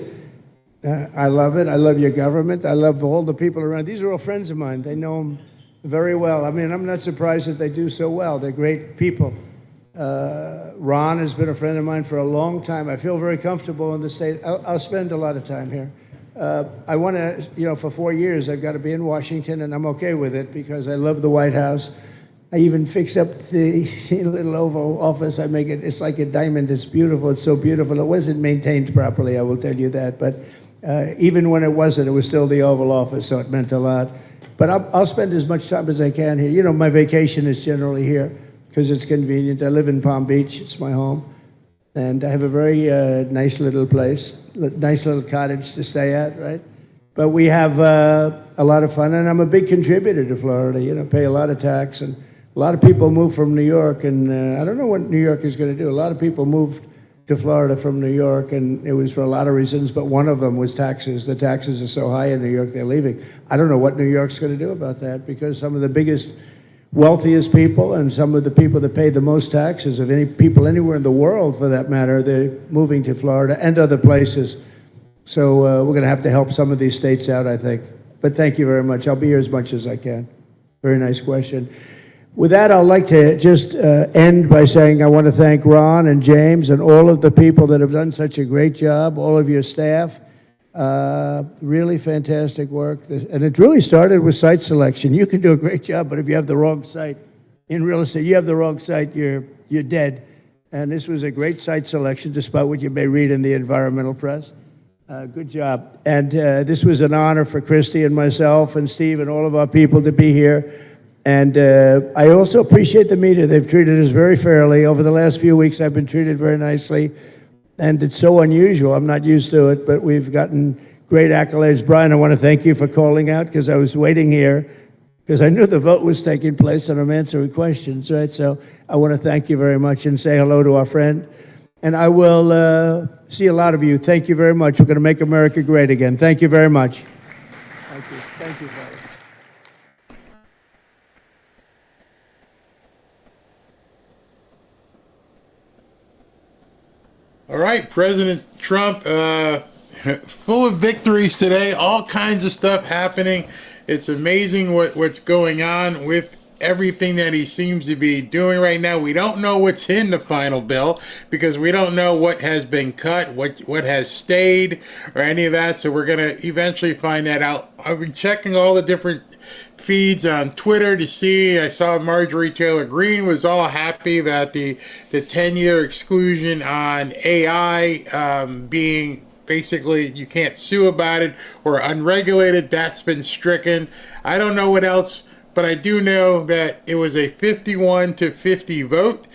S20: I love it. I love your government. I love all the people around. These are all friends of mine. They know them very well. I mean, I'm not surprised that they do so well. They're great people. Ron has been a friend of mine for a long time. I feel very comfortable in the state. I'll spend a lot of time here. I want to, you know, for 4 years, I've got to be in Washington, and I'm okay with it because I love the White House. I even fix up the little Oval Office. I make it, it's like a diamond. It's beautiful. It's so beautiful. It wasn't maintained properly, I will tell you that. But even when it wasn't, it was still the Oval Office, so it meant a lot. But I'll spend as much time as I can here. You know, my vacation is generally here because it's convenient. I live in Palm Beach. It's my home. And I have a very nice little place, nice little cottage to stay at, right? But we have a lot of fun, and I'm a big contributor to Florida. You know, pay a lot of tax, and a lot of people move from New York, and I don't know what New York is going to do. A lot of people moved to Florida from New York, and it was for a lot of reasons, but one of them was taxes. The taxes are so high in New York, they're leaving. I don't know what New York's going to do about that, because some of the biggest, wealthiest people and some of the people that pay the most taxes of any people anywhere in the world, for that matter, they're moving to Florida and other places. So we're going to have to help some of these states out, I think. But thank you very much. I'll be here as much as I can. Very nice question. With that, I'd like to just end by saying I want to thank Ron and James and all of the people that have done such a great job, all of your staff. Really fantastic work. And it really started with site selection. You can do a great job, but if you have the wrong site, in real estate, you have the wrong site, you're dead. And this was a great site selection, despite what you may read in the environmental press. Good job. And this was an honor for Christy and myself and Steve and all of our people to be here. And I also appreciate the media. They've treated us very fairly. Over the last few weeks, I've been treated very nicely. And it's so unusual. I'm not used to it, but we've gotten great accolades. Brian, I want to thank you for calling out, because I was waiting here because I knew the vote was taking place and I'm answering questions, right? So I want to thank you very much and say hello to our friend. And I will see a lot of you. Thank you very much. We're going to make America great again. Thank you very much. Thank you. Thank you, brother.
S5: All right, President Trump, full of victories today, all kinds of stuff happening. It's amazing what's going on with everything that he seems to be doing right now. We don't know what's in the final bill because we don't know what has been cut, what has stayed, or any of that. So we're going to eventually find that out. I've been checking all the different feeds on Twitter to see. I saw Marjorie Taylor Greene was all happy that the 10-year exclusion on AI being basically you can't sue about it or unregulated, that's been stricken. I don't know what else, but I do know that it was a 51-50 vote.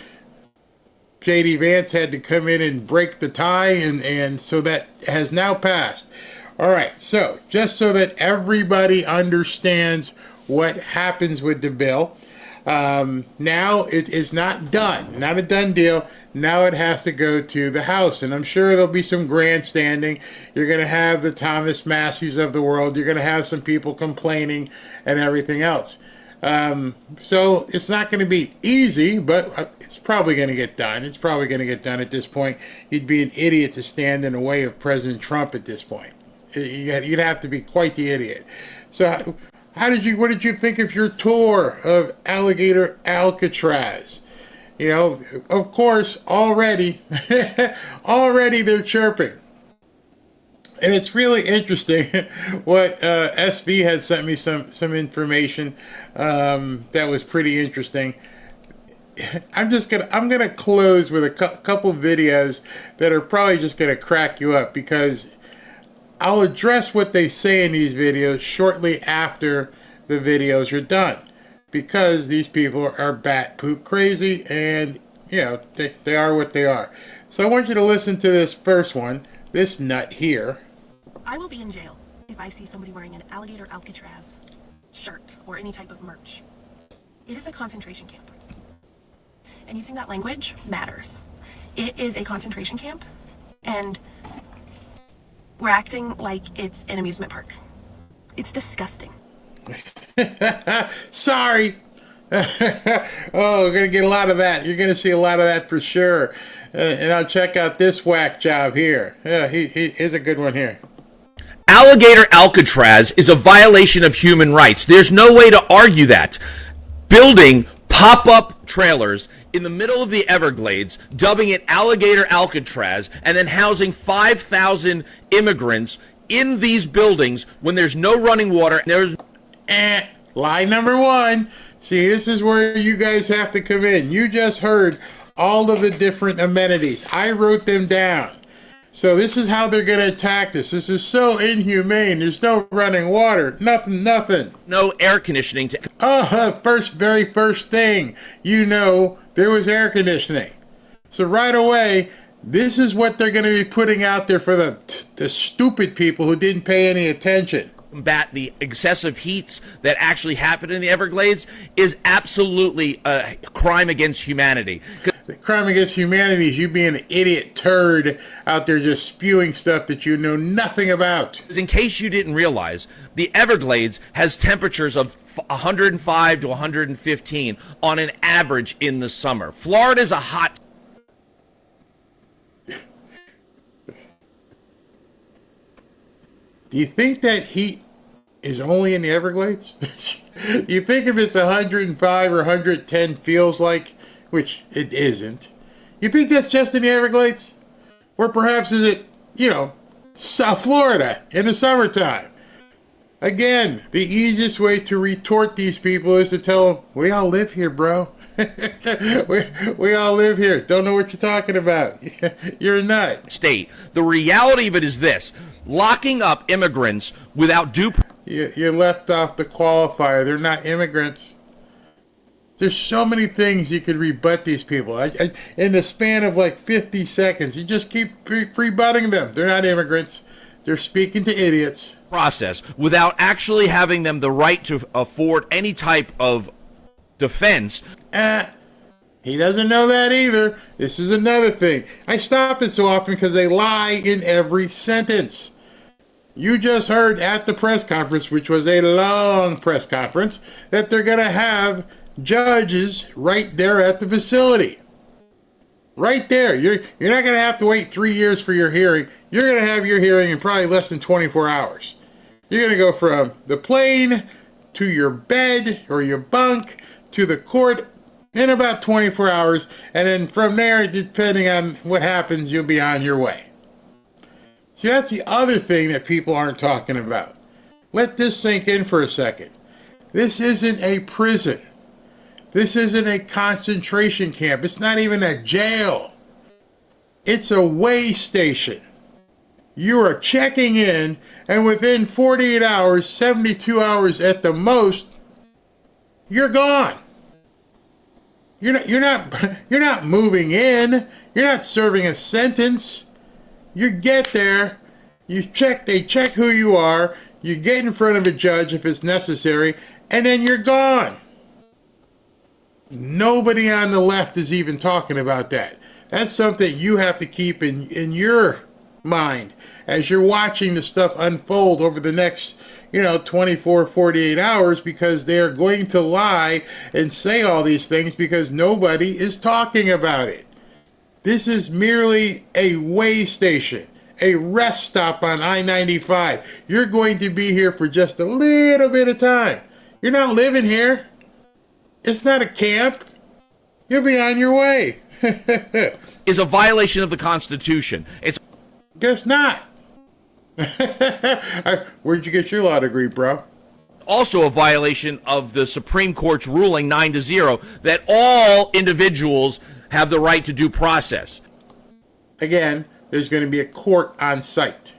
S5: J.D. Vance had to come in and break the tie, and so that has now passed. All right, so just so that everybody understands what happens with the bill, now it is not done, not a done deal. Now it has to go to the House, and I'm sure there'll be some grandstanding. You're going to have the Thomas Masseys of the world. You're going to have some people complaining and everything else. So it's not going to be easy, but it's probably going to get done. It's probably going to get done at this point. You'd be an idiot to stand in the way of President Trump at this point. You'd have to be quite the idiot. So what did you think of your tour of Alligator Alcatraz? You know, of course, already they're chirping. And it's really interesting what SV had sent me some information that was pretty interesting. I'm gonna close with a couple videos that are probably just gonna crack you up, because I'll address what they say in these videos shortly after the videos are done, because these people are bat poop crazy, and you know they are what they are. So I want you to listen to this first one, this nut here.
S6: I will be in jail if I see somebody wearing an Alligator Alcatraz shirt or any type of merch. It is a concentration camp. And using that language matters. It is a concentration camp, and we're acting like it's an amusement park. It's disgusting.
S5: Sorry. Oh, we're going to get a lot of that. You're going to see a lot of that for sure. And I'll check out this whack job here. Yeah, here's a good one here.
S8: Alligator Alcatraz is a violation of human rights. There's no way to argue that. Building pop-up trailers in the middle of the Everglades, dubbing it Alligator Alcatraz, and then housing 5,000 immigrants in these buildings when there's no running water.
S5: Lie number one. See, this is where you guys have to come in. You just heard all of the different amenities. I wrote them down. So this is how they're going to attack this. This is so inhumane. There's no running water. Nothing.
S8: No air conditioning.
S5: Very first thing, you know, there was air conditioning. So right away, this is what they're going to be putting out there for the stupid people who didn't pay any attention.
S8: Combat the excessive heats that actually happen in the Everglades is absolutely a crime against humanity.
S5: The crime against humanity is you being an idiot turd out there just spewing stuff that you know nothing about.
S8: In case you didn't realize, the Everglades has temperatures of 105 to 115 on an average in the summer. Florida's a hot...
S5: Do you think that heat is only in the Everglades? Do you think if it's 105 or 110 feels like, which it isn't, you think that's just in the Everglades? Or perhaps is it, South Florida in the summertime? Again, the easiest way to retort these people is to tell them, we all live here, bro. we all live here. Don't know what you're talking about. You're a nut.
S8: State. The reality of it is this. Locking up immigrants without due...
S5: You left off the qualifier. They're not immigrants. There's so many things you could rebut these people. In the span of like 50 seconds, you just keep rebutting them. They're not immigrants. They're speaking to idiots.
S8: Process without actually having them the right to afford any type of defense.
S5: He doesn't know that either. This is another thing. I stop it so often because they lie in every sentence. You just heard at the press conference, which was a long press conference, that they're going to have judges right there at the facility. Right there. You're not going to have to wait 3 years for your hearing. You're going to have your hearing in probably less than 24 hours. You're going to go from the plane to your bed or your bunk to the court in about 24 hours. And then from there, depending on what happens, you'll be on your way. See, that's the other thing that people aren't talking about. Let this sink in for a second. This isn't a prison. This isn't a concentration camp. It's not even a jail. It's a way station. You are checking in, and within 48 hours, 72 hours at the most, you're gone. You're not moving in. You're not serving a sentence. You get there, they check who you are, you get in front of a judge if it's necessary, and then you're gone. Nobody on the left is even talking about that. That's something you have to keep in your mind as you're watching the stuff unfold over the next 24, 48 hours, because they're going to lie and say all these things because nobody is talking about it. This is merely a way station, a rest stop on I-95. You're going to be here for just a little bit of time. You're not living here. It's not a camp. You'll be on your way.
S8: Is a violation of the Constitution.
S5: Guess not. Where'd you get your law degree, bro?
S8: Also a violation of the Supreme Court's ruling 9-0 that all individuals have the right to due process.
S5: Again, there's going to be a court on site.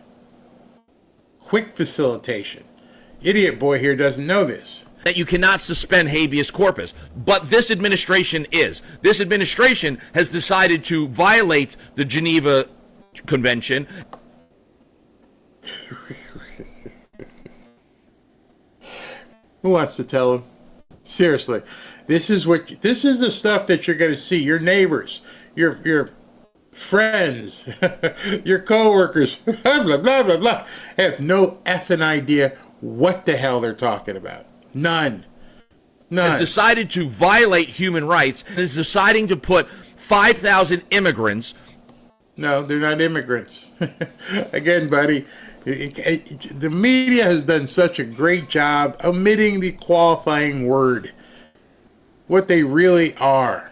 S5: Quick facilitation. Idiot boy here doesn't know this.
S8: That you cannot suspend habeas corpus. But this administration is. This administration has decided to violate the Geneva Convention.
S5: Who wants to tell him? Seriously, this is the stuff that you're going to see. Your neighbors, your friends, your coworkers, blah blah blah blah blah, have no effing idea what the hell they're talking about. None.
S8: Has decided to violate human rights and is deciding to put 5,000 immigrants.
S5: No, they're not immigrants. Again, buddy, the media has done such a great job omitting the qualifying word. What they really are.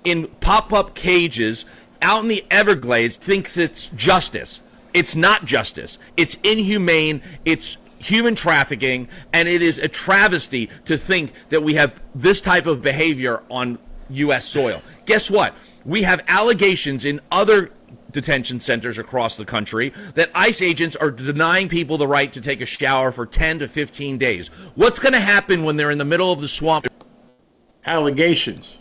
S8: In pop-up cages out in the Everglades thinks it's justice. It's not justice. It's inhumane. It's human trafficking, and it is a travesty to think that we have this type of behavior on U.S. soil. Guess what? We have allegations in other detention centers across the country that ICE agents are denying people the right to take a shower for 10 to 15 days. What's going to happen when they're in the middle of the swamp?
S5: Allegations.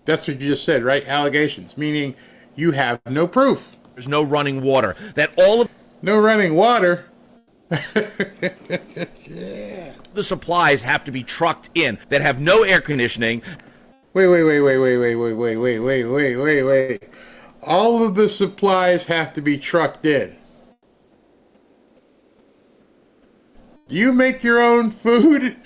S5: That's what you just said, right? Allegations, meaning you have no proof.
S8: There's no running water.
S5: No running water?
S8: Yeah. The supplies have to be trucked in that have no air conditioning.
S5: Wait. All of the supplies have to be trucked in. Do you make your own food?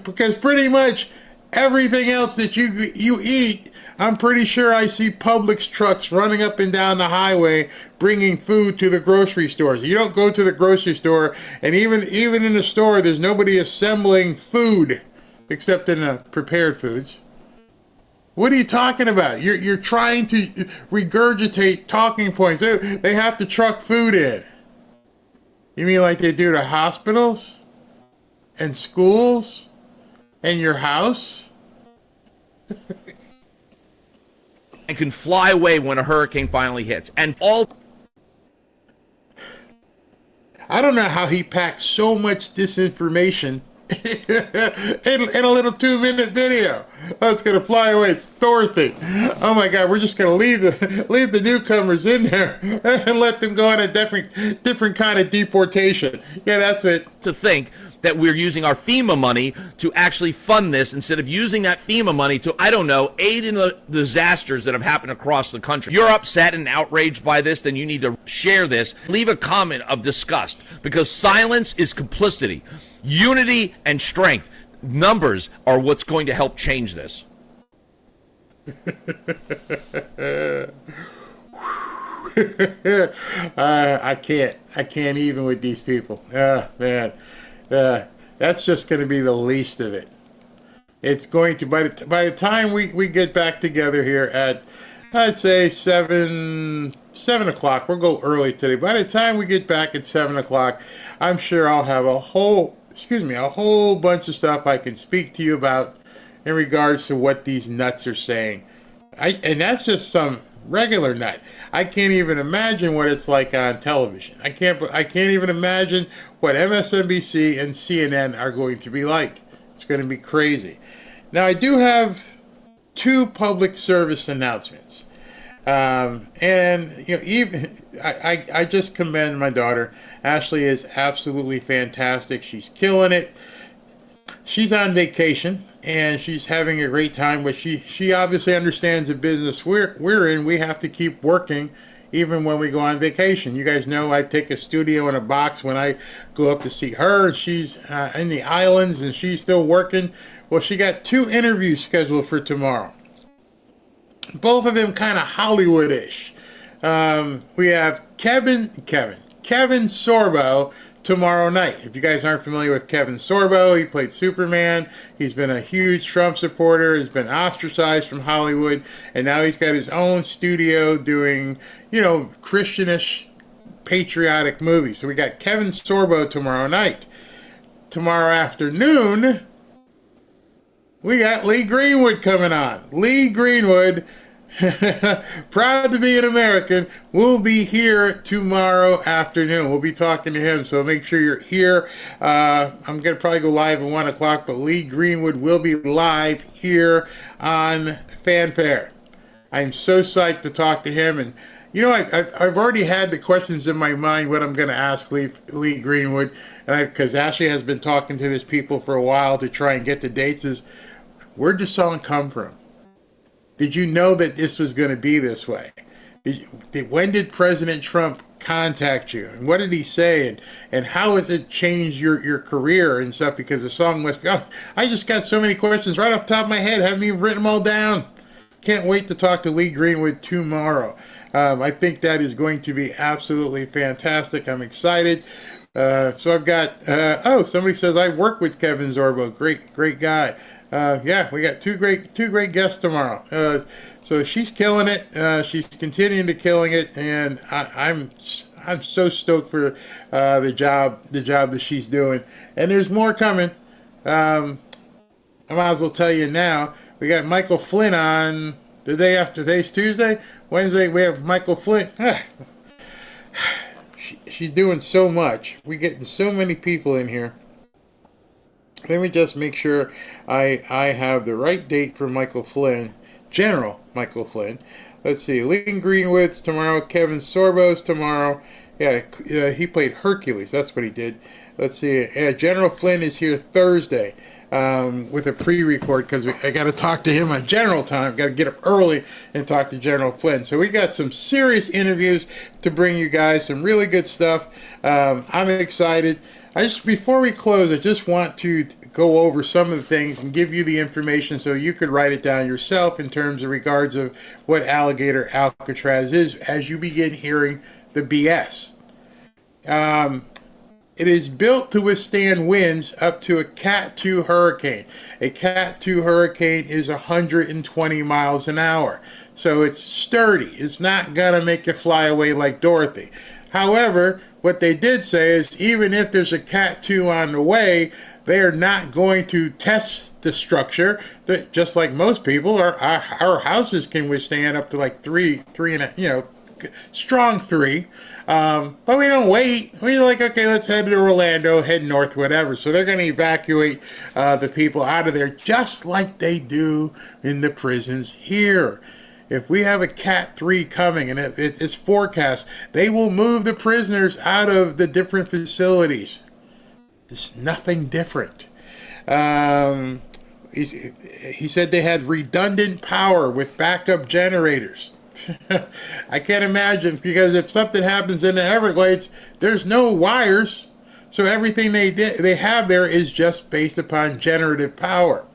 S5: Because pretty much everything else that you eat, I'm pretty sure I see Publix trucks running up and down the highway bringing food to the grocery stores. You don't go to the grocery store, and even in the store, there's nobody assembling food except in the prepared foods. What are you talking about? You're trying to regurgitate talking points. They have to truck food in. You mean like they do to hospitals and schools and your house?
S8: And can fly away when a hurricane finally hits. And all...
S5: I don't know how he packed so much disinformation in a little 2-minute video. Oh, it's gonna fly away. It's Dorothy. Oh my God, we're just gonna leave the newcomers in there and let them go on a different kind of deportation. Yeah, that's it.
S8: To think that we're using our FEMA money to actually fund this instead of using that FEMA money to, I don't know, aid in the disasters that have happened across the country. If you're upset and outraged by this, then you need to share this. Leave a comment of disgust, because silence is complicity. Unity and strength. Numbers are what's going to help change this.
S5: I can't even with these people. Man. That's just going to be the least of it. It's going to, by the time we get back together here at, I'd say 7 o'clock. We'll go early today. By the time we get back at 7 o'clock, I'm sure I'll have a whole bunch of stuff I can speak to you about in regards to what these nuts are saying. And that's just some regular nut. I can't even imagine what it's like on television. I can't even imagine what MSNBC and CNN are going to be like. It's going to be crazy. Now, I do have 2 public service announcements. And even I just commend my daughter. Ashley is absolutely fantastic. She's killing it. She's on vacation and she's having a great time, but she obviously understands the business we're in. We have to keep working even when we go on vacation. You guys know I take a studio in a box when I go up to see her. She's in the islands and she's still working. Well, she got 2 interviews scheduled for tomorrow. Both of them kind of Hollywood-ish. We have Kevin Sorbo tomorrow night. If you guys aren't familiar with Kevin Sorbo, he played Superman. He's been a huge Trump supporter, has been ostracized from Hollywood, and now he's got his own studio doing, Christianish, patriotic movies. So we got Kevin Sorbo tomorrow night. Tomorrow afternoon, we got Lee Greenwood coming on. Lee Greenwood, proud to be an American, will be here tomorrow afternoon. We'll be talking to him, so make sure you're here. I'm going to probably go live at 1 o'clock, but Lee Greenwood will be live here on Fanfare. I'm so psyched to talk to him, and I've already had the questions in my mind what I'm going to ask Lee Greenwood, and because Ashley has been talking to his people for a while to try and get the dates, is where'd the song come from? Did you know that this was going to be this way? When did President Trump contact you? And what did he say? And how has it changed your career and stuff? Because the song must be... I just got so many questions right off the top of my head. Haven't even written them all down. Can't wait to talk to Lee Greenwood tomorrow. I think that is going to be absolutely fantastic. I'm excited. So I've got... somebody says I work with Kevin Sorbo. Great guy. We got two great guests tomorrow. So she's killing it. She's continuing to killing it, and I'm so stoked for the job that she's doing. And there's more coming. I might as well tell you now. We got Michael Flynn on the day after today's Tuesday. Wednesday we have Michael Flynn. She's doing so much. We're getting so many people in here. Let me just make sure I have the right date for Michael Flynn, General Michael Flynn. Let's see, Lee Greenwood's tomorrow, Kevin Sorbo's tomorrow. He played Hercules, that's what he did. Let's see, General Flynn is here Thursday with a pre-record because I got to talk to him on General time. Got to get up early and talk to General Flynn. So we got some serious interviews to bring you guys, some really good stuff. I'm excited. Before we close, I just want to go over some of the things and give you the information so you could write it down yourself in terms of regards of what Alligator Alcatraz is as you begin hearing the BS. It is built to withstand winds up to a Cat 2 hurricane. A Cat 2 hurricane is 120 miles an hour. So it's sturdy. It's not going to make you fly away like Dorothy. However, what they did say is even if there's a Cat 2 on the way, they are not going to test the structure. That just like most people, our houses can withstand up to like three and a, strong 3. But we don't wait. We're like, okay, let's head to Orlando, head north, whatever. So they're going to evacuate the people out of there just like they do in the prisons here. If we have a Cat 3 coming and it's forecast, they will move the prisoners out of the different facilities. There's nothing different. He said they had redundant power with backup generators. I can't imagine, because if something happens in the Everglades, there's no wires. So everything they have there is just based upon generative power.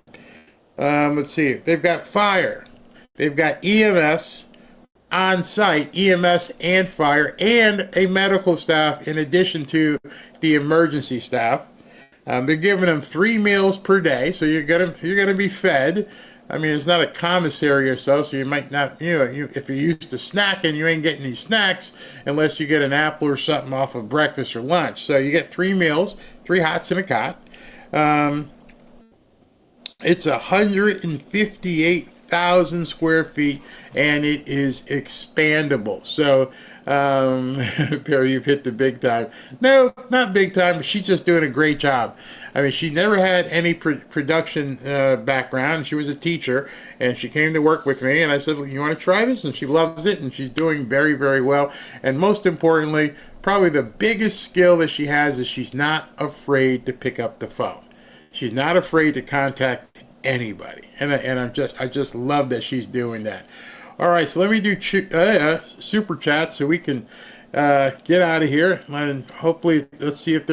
S5: Let's see. They've got fire. They've got EMS on site, EMS and fire, and a medical staff in addition to the emergency staff. They're giving them 3 meals per day, so you're gonna be fed. I mean, it's not a commissary or so you might not, if you're used to snacking, you ain't getting any snacks unless you get an apple or something off of breakfast or lunch. So you get 3 meals, 3 hots and a cot. It's 158,000 square feet, and it is expandable. So, Perry, you've hit the big time. No, not big time, but she's just doing a great job. I mean, she never had any production background. She was a teacher, and she came to work with me, and I said, you want to try this? And she loves it, and she's doing very, very well. And most importantly, probably the biggest skill that she has is she's not afraid to pick up the phone. She's not afraid to contact anybody, and I just love that she's doing that. All right, so let me do super chat so we can get out of here, and hopefully let's see if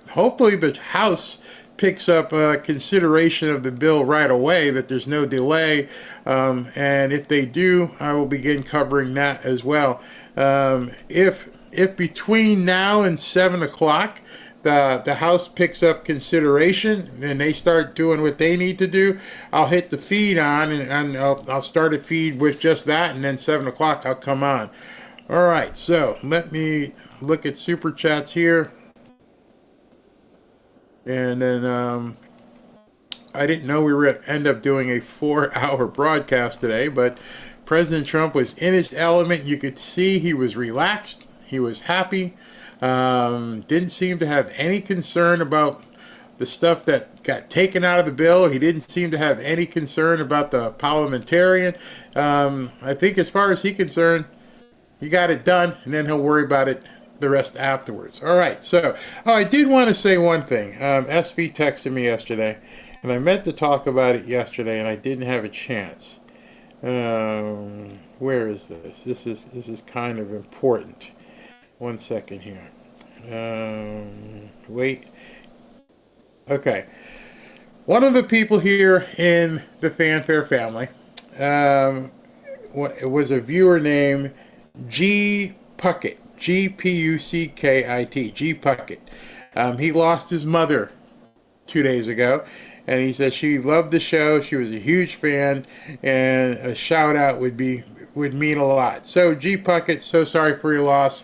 S5: hopefully the House picks up consideration of the bill right away, that there's no delay, and if they do, I will begin covering that as well. If between now and 7 o'clock the House picks up consideration and they start doing what they need to do, I'll hit the feed on, and I'll start a feed with just that, and then 7 o'clock I'll come on. All right, so let me look at super chats here. And then I didn't know we were going to end up doing a 4-hour broadcast today, but President Trump was in his element. You could see he was relaxed. He was happy. Didn't seem to have any concern about the stuff that got taken out of the bill. He didn't seem to have any concern about the parliamentarian. I think as far as he's concerned, he got it done, and then he'll worry about it the rest afterwards. All right, so I did want to say one thing. SV texted me yesterday, and I meant to talk about it yesterday, and I didn't have a chance. Where is this? This is kind of important. 1 second here. Wait. Okay. One of the people here in the Fanfare family was a viewer named G. Puckett. G-P-U-C-K-I-T. G. Puckett. He lost his mother 2 days ago, and he said she loved the show. She was a huge fan, and a shout out would mean a lot. So G. Puckett, so sorry for your loss.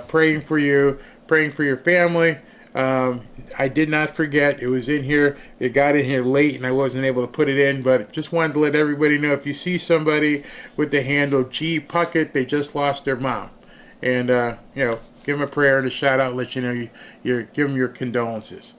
S5: Praying for you, praying for your family. I did not forget. It was in here. It got in here late, and I wasn't able to put it in, but just wanted to let everybody know, if you see somebody with the handle G. Puckett, they just lost their mom. And, give them a prayer and a shout out, let you know you give them your condolences.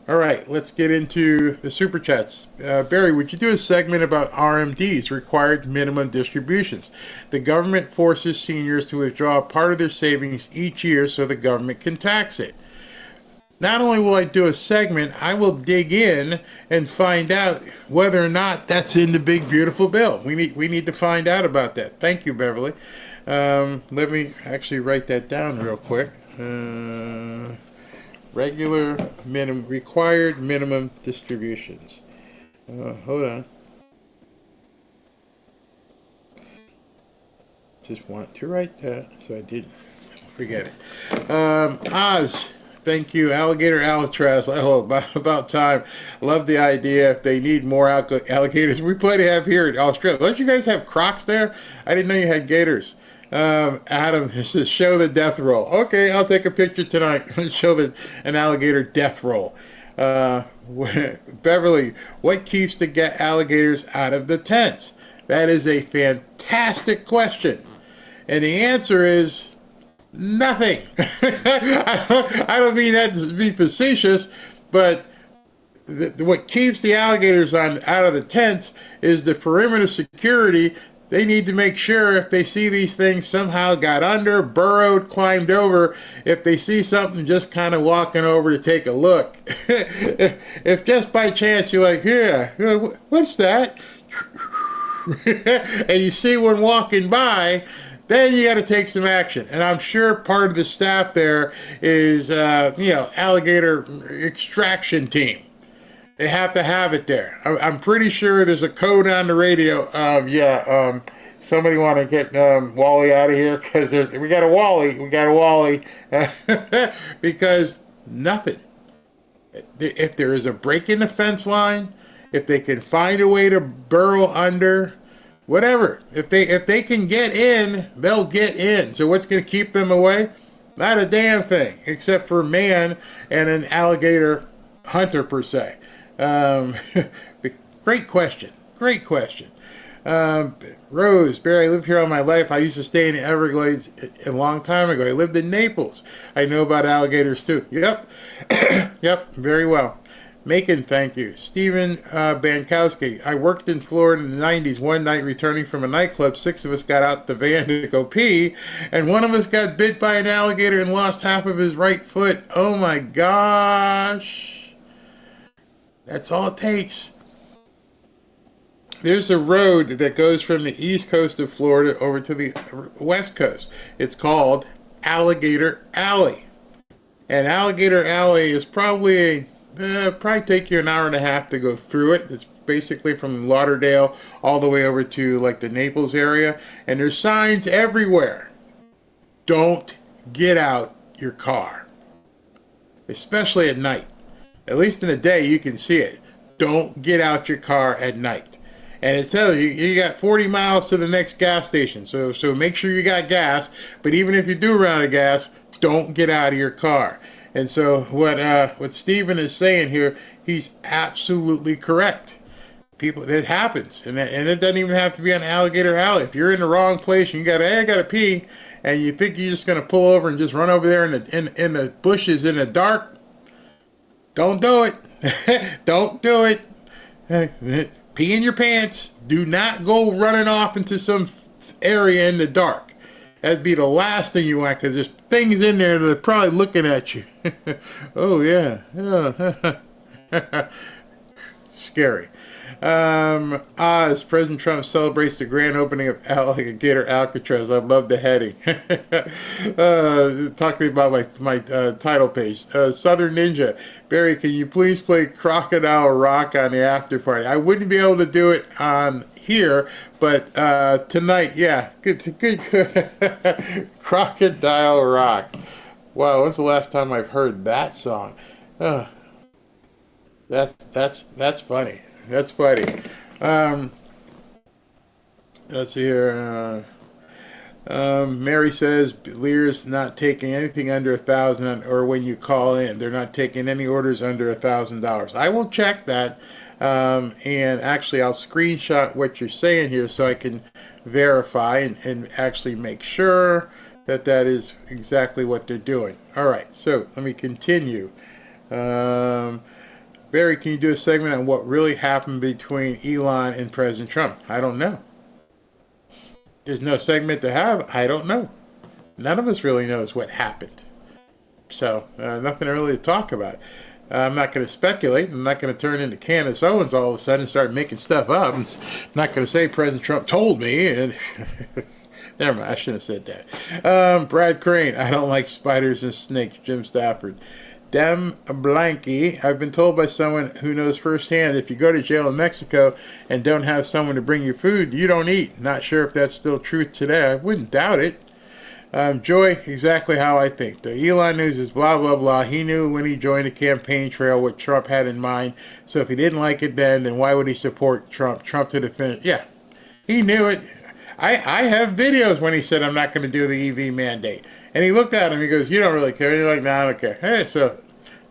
S5: All right, let's get into the super chats. Barry, would you do a segment about RMDs, required minimum distributions? The government forces seniors to withdraw part of their savings each year so the government can tax it. Not only will I do a segment, I will dig in and find out whether or not that's in the big, beautiful bill. We need to find out about that. Thank you, Beverly. Let me actually write that down real quick. Required minimum distributions. Hold on. Just want to write that so I didn't forget it. Oz, thank you. Alligator Alcatraz. Oh, about time. Love the idea. If they need more alligators, we plenty have here in Australia. Don't you guys have crocs there? I didn't know you had gators. Adam says, show the death roll. Okay, I'll take a picture tonight. Show an alligator death roll. Beverly, what keeps the alligators out of the tents? That is a fantastic question. And the answer is nothing. I don't mean that to be facetious, but what keeps the alligators out of the tents is the perimeter security. They need to make sure if they see these things somehow got under, burrowed, climbed over, if they see something just kind of walking over to take a look. If just by chance you're like, yeah, what's that? And you see one walking by, then you got to take some action. And I'm sure part of the staff there is, alligator extraction team. They have to have it there. I'm pretty sure there's a code on the radio. Somebody want to get Wally out of here because we got a Wally. Because nothing. If there is a break in the fence line, if they can find a way to burrow under, whatever. If they can get in, they'll get in. So what's going to keep them away? Not a damn thing, except for man and an alligator hunter per se. Great question. Rose, Barry, I lived here all my life. I used to stay in the Everglades a long time ago. I lived in Naples. I know about alligators too. Yep. Yep, very well. Macon, thank you. Stephen Bankowski, I worked in Florida in the 90s. One night returning from a nightclub, 6 of us got out the van to go pee, and one of us got bit by an alligator and lost half of his right foot. Oh my gosh. That's all it takes. There's a road that goes from the east coast of Florida over to the west coast. It's called Alligator Alley. And Alligator Alley is probably take you an hour and a half to go through it. It's basically from Lauderdale all the way over to like the Naples area. And there's signs everywhere. Don't get out your car. Especially at night. At least in the day, you can see it. Don't get out your car at night. And it tells you got 40 miles to the next gas station. So make sure you got gas. But even if you do run out of gas, don't get out of your car. And so what Stephen is saying here, he's absolutely correct. People, it happens. And it doesn't even have to be on Alligator Alley. If you're in the wrong place and I got to pee, and you think you're just going to pull over and just run over there in the bushes in the dark, don't do it. Don't do it. Pee in your pants. Do not go running off into some area in the dark. That'd be the last thing you want because there's things in there that are probably looking at you. Oh, yeah. Scary. Oz, President Trump celebrates the grand opening of Alligator Alcatraz. I love the heading. Talk to me about my title page. Southern Ninja. Barry, can you please play Crocodile Rock on the after party? I wouldn't be able to do it on here, but tonight, yeah. Good. Crocodile Rock. Wow, when's the last time I've heard that song? That's funny. That's funny. Let's see here. Mary says Lear's not taking anything under $1,000, or when you call in, they're not taking any orders under $1,000. I will check that, and actually I'll screenshot what you're saying here so I can verify and actually make sure that is exactly what they're doing. All right, so let me continue. Barry, can you do a segment on what really happened between Elon and President Trump? I don't know. There's no segment to have. I don't know. None of us really knows what happened. So, nothing really to talk about. I'm not going to speculate. I'm not going to turn into Candace Owens all of a sudden and start making stuff up. I'm not going to say President Trump told me. And never mind, I shouldn't have said that. Brad Crane, I don't like spiders and snakes. Jim Stafford. Dem Blanky, I've been told by someone who knows firsthand if you go to jail in Mexico and don't have someone to bring you food, you don't eat. Not sure if that's still true today. I wouldn't doubt it. Joy, exactly how I think. The Elon news is blah, blah, blah. He knew when he joined the campaign trail what Trump had in mind. So if he didn't like it then why would he support Trump? Trump to the finish. Yeah, he knew it. I have videos when he said, I'm not going to do the EV mandate. And he looked at him, he goes, you don't really care. You're like, no, I don't care. Hey, so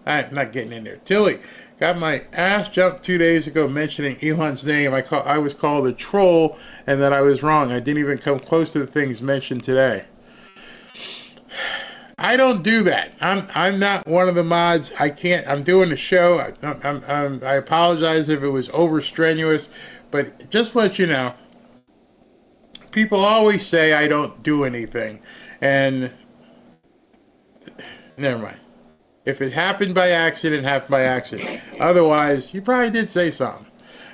S5: I'm not getting in there. Tilly, Got my ass jumped 2 days ago mentioning Elon's name. I was called a troll, and that I was wrong. I didn't even come close to the things mentioned today. I don't do that. I'm not one of the mods. I can't. I'm doing the show. I apologize if it was over strenuous, but just let you know, people always say I don't do anything, and never mind. If it happened by accident, it happened by accident. Otherwise, you probably did say something.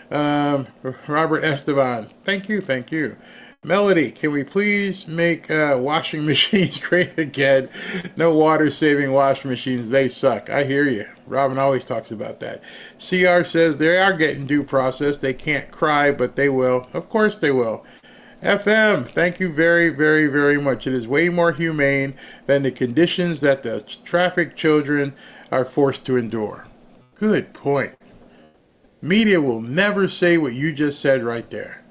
S5: Robert Esteban, thank you. Melody, can we please make washing machines great again? No water-saving washing machines. They suck. I hear you. Robin always talks about that. CR says they are getting due process. They can't cry, but they will. Of course they will. FM, thank you very, very, very much. It is way more humane than the conditions that the trafficked children are forced to endure. Good point. Media will never say what you just said right there.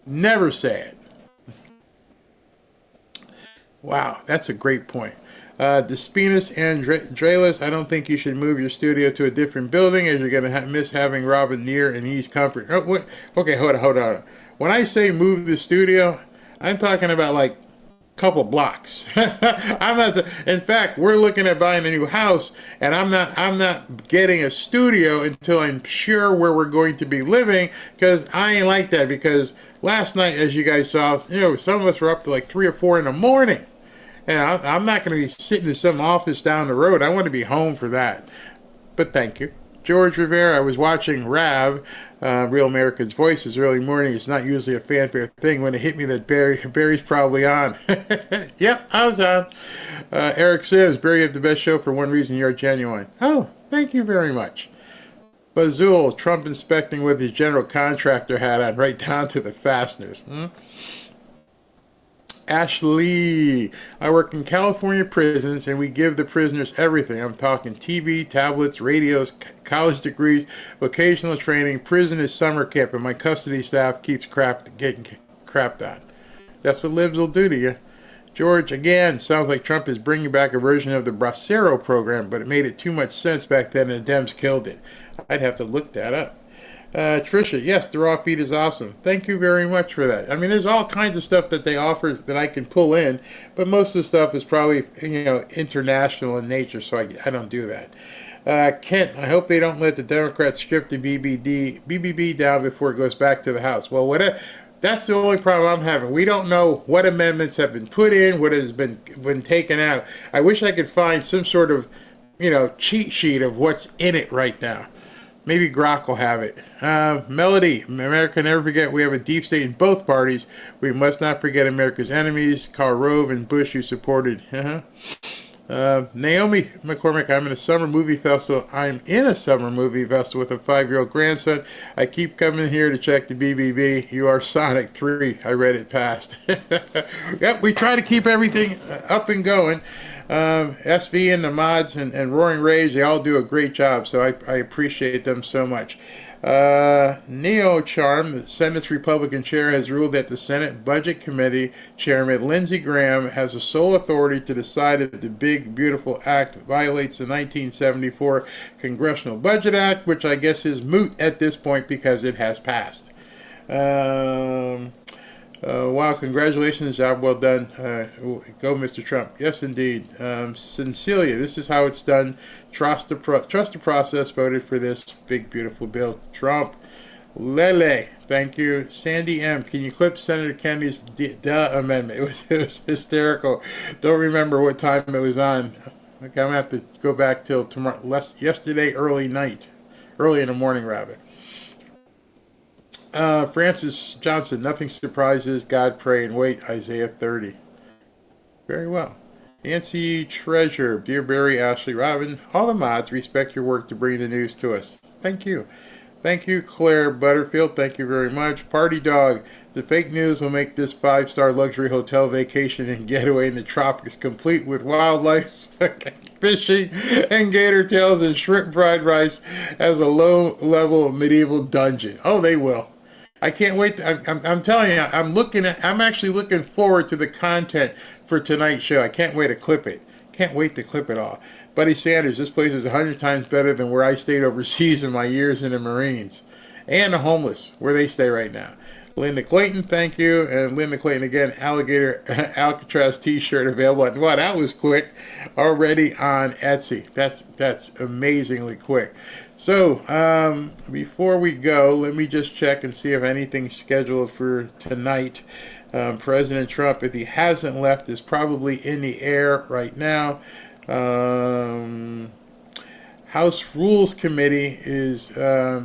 S5: Never say it. Wow, that's a great point. Despinas Andrelis, I don't think you should move your studio to a different building as you're going to miss having Robin near and ease comfort. Oh, what? Okay, hold on. When I say move the studio, I'm talking about like a couple blocks. In fact, we're looking at buying a new house, and I'm not getting a studio until I'm sure where we're going to be living, because I ain't like that. Because last night, as you guys saw, some of us were up to like 3 or 4 in the morning, and I'm not going to be sitting in some office down the road. I want to be home for that. But thank you. George Rivera, I was watching Rav, Real American's Voices, early morning. It's not usually a fanfare thing. When it hit me that Barry's probably on. Yep, I was on. Eric says, Barry, you have the best show for one reason, you're genuine. Oh, thank you very much. Bazul, Trump inspecting with his general contractor hat on, right down to the fasteners. Ashley, I work in California prisons, and we give the prisoners everything. I'm talking TV, tablets, radios, college degrees, vocational training. Prison is summer camp, and my custody staff keeps getting crapped on. That's what libs will do to you. George, again, sounds like Trump is bringing back a version of the Bracero program, but it made it too much sense back then, and the Dems killed it. I'd have to look that up. Trisha, yes, the raw feed is awesome. Thank you very much for that. I mean, there's all kinds of stuff that they offer that I can pull in, but most of the stuff is probably, international in nature, so I don't do that. Kent, I hope they don't let the Democrats strip the BBB down before it goes back to the House. Well, that's the only problem I'm having. We don't know what amendments have been put in, what has been taken out. I wish I could find some sort of, cheat sheet of what's in it right now. Maybe Grok will have it. Melody, America never forget we have a deep state in both parties. We must not forget America's enemies, Karl Rove and Bush, who supported. Naomi McCormick, I'm in a summer movie festival with a 5-year-old grandson. I keep coming here to check the BBB. You are Sonic 3. I read it past. Yep, we try to keep everything up and going. SV and the mods and Roaring Rage, they all do a great job, so I appreciate them so much. Neo Charm, the Senate's Republican chair, has ruled that the Senate Budget Committee Chairman Lindsey Graham has the sole authority to decide if the Big Beautiful Act violates the 1974 Congressional Budget Act, which I guess is moot at this point because it has passed. Wow, congratulations, job well done. Go, Mr. Trump. Yes, indeed. Cecilia, this is how it's done. Trust the process. Voted for this big, beautiful bill. Trump. Lele, thank you. Sandy M, can you clip Senator Kennedy's duh amendment? It was hysterical. Don't remember what time it was on. Okay, I'm going to have to go back till tomorrow. Yesterday, early in the morning, rather. Francis Johnson, nothing surprises, God pray and wait, Isaiah 30. Very well. Nancy Treasure, dear Barry, Ashley, Robin, all the mods respect your work to bring the news to us. Thank you. Thank you, Claire Butterfield. Thank you very much. Party Dog, the fake news will make this 5-star luxury hotel vacation and getaway in the tropics complete with wildlife, fishing, and gator tails and shrimp fried rice as a low-level medieval dungeon. Oh, they will. I can't wait. I'm telling you, I'm actually looking forward to the content for tonight's show. I can't wait to clip it. Can't wait to clip it all. Buddy Sanders, this place is 100 times better than where I stayed overseas in my years in the Marines. And the homeless, where they stay right now. Linda Clayton, thank you. And Linda Clayton again, Alligator Alcatraz t-shirt available. And wow, that was quick. Already on Etsy. That's amazingly quick. So, before we go, let me just check and see if anything's scheduled for tonight. President Trump, if he hasn't left, is probably in the air right now. House Rules Committee is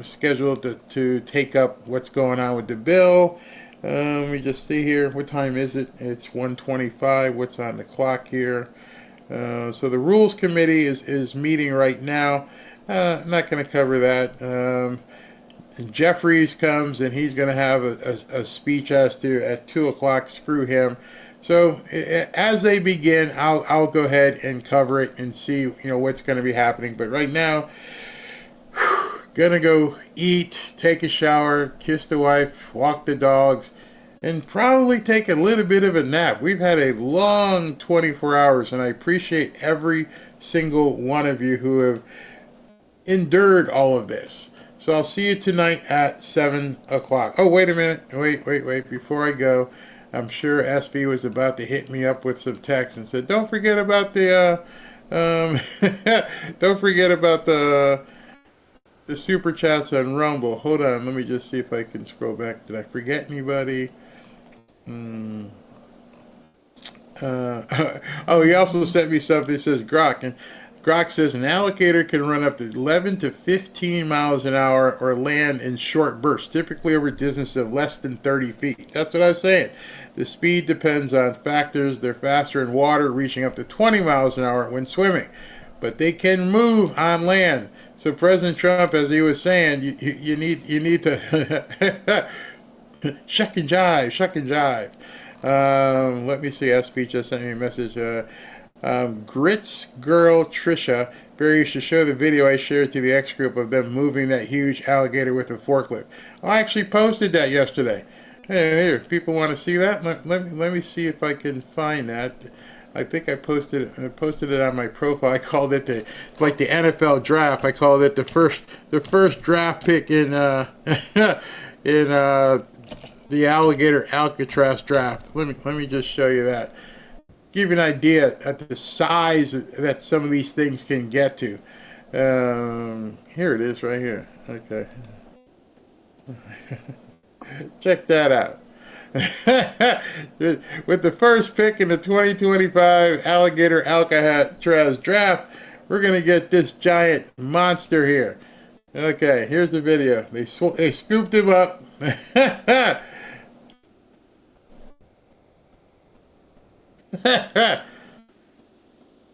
S5: scheduled to take up what's going on with the bill. Let me just see here. What time is it? It's 1:25. What's on the clock here? So the Rules Committee is meeting right now. I'm not going to cover that. Jeffries comes and he's going to have a speech at 2 o'clock. Screw him. So as they begin, I'll go ahead and cover it and see what's going to be happening. But right now, gonna go eat, take a shower, kiss the wife, walk the dogs, and probably take a little bit of a nap. We've had a long 24 hours, and I appreciate every single one of you who have endured all of this. So I'll see you tonight at 7 o'clock. Oh, wait a minute. Wait. Before I go, I'm sure SB was about to hit me up with some text and said, don't forget about the, don't forget about the super chats on Rumble. Hold on. Let me just see if I can scroll back. Did I forget anybody? Oh, he also sent me something that says Grok. And Grok says an alligator can run up to 11 to 15 miles an hour or land in short bursts, typically over distances of less than 30 feet. That's what I was saying. The speed depends on factors. They're faster in water, reaching up to 20 miles an hour when swimming. But they can move on land. So President Trump, as he was saying, you need to shuck and jive. Let me see. SB just sent me a message. Grits Girl Trisha, Barry, should show the video I shared to the X group of them moving that huge alligator with a forklift. I actually posted that yesterday. Hey, here, people want to see that? Let me see if I can find that. I think I posted it on my profile. I called it the NFL draft. I called it the first draft pick in the Alligator Alcatraz draft. Let me just show you that. Give you an idea at the size that some of these things can get to. Here it is right here. Okay. Check that out. With the first pick in the 2025 Alligator Alcatraz draft, we're going to get this giant monster here. Okay, here's the video. They scooped him up.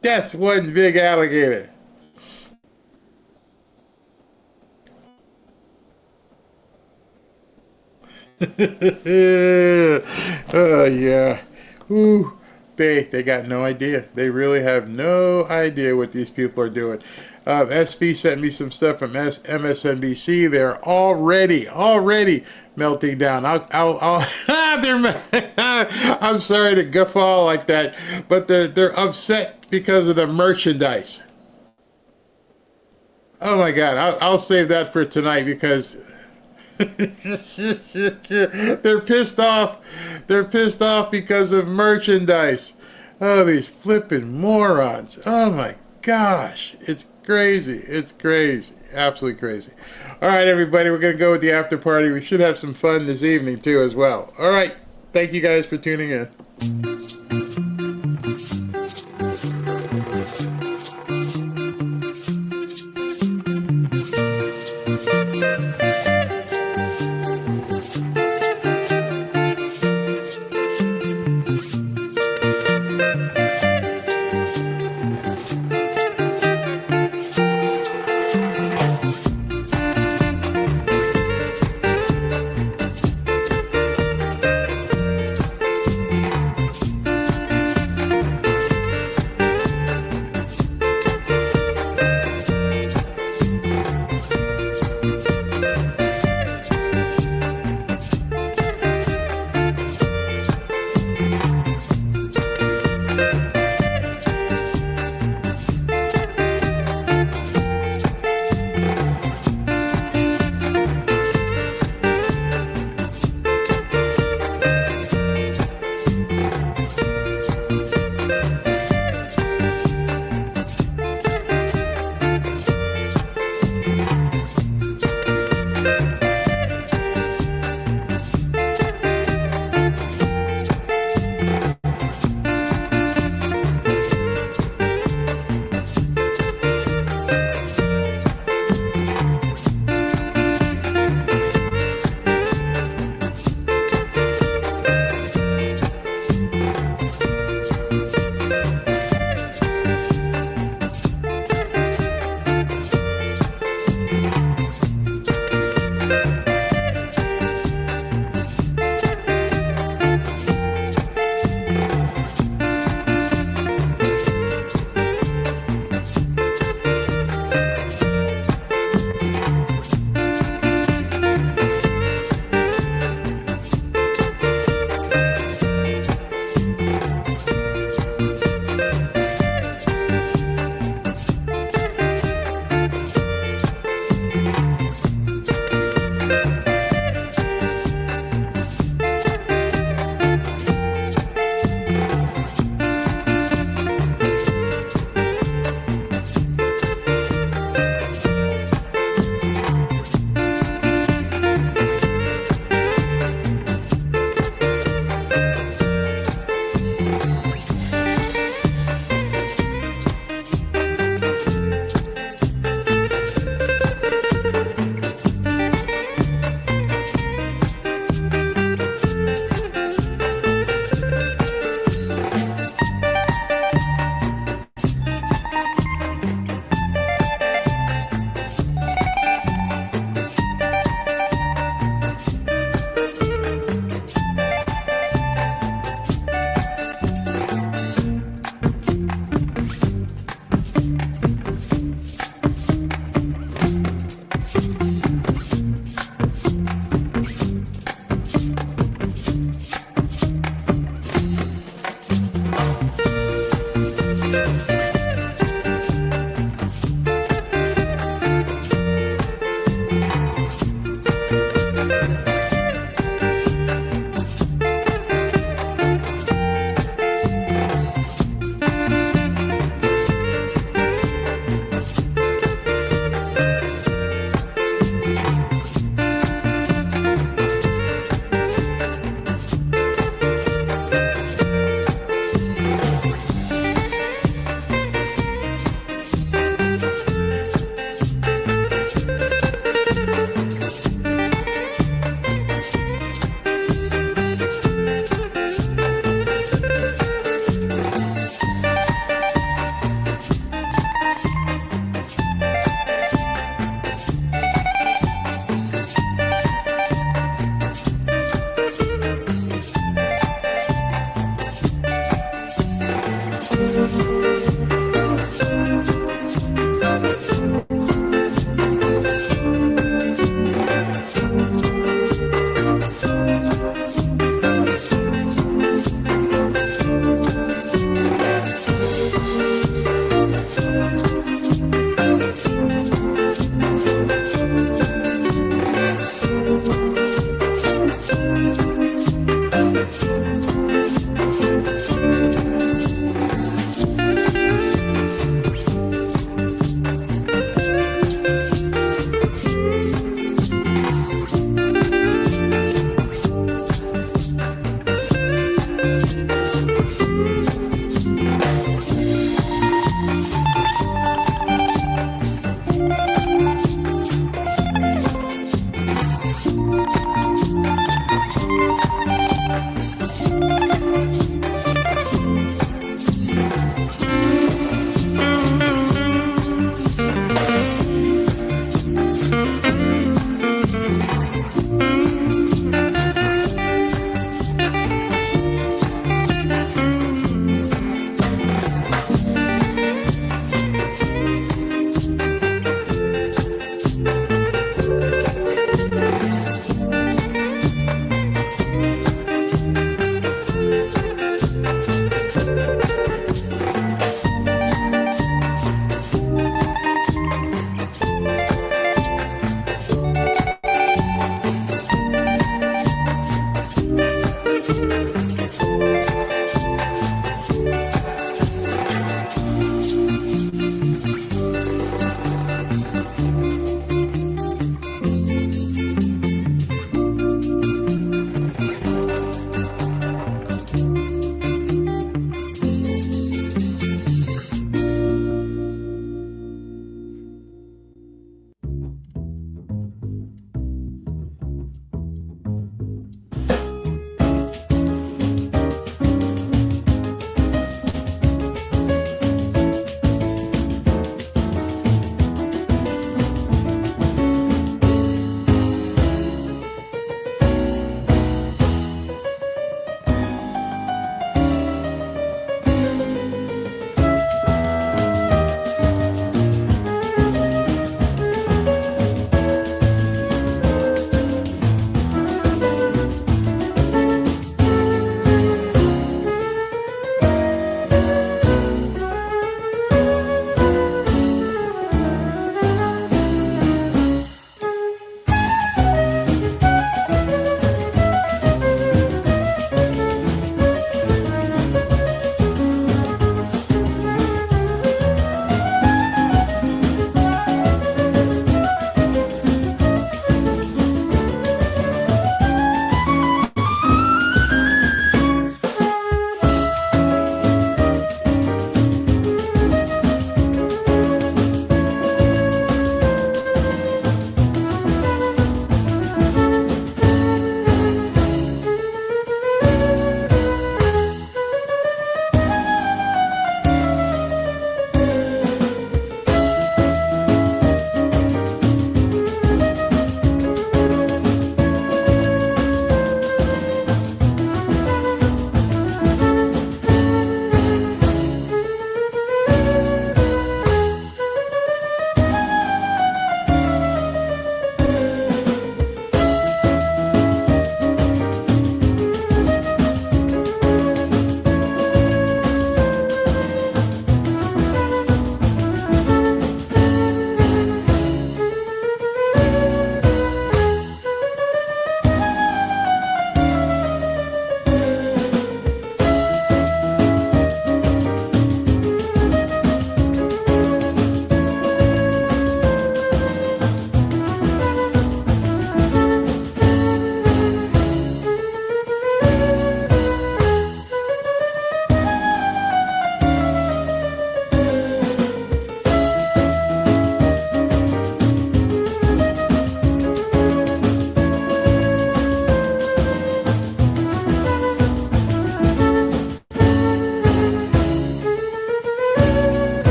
S5: That's one big alligator. Oh yeah. Ooh. They got no idea. They really have no idea what these people are doing. SV sent me some stuff from MSNBC. They're already melting down. I'm sorry to guffaw like that, but they're upset because of the merchandise. Oh my God! I'll save that for tonight because they're pissed off. They're pissed off because of merchandise. Oh, these flipping morons. Oh my gosh. It's crazy. It's crazy. Absolutely crazy. All right, everybody. We're going to go with the after party. We should have some fun this evening, too, as well. All right. Thank you guys for tuning in.